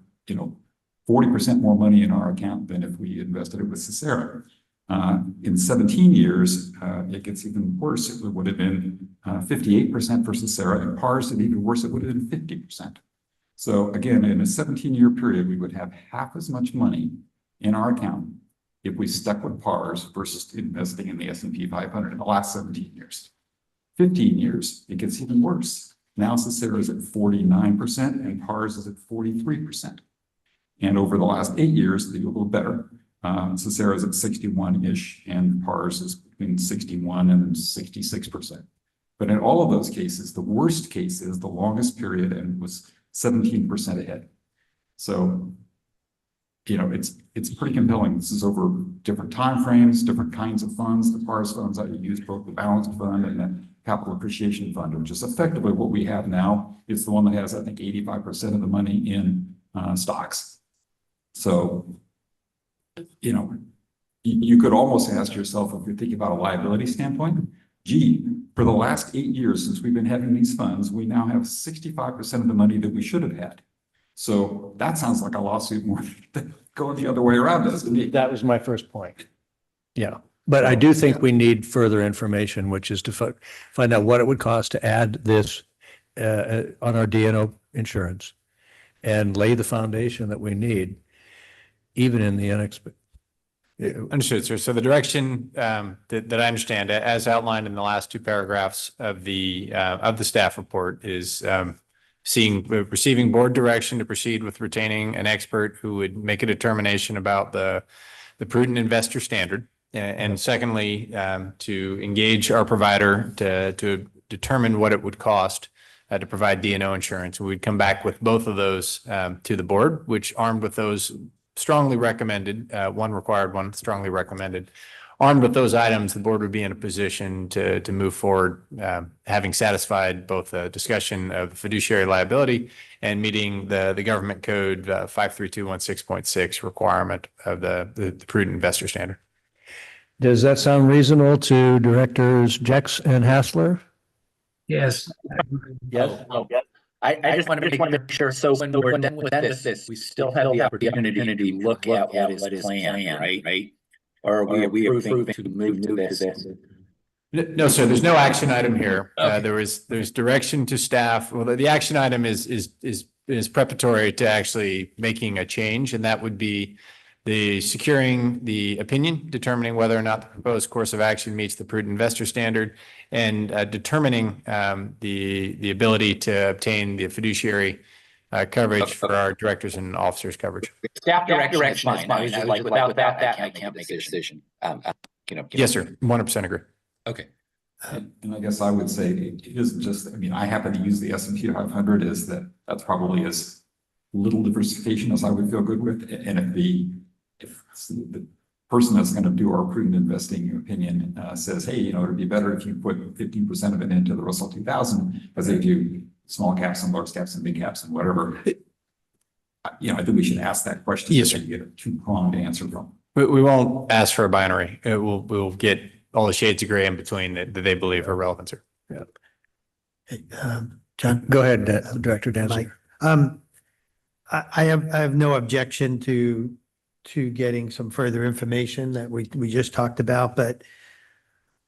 40% more money in our account than if we invested it with Cicera. In 17 years, it gets even worse. It would have been 58% for Cicera, and PARS, and even worse, it would have been 50%. So again, in a 17-year period, we would have half as much money in our account if we stuck with PARS versus investing in the S&P 500 in the last 17 years. 15 years, it gets even worse. Now Cicera is at 49% and PARS is at 43%. And over the last 8 years, they do a little better. Cicera is at 61-ish and PARS is between 61 and 66%. But in all of those cases, the worst case is the longest period and was 17% ahead. So, you know, it's pretty compelling. This is over different timeframes, different kinds of funds. The PARS funds that you use, both the balanced fund and the capital appreciation fund, which is effectively what we have now. It's the one that has, I think, 85% of the money in stocks. So, you know, you could almost ask yourself, if you're thinking about a liability standpoint, gee, for the last 8 years since we've been having these funds, we now have 65% of the money that we should have had. So that sounds like a lawsuit more than going the other way around, doesn't it? That was my first point. Yeah, but I do think we need further information, which is to find out what it would cost to add this on our D&O insurance and lay the foundation that we need, even in the unexpected. Understood, sir. So the direction that I understand, as outlined in the last 2 paragraphs of the staff report, is receiving board direction to proceed with retaining an expert who would make a determination about the prudent investor standard, and secondly, to engage our provider to determine what it would cost to provide D&O insurance. We'd come back with both of those to the board, which, armed with those strongly recommended, one required, one strongly recommended. Armed with those items, the board would be in a position to move forward, having satisfied both the discussion of fiduciary liability and meeting the government code 53216.6 requirement of the prudent investor standard. Does that sound reasonable to Directors Jex and Hassler? Yes. Yes. I just want to make sure, so when we're done with this, we still have the opportunity to look at what is planned, right? Or are we approving to move to this? No, sir, there's no action item here. There's direction to staff. Well, the action item is preparatory to actually making a change, and that would be the securing the opinion, determining whether or not the proposed course of action meets the prudent investor standard, and determining the ability to obtain the fiduciary coverage for our directors and officers coverage. Staff direction is fine. Like without that, I can't make a decision. Yes, sir. 100% agree. Okay. And I guess I would say it isn't just, I mean, I happen to use the S&P 500 as that's probably as little diversification as I would feel good with. And if the person that's going to do our prudent investing opinion says, hey, you know, it'd be better if you put 15% of it into the Russell 2000, as they do small caps and large caps and big caps and whatever. You know, I think we should ask that question. Yes, sir. To get a 2-pronged answer from. We won't ask for a binary. We'll get all the shades of gray in between that they believe are relevant, sir. Yeah. Hey, John, go ahead, Director Danziger. I have no objection to getting some further information that we just talked about, but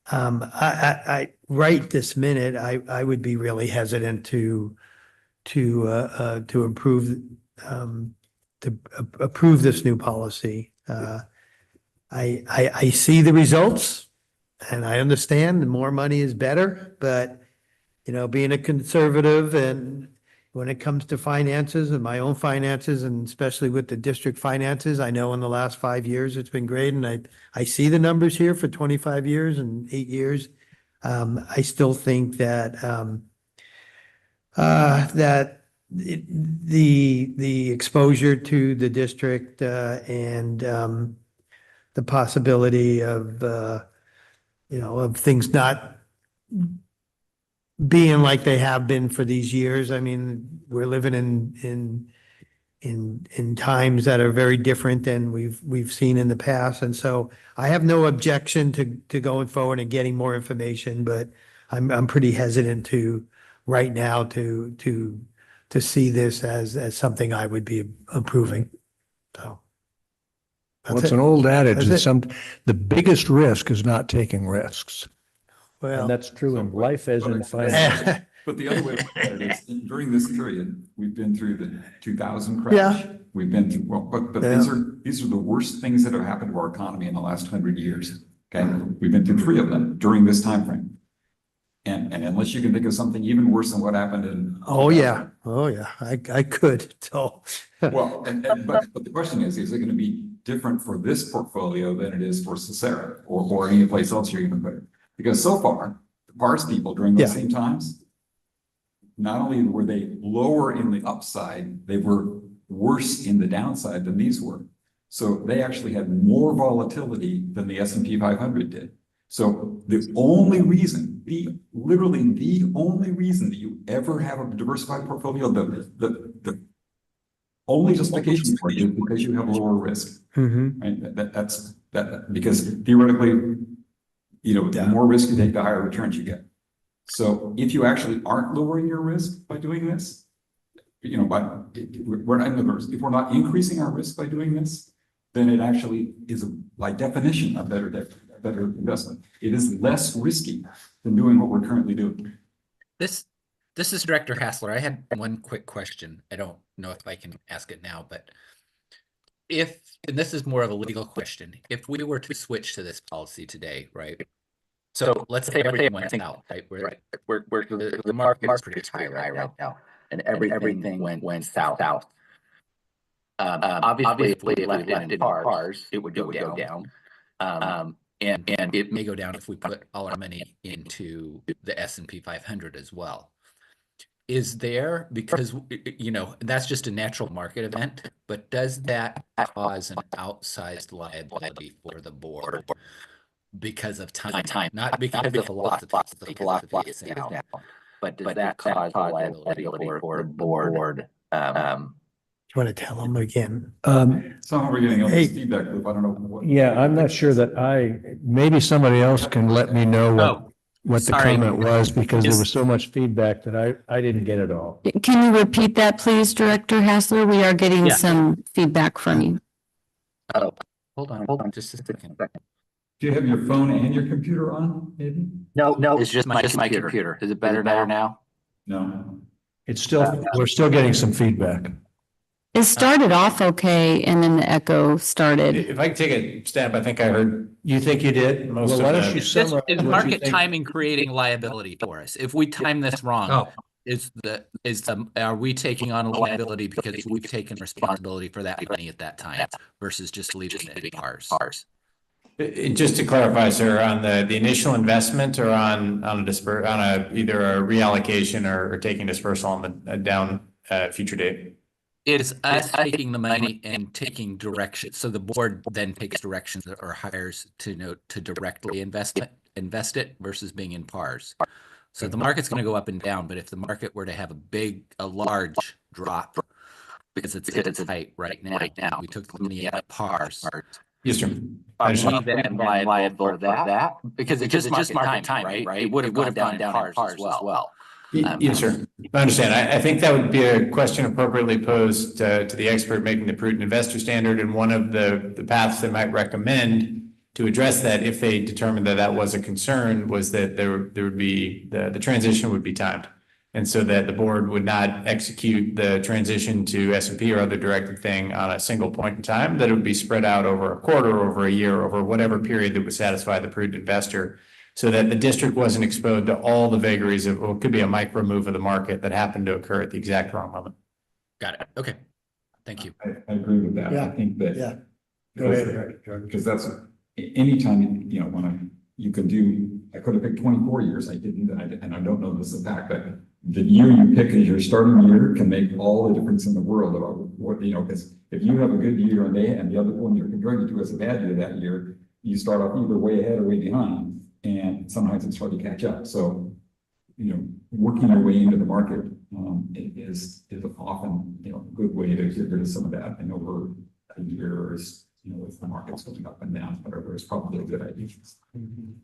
I right this minute, I would be really hesitant to approve this new policy. I see the results, and I understand the more money is better, but you know, being a conservative, and when it comes to finances and my own finances, and especially with the district finances, I know in the last 5 years it's been great, and I see the numbers here for 25 years and 8 years. I still think that the exposure to the district and the possibility of of things not being like they have been for these years. I mean, we're living in times that are very different than we've seen in the past. And so I have no objection to going forward and getting more information, but I'm pretty hesitant right now to see this as something I would be approving. So. Well, it's an old adage. The biggest risk is not taking risks. Well, and that's true in life as in finance. But the other way to look at it is, during this period, we've been through the 2000 crash. Yeah. We've been through, but these are the worst things that have happened to our economy in the last 100 years. Okay, we've been through 3 of them during this time frame. And unless you can think of something even worse than what happened in. Oh, yeah. Oh, yeah. I could, so. Well, but the question is it going to be different for this portfolio than it is for Cicero or any place else you're even putting? Because so far, the PARS people during those same times, not only were they lower in the upside, they were worse in the downside than these were. So they actually had more volatility than the S&P 500 did. So the only reason, literally the only reason that you ever have a diversified portfolio, the only justification for it is because you have lower risk. Right? That's because theoretically, the more risk you take, the higher returns you get. So if you actually aren't lowering your risk by doing this, we're not, in other words, if we're not increasing our risk by doing this, then it actually is by definition a better investment. It is less risky than doing what we're currently doing. This is Director Hassler. I had one quick question. I don't know if I can ask it now, but and this is more of a legal question, if we were to switch to this policy today, right? So let's say everything went out, right? The market is pretty high right now, and everything went south. Obviously, if we left it in PARS, it would go down. And it may go down if we put all our money into the S&P 500 as well. Is there, because, that's just a natural market event, but does that cause an outsized liability for the board because of time? Not because of philosophy is now, but does that cause a liability for the board? Do you want to tell them again? Somehow we're getting all this feedback loop. I don't know what. Yeah, I'm not sure that maybe somebody else can let me know what the comment was, because there was so much feedback that I didn't get it all. Can you repeat that, please, Director Hassler? We are getting some feedback from you. Oh, hold on just a second. Do you have your phone and your computer on, maybe? No, it's just my computer. Is it better now? No. We're still getting some feedback. It started off okay, and then the echo started. If I can take a stab, I think I heard. You think you did? Well, why don't you summarize Is what you market think? timing creating liability for us? If we time this wrong, are we taking on a liability because we've taken responsibility for that money at that time versus just leaving it in ours? Just to clarify, sir, on the initial investment or on either a reallocation or taking dispersal on the down future date? It's us taking the money and taking direction. So the board then takes directions or hires to directly invest it versus being in PARS. So the market's going to go up and down, but if the market were to have a large drop because it's tight right now, we took the money at PARS. Yes, sir. Are we then liable for that? Because it's just market time, right? It would have gone down in PARS as well. Yes, sir. I understand. I think that would be a question appropriately posed to the expert making the prudent investor standard. And one of the paths they might recommend to address that, if they determined that was a concern, was that there would be the transition would be timed. And so that the board would not execute the transition to S&P or other directed thing on a single point in time, that it would be spread out over a quarter, over a year, over whatever period that would satisfy the prudent investor, so that the district wasn't exposed to all the vagaries of what could be a micro move of the market that happened to occur at the exact wrong moment. Got it. Okay. Thank you. I agree with that. I think that. Go ahead. Because that's anytime, when you could do, I could have picked 24 years. I didn't, and I don't know this is a fact, but the year you pick as your starting year can make all the difference in the world about what, because if you have a good year and the other one you're comparing it to as a bad year that year, you start off either way ahead or way behind. And sometimes it's hard to catch up. So, working your way into the market is often, a good way to get rid of some of that. And over a year, if the market's going up and down, whatever, is probably a good idea.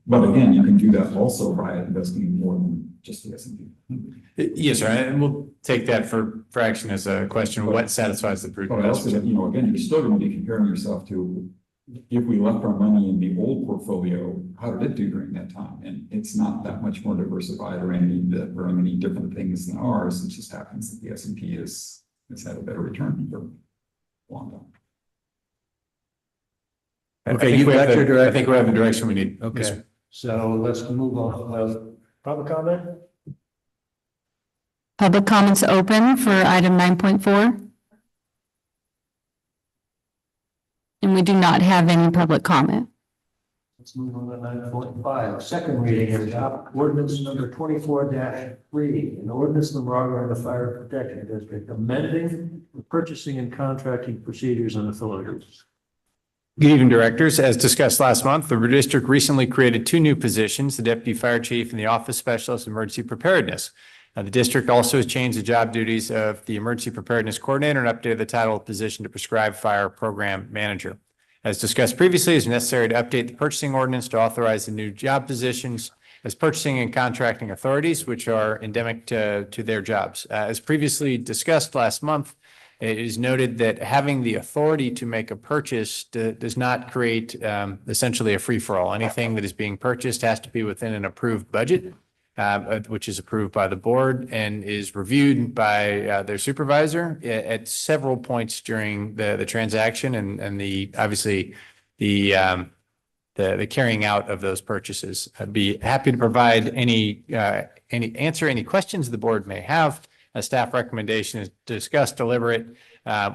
But again, you can do that also by investing more than just the S&P. Yes, sir. And we'll take that for action as a question. What satisfies the prudent investor? Again, you're still going to be comparing yourself to, if we left our money in the old portfolio, how did it do during that time? And it's not that much more diversified or any different things than ours. It just happens that the S&P has had a better return for a long time. Okay, I think we have the direction we need. Okay, so let's move on. Public comment? Public comments open for item 9.4. And we do not have any public comment. Let's move on to 9.5. Second reading of ordinance number 24-3, an ordinance of the Moraga-Orinda Fire Protection District amending the purchasing and contracting procedures and authorities. Good evening, directors. As discussed last month, the district recently created two new positions, the deputy fire chief and the office specialist in emergency preparedness. The district also has changed the job duties of the emergency preparedness coordinator and updated the title of the position to prescribed fire program manager. As discussed previously, it's necessary to update the purchasing ordinance to authorize the new job positions as purchasing and contracting authorities, which are endemic to their jobs. As previously discussed last month, it is noted that having the authority to make a purchase does not create essentially a free-for-all. Anything that is being purchased has to be within an approved budget, which is approved by the board and is reviewed by their supervisor at several points during the transaction and obviously the carrying out of those purchases. I'd be happy to provide answer any questions the board may have. A staff recommendation is to discuss, deliberate,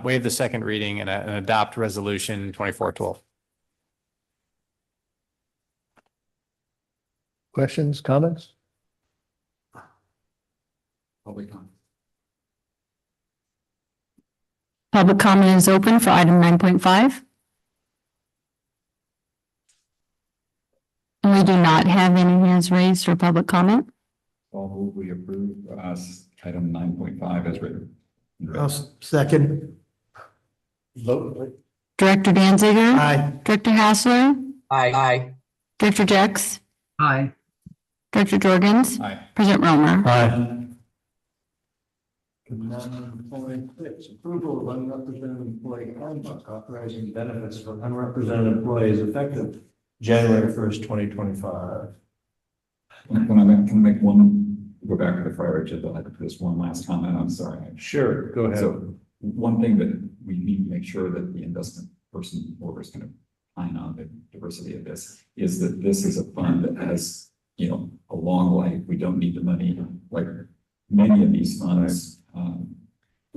waive the second reading and adopt resolution 2412. Questions, comments? Public comment. Public comment is open for item 9.5. And we do not have any hands raised for public comment. All move we approve item 9.5 as written. I'll second. Vote, please. Director Danziger? Aye. Director Hassler? Aye. Director Jex? Aye. Director Jorgens? Aye. President Romer? Aye. 9.6, approval of unrepresented employee handbook authorizing benefits for unrepresented employees effective January 1st, 2025. Can I make one, go back to the fire agenda, I have just one last comment, I'm sorry. Sure, go ahead. So one thing that we need to make sure that the investment person or is going to plan on the diversity of this is that this is a fund that has, a long life. We don't need the money like many of these funds.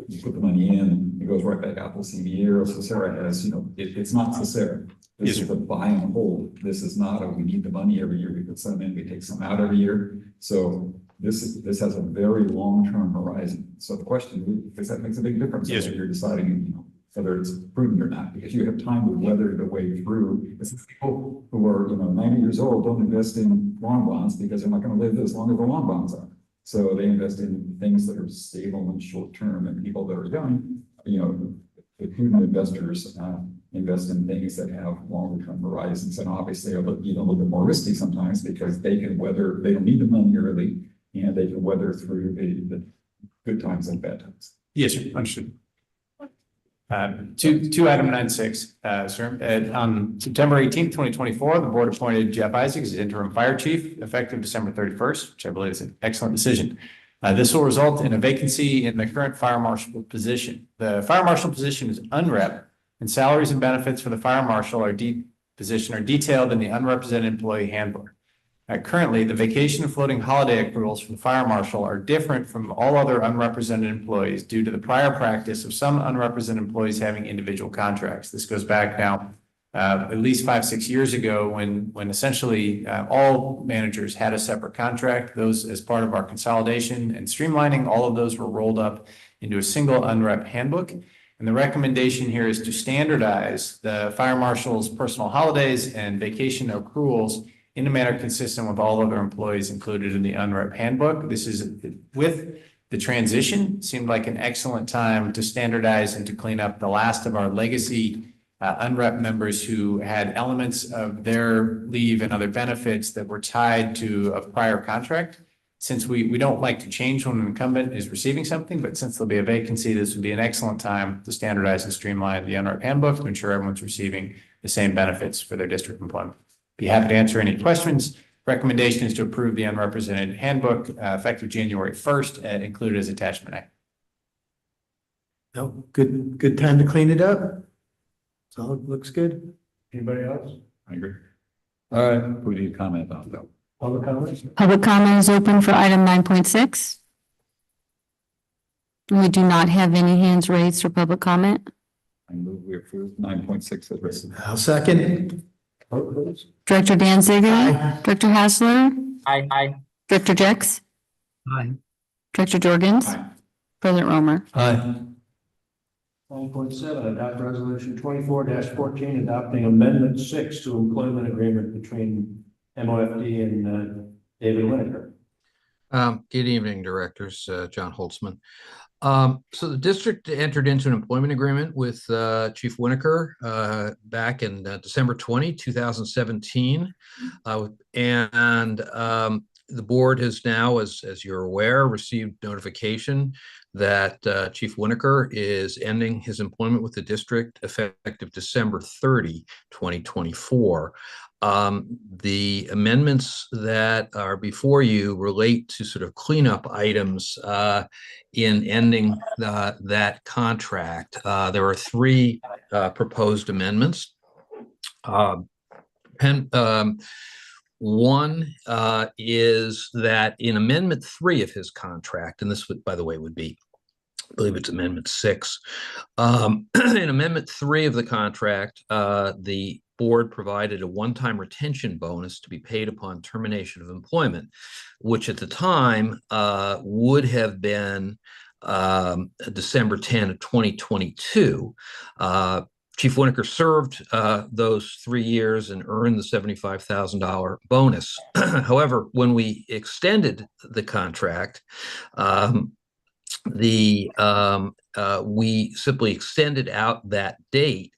You put the money in, it goes right back out the same year. So Sarah has, it's not so Sarah. This is a buy and hold. This is not a, we need the money every year. We put some in, we take some out every year. So this has a very long-term horizon. So the question, because that makes a big difference. Yes, If you're deciding, whether it's prudent or not, because you have time to weather the way through. People who are, 90 years old don't invest in long bonds because they're not going to live as long as the long bonds are. So they invest in things that are stable and short-term, and people that are young, the prudent investors invest in things that have longer-term horizons, and obviously a little bit more risky sometimes because they can weather, they don't need the money early, and they can weather through the good times and bad times. Yes, sir. Understood. To item 9.6, sir. On September 18th, 2024, the board appointed Jeff Isaacs as interim fire chief effective December 31st, which I believe is an excellent decision. This will result in a vacancy in the current fire marshal position. The fire marshal position is unrep, and salaries and benefits for the fire marshal position are detailed in the unrepresented employee handbook. Currently, the vacation and floating holiday accruals for the fire marshal are different from all other unrepresented employees due to the prior practice of some unrepresented employees having individual contracts. This goes back now at least 5-6 years ago when essentially all managers had a separate contract. Those, as part of our consolidation and streamlining, all of those were rolled up into a single unrep handbook. And the recommendation here is to standardize the fire marshal's personal holidays and vacation accruals in a manner consistent with all other employees included in the unrep handbook. This is with the transition, seemed like an excellent time to standardize and to clean up the last of our legacy unrep members who had elements of their leave and other benefits that were tied to a prior contract. Since we don't like to change when an incumbent is receiving something, but since there'll be a vacancy, this would be an excellent time to standardize and streamline the unrep handbook to ensure everyone's receiving the same benefits for their district employment. Be happy to answer any questions. Recommendation is to approve the unrepresented handbook effective January 1st, included as attachment A. No, good time to clean it up. So it looks good. Anybody else? I agree. All right. Who do you comment on though? Public comments? Public comment is open for item 9.6. We do not have any hands raised for public comment. I move we approve 9.6 as written. I'll second. Vote please. Director Danziger? Director Hassler? Aye. Director Jex? Aye. Director Jorgens? Aye. President Romer? Aye. 9.7, adopt resolution 24-14, adopting amendment 6 to employment agreement between MOFD and David Winiker. Good evening, directors, John Holtzman. So the district entered into an employment agreement with Chief Winiker back in December 2017. And the board has now, as you're aware, received notification that Chief Winiker is ending his employment with the district effective December 30, 2024. The amendments that are before you relate to sort of cleanup items in ending that contract. There are three proposed amendments. One is that in Amendment 3 of his contract, and this would, by the way, would be, I believe it's Amendment 6. In Amendment 3 of the contract, the board provided a one-time retention bonus to be paid upon termination of employment, which at the time would have been December 10 of 2022. Chief Winiker served those 3 years and earned the $75,000 bonus. However, when we extended the contract, we simply extended out that date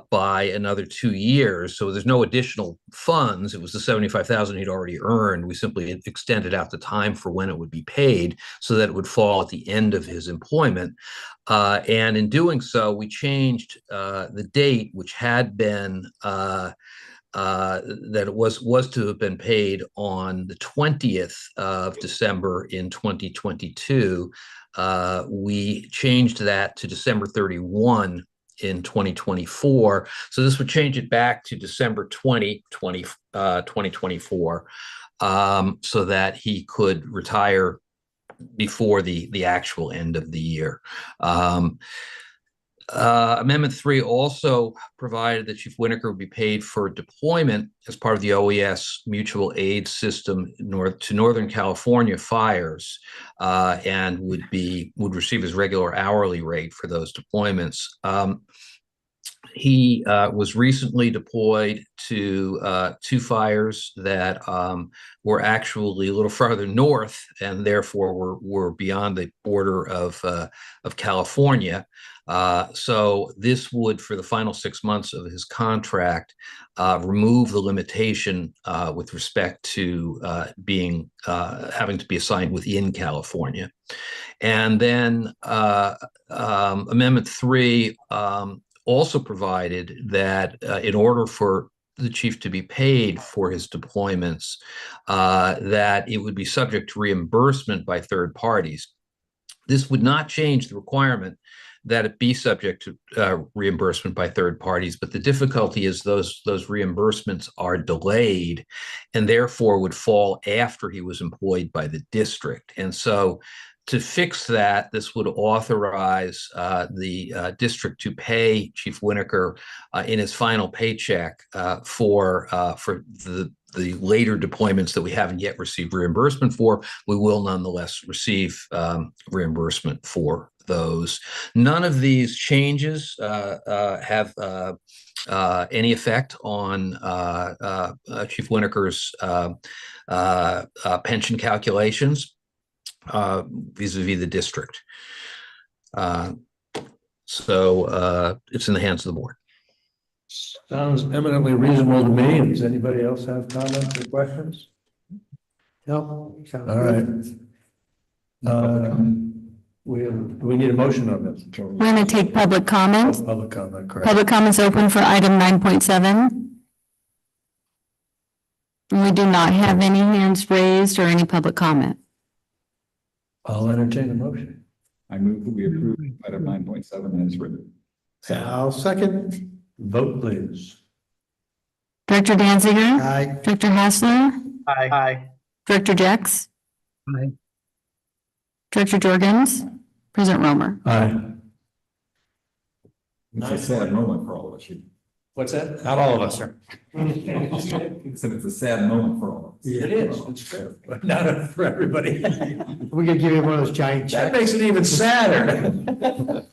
by another 2 years. So there's no additional funds. It was the $75,000 he'd already earned. We simply extended out the time for when it would be paid so that it would fall at the end of his employment. And in doing so, we changed the date, which had been that it was to have been paid on the 20th of December in 2022. We changed that to December 31 in 2024. So this would change it back to December 2024, so that he could retire before the actual end of the year. Amendment 3 also provided that Chief Winiker would be paid for deployment as part of the OES mutual aid system to Northern California fires, and would receive his regular hourly rate for those deployments. He was recently deployed to 2 fires that were actually a little farther north and therefore were beyond the border of California. So this would, for the final 6 months of his contract, remove the limitation with respect to having to be assigned within California. And then Amendment 3 also provided that in order for the chief to be paid for his deployments, that it would be subject to reimbursement by third parties. This would not change the requirement that it be subject to reimbursement by third parties, but the difficulty is those reimbursements are delayed and therefore would fall after he was employed by the district. And so to fix that, this would authorize the district to pay Chief Winiker in his final paycheck for the later deployments that we haven't yet received reimbursement for. We will nonetheless receive reimbursement for those. None of these changes have any effect on Chief Winiker's pension calculations vis-a-vis the district. So it's in the hands of the board. Sounds eminently reasonable to me. Does anybody else have comments or questions? No. All right. We need a motion on this. We're going to take public comments. Public comment, correct. Public comments open for item 9.7. We do not have any hands raised or any public comment. I'll entertain a motion. I move that we approve item 9.7 as written. I'll second. Vote please. Director Danziger? Aye. Director Hassler? Aye. Director Jex? Aye. Director Jorgens? President Romer? Aye. It's a sad moment for all of us. What's that? Not all of us, sir. Said it's a sad moment for all of us. It is, it's true, but not for everybody. We're gonna give you one of those giant That checks. makes it even sadder.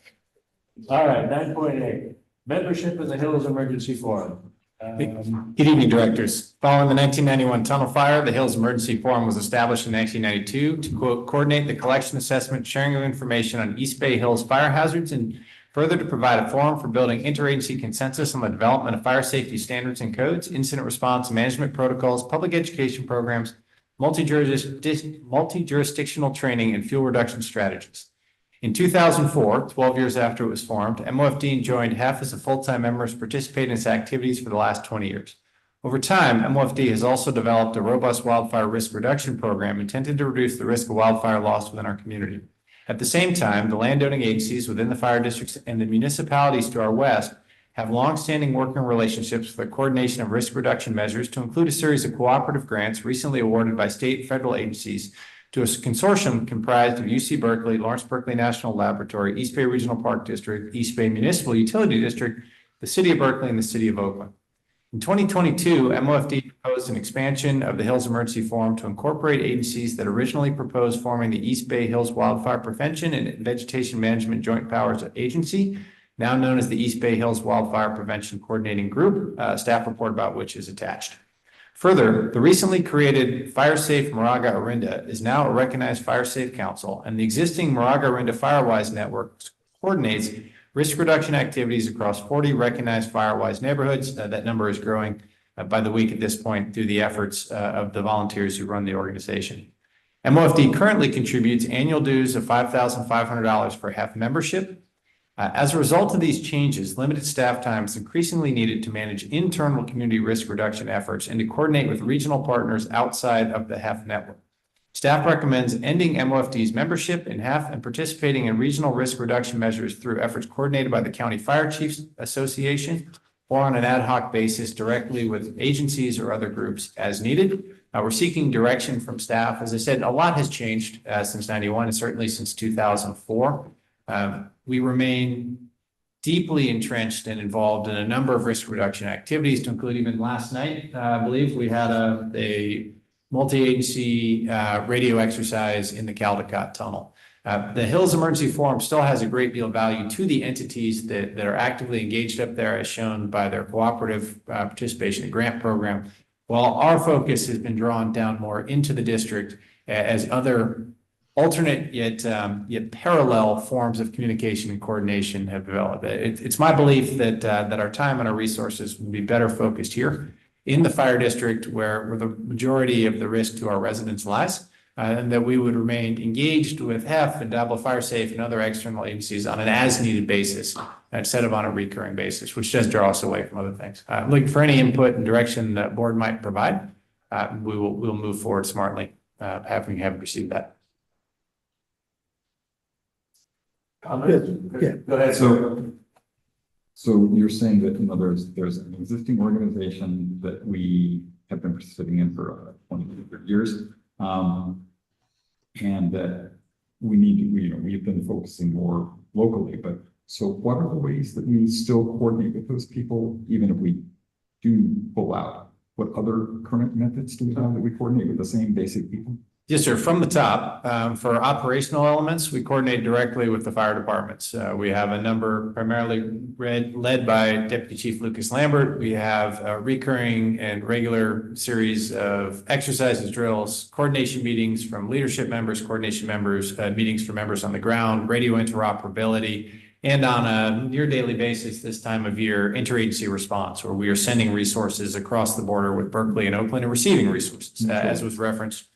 All right, 9.8, membership of the Hills Emergency Forum. Good evening, directors. Following the 1991 tunnel fire, the Hills Emergency Forum was established in 1992 to quote, coordinate the collection, assessment, sharing of information on East Bay Hills fire hazards, and further to provide a forum for building interagency consensus on the development of fire safety standards and codes, incident response management protocols, public education programs, multi-jurisdictional training, and fuel reduction strategies. In 2004, 12 years after it was formed, MOFD joined half as a full-time members participating in its activities for the last 20 years. Over time, MOFD has also developed a robust wildfire risk reduction program intended to reduce the risk of wildfire loss within our community. At the same time, the landowning agencies within the fire districts and the municipalities to our west have longstanding working relationships for the coordination of risk reduction measures, to include a series of cooperative grants recently awarded by state and federal agencies to a consortium comprised of UC Berkeley, Lawrence Berkeley National Laboratory, East Bay Regional Park District, East Bay Municipal Utility District, the City of Berkeley, and the City of Oakland. In 2022, MOFD proposed an expansion of the Hills Emergency Forum to incorporate agencies that originally proposed forming the East Bay Hills Wildfire Prevention and Vegetation Management Joint Powers Agency, now known as the East Bay Hills Wildfire Prevention Coordinating Group, staff report about which is attached. Further, the recently created Fire Safe Moraga-Orinda is now a recognized fire safe council, and the existing Moraga-Orinda Firewise network coordinates risk reduction activities across 40 recognized Firewise neighborhoods. That number is growing by the week at this point through the efforts of the volunteers who run the organization. MOFD currently contributes annual dues of $5,500 for HEF membership. As a result of these changes, limited staff time is increasingly needed to manage internal community risk reduction efforts and to coordinate with regional partners outside of the HEF network. Staff recommends ending MOFD's membership in HEF and participating in regional risk reduction measures through efforts coordinated by the County Fire Chiefs Association or on an ad hoc basis directly with agencies or other groups as needed. We're seeking direction from staff. As I said, a lot has changed since 91 and certainly since 2004. We remain deeply entrenched and involved in a number of risk reduction activities, to include even last night, I believe we had a multi-agency radio exercise in the Caldecott Tunnel. The Hills Emergency Forum still has a great deal of value to the entities that are actively engaged up there, as shown by their cooperative participation in grant program, while our focus has been drawn down more into the district as other alternate yet parallel forms of communication and coordination have developed. It's my belief that our time and our resources will be better focused here in the fire district, where the majority of the risk to our residents lies, and that we would remain engaged with HEF and Diablo Fire Safe and other external agencies on an as-needed basis instead of on a recurring basis, which does draw us away from other things. Looking for any input and direction that board might provide. We'll move forward smartly, having received that. Yeah. Go ahead. So you're saying that, you know, there's an existing organization that we have been participating in for 20 years, and that we need to, you know, we've been focusing more locally, but so what are the ways that we still coordinate with those people, even if we do pull out? What other current methods do we have that we coordinate with the same basic people? Yes, sir. From the top, for operational elements, we coordinate directly with the fire departments. We have a number primarily led by Deputy Chief Lucas Lambert. We have a recurring and regular series of exercises, drills, coordination meetings from leadership members, coordination members, meetings for members on the ground, radio interoperability, and on a near daily basis this time of year, interagency response, where we are sending resources across the border with Berkeley and Oakland and receiving resources, as was referenced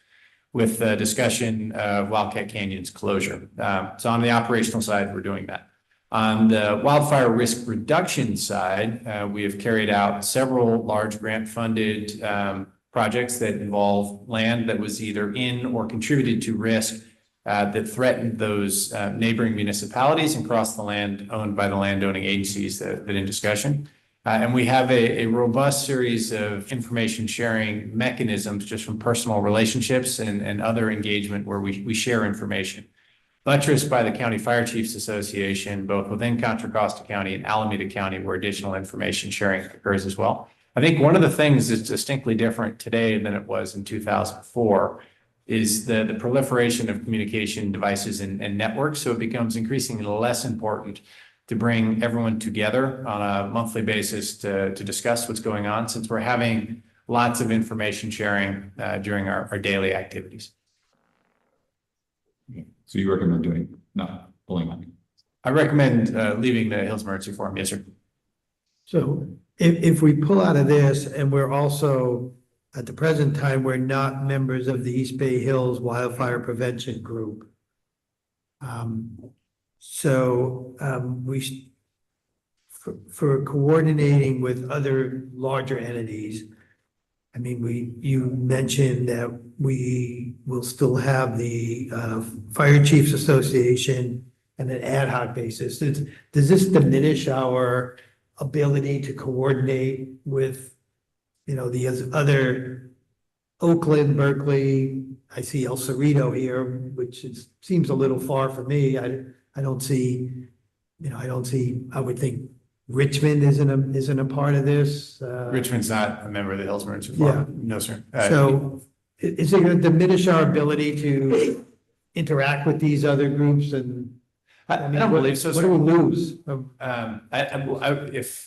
with the discussion of Wildcat Canyon's closure. So on the operational side, we're doing that. On the wildfire risk reduction side, we have carried out several large grant-funded projects that involve land that was either in or contributed to risk that threatened those neighboring municipalities and crossed the land owned by the landowning agencies that in discussion. And we have a robust series of information sharing mechanisms just from personal relationships and other engagement where we share information. Buttressed by the County Fire Chiefs Association, both within Contra Costa County and Alameda County, where additional information sharing occurs as well. I think one of the things that's distinctly different today than it was in 2004 is the proliferation of communication devices and networks. So it becomes increasingly less important to bring everyone together on a monthly basis to discuss what's going on, since we're having lots of information sharing during our daily activities. So you recommend not pulling money? I recommend leaving the Hills Emergency Forum. Yes, sir. So if we pull out of this and we're also, at the present time, we're not members of the East Bay Hills Wildfire Prevention Group. For coordinating with other larger entities, I mean, you mentioned that we will still have the Fire Chiefs Association on an ad hoc basis. Does this diminish our ability to coordinate with, the other Oakland, Berkeley? I see El Cerrito here, which seems a little far for me. I don't see, I would think Richmond isn't a part of this. Richmond's not a member of the Hills Emergency Forum. No, sir. So is it going to diminish our ability to interact with these other groups? And I don't believe so. What do we lose?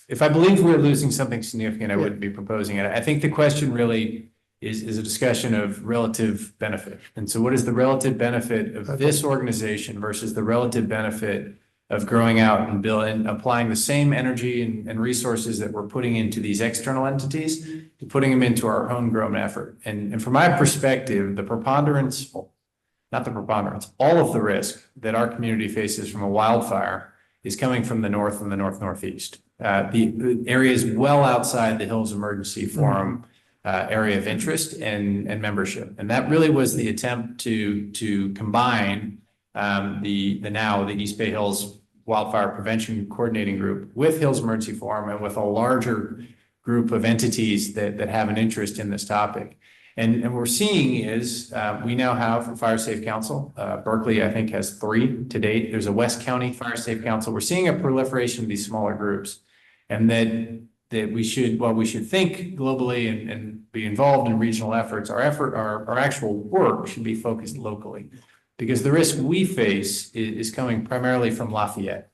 If I believe we're losing something significant, I wouldn't be proposing it. I think the question really is a discussion of relative benefit. And so what is the relative benefit of this organization versus the relative benefit of growing out and building, applying the same energy and resources that we're putting into these external entities, to putting them into our homegrown effort. And from my perspective, not the preponderance, all of the risk that our community faces from a wildfire is coming from the north and the northeast. The areas well outside the Hills Emergency Forum area of interest and membership. And that really was the attempt to combine the East Bay Hills Wildfire Prevention Coordinating Group with Hills Emergency Forum and with a larger group of entities that have an interest in this topic. And we're seeing is we now have a Fire Safe Council. Berkeley, I think, has 3 to date. There's a West County Fire Safe Council. We're seeing a proliferation of these smaller groups, and that we should think globally and be involved in regional efforts. Our actual work should be focused locally, because the risk we face is coming primarily from Lafayette.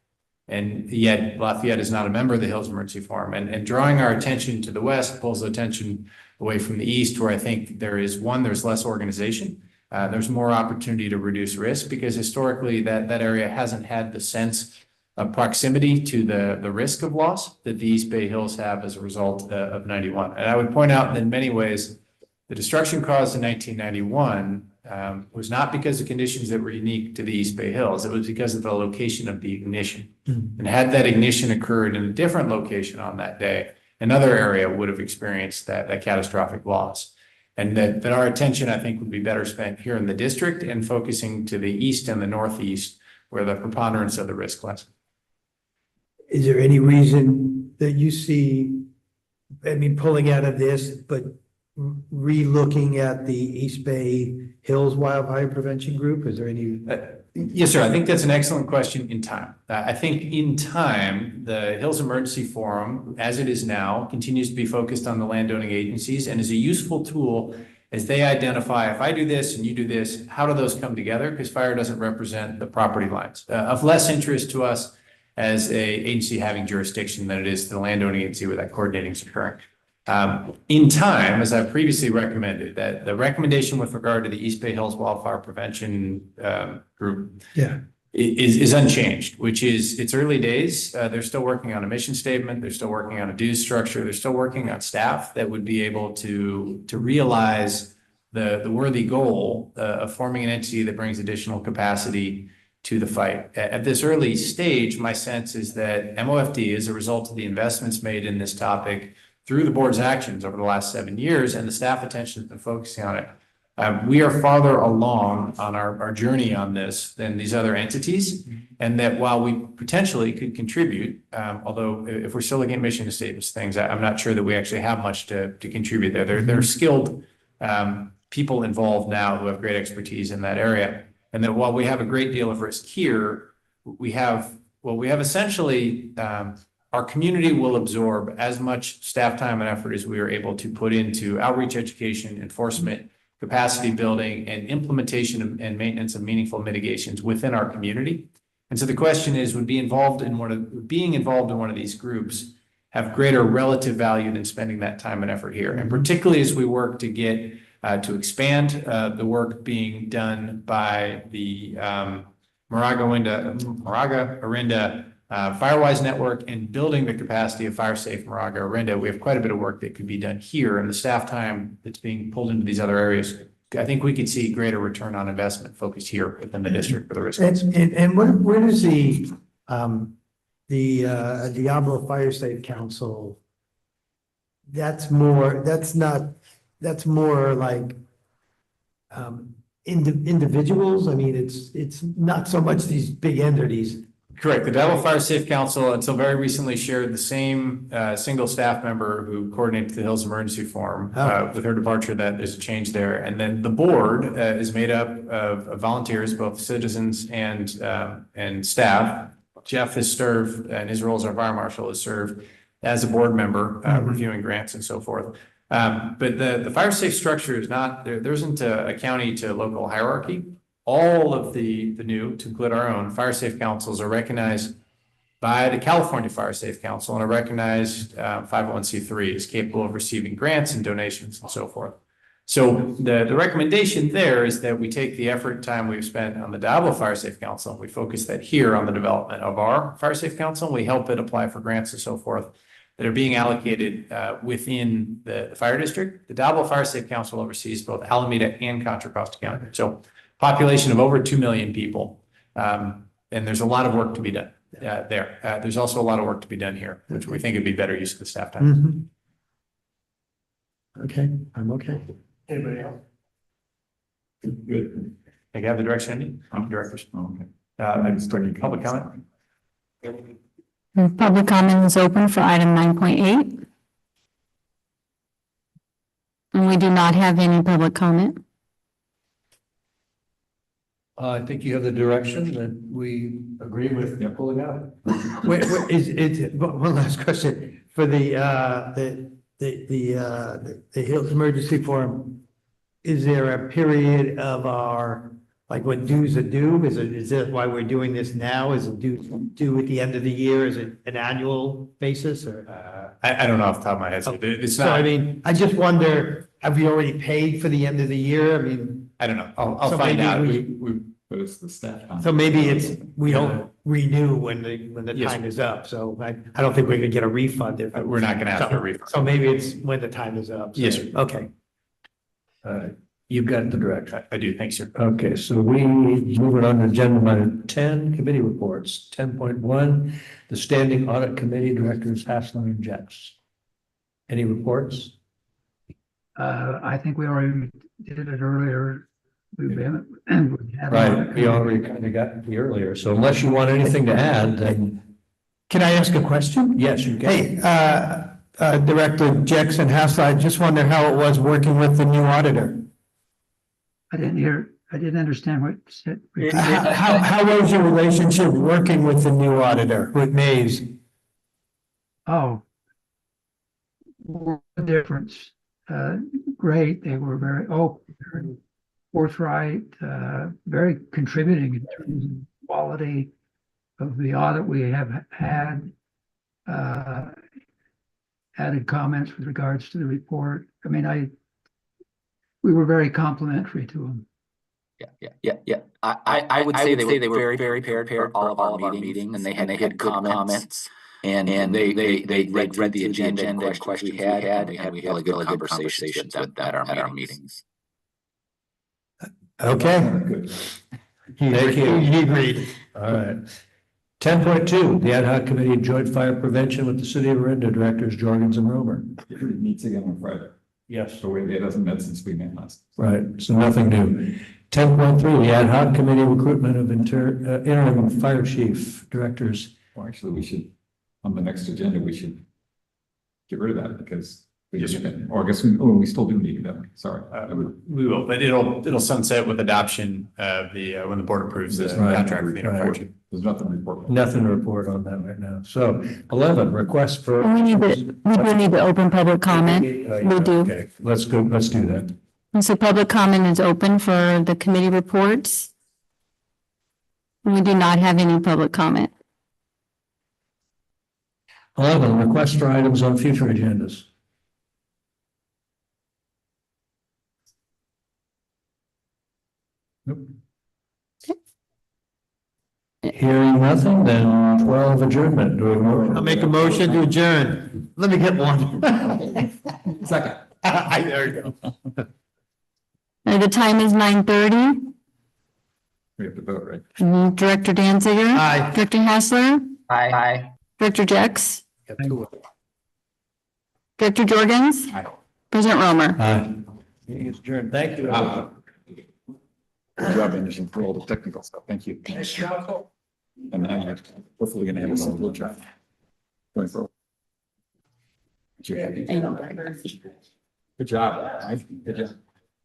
And yet Lafayette is not a member of the Hills Emergency Forum. And drawing our attention to the west pulls attention away from the east, where I think there's less organization. There's more opportunity to reduce risk, because historically that area hasn't had the sense of proximity to the risk of loss that the East Bay Hills have as a result of 91. And I would point out that in many ways, the destruction caused in 1991 was not because of conditions that were unique to the East Bay Hills. It was because of the location of the ignition. And had that ignition occurred in a different location on that day, another area would have experienced that catastrophic loss. And that our attention, I think, would be better spent here in the district and focusing to the east and the northeast, where the preponderance of the risk lies. Is there any reason that you see, pulling out of this, but re-looking at the East Bay Hills Wildfire Prevention Group? Is there any? Yes, sir. I think that's an excellent question in time. I think in time, the Hills Emergency Forum, as it is now, continues to be focused on the landowning agencies and is a useful tool as they identify, if I do this and you do this, how do those come together? Because fire doesn't represent the property lines. Of less interest to us as a agency having jurisdiction than it is to the landowning agency where that coordinating is occurring. In time, as I previously recommended, that the recommendation with regard to the East Bay Hills Wildfire Prevention Group is unchanged, which is it's early days. They're still working on a mission statement. They're still working on a dues structure. They're still working on staff that would be able to realize the worthy goal of forming an entity that brings additional capacity to the fight. At this early stage, my sense is that MOFD, as a result of the investments made in this topic through the board's actions over the last 7 years and the staff attention that's been focusing on it, We are farther along on our journey on this than these other entities. And that while we potentially could contribute, although if we're still looking at mission statements things, I'm not sure that we actually have much to contribute there. There are skilled people involved now who have great expertise in that area. And that while we have a great deal of risk here, we have essentially, our community will absorb as much staff time and effort as we are able to put into outreach, education, enforcement, capacity building, and implementation and maintenance of meaningful mitigations within our community. And so the question is, would being involved in one of these groups have greater relative value than spending that time and effort here? And particularly as we work to get to expand the work being done by the Moraga-Orinda Firewise network and building the capacity of FireSafe Moraga-Orinda, we have quite a bit of work that could be done here, and the staff time that's being pulled into these other areas. I think we could see greater return on investment focused here within the district for the risk. And where does the Diablo Fire Safe Council? That's more like individuals. I mean, it's not so much these big entities. Correct. The Diablo Fire Safe Council, until very recently, shared the same single staff member who coordinated the Hills Emergency Forum. With her departure, that there's a change there. And then the board is made up of volunteers, both citizens and staff. Jeff has served, and his role as our fire marshal has served as a board member, reviewing grants and so forth. But the fire safe structure is not there isn't a county to local hierarchy. All of the new, to include our own, fire safe councils are recognized by the California Fire Safe Council and are recognized 501c3 as capable of receiving grants and donations and so forth. So the recommendation there is that we take the effort and time we've spent on the Diablo Fire Safe Council, and we focus that here on the development of our Fire Safe Council. We help it apply for grants and so forth that are being allocated within the fire district. The Diablo Fire Safe Council oversees both Alameda and Contra Costa County. So population of over 2 million people. And there's a lot of work to be done there. There's also a lot of work to be done here, which we think would be better use of the staff time. Okay, I'm okay. Anybody else? Good. I have the direction I need. Directors. Okay. Public comment. Public comment is open for item 9.8. And we do not have any public comment. I think you have the direction that we agree with pulling out. Wait, one last question for the Hills Emergency Forum. Is there a period of our, like when dues are due? Is it why we're doing this now? Is it due at the end of the year? Is it an annual basis or? I don't know off the top of my head. So it's not. So I mean, I just wonder, have we already paid for the end of the year? I mean. I don't know. I'll So find maybe out. But it's the staff. So maybe we don't renew when the Yes. time is up. So I don't think we're gonna get a refund if. We're not going to ask for a refund. So maybe it's when the time is up. So- Yes, sir. Okay. You've got the direction. I do. Thanks, sir. Okay, so we move it on to agenda item 10, committee reports. 10.1, the Standing Audit Committee Directors Hassler and Jets. Any reports? I think we already did it earlier. We've been. Right, we already kind of got the earlier, so unless you want anything to add, then. Can I ask a question? Yes, you can. Hey, Director Jackson Hassler, I just wonder how it was working with the new auditor. I didn't understand what you said. How was your relationship working with the new auditor, with Mays? Oh. The difference. Great. They were very open, forthright, very contributing in terms of quality of the audit we have had. Added comments with regards to the report. I mean, we were very complimentary to them. Yeah. I would say they were very prepared for all of our meetings, and they had good comments. And they read the agenda and questions we had, and we had really good conversations with them at our meetings. Okay. Thank you. He agreed. All right. 10.2, the Ad Hoc Committee of Joint Fire Prevention with the City of Orinda Directors Jorgens and Romer. It meets again on Friday. Yes. So it hasn't met since we met last. Right, so nothing new. 10.3, ad hoc committee recruitment of interim fire chief directors. Well, actually, we should, on the next agenda, we should get rid of that because we just, or I guess we still do need that. Sorry. We will, but it'll sunset with adoption of the, when the board approves the Right. contract for the interim fire chief. There's nothing to report. Nothing to report on that right now. So 11, request for. We do need to open public comment. We do. Okay, let's do that. And so public comment is open for the committee reports. We do not have any public comment. 11, request for items on future agendas. Nope. Hearing nothing, then 12 adjournment. Do we have a motion? I'll make a motion to adjourn. Let me get one. Second. There you go. The time is 9:30. We have to vote, right? Director Danziger. Aye. Director Hassler. Aye. Director Jex. Director Jorgens. Aye. President Romer. Aye. Meeting is adjourned. Thank you. Good job, Anderson, for all the technical stuff. Thank you. Thank you. And now you're hopefully gonna have a simple job going forward. Good job. Good job.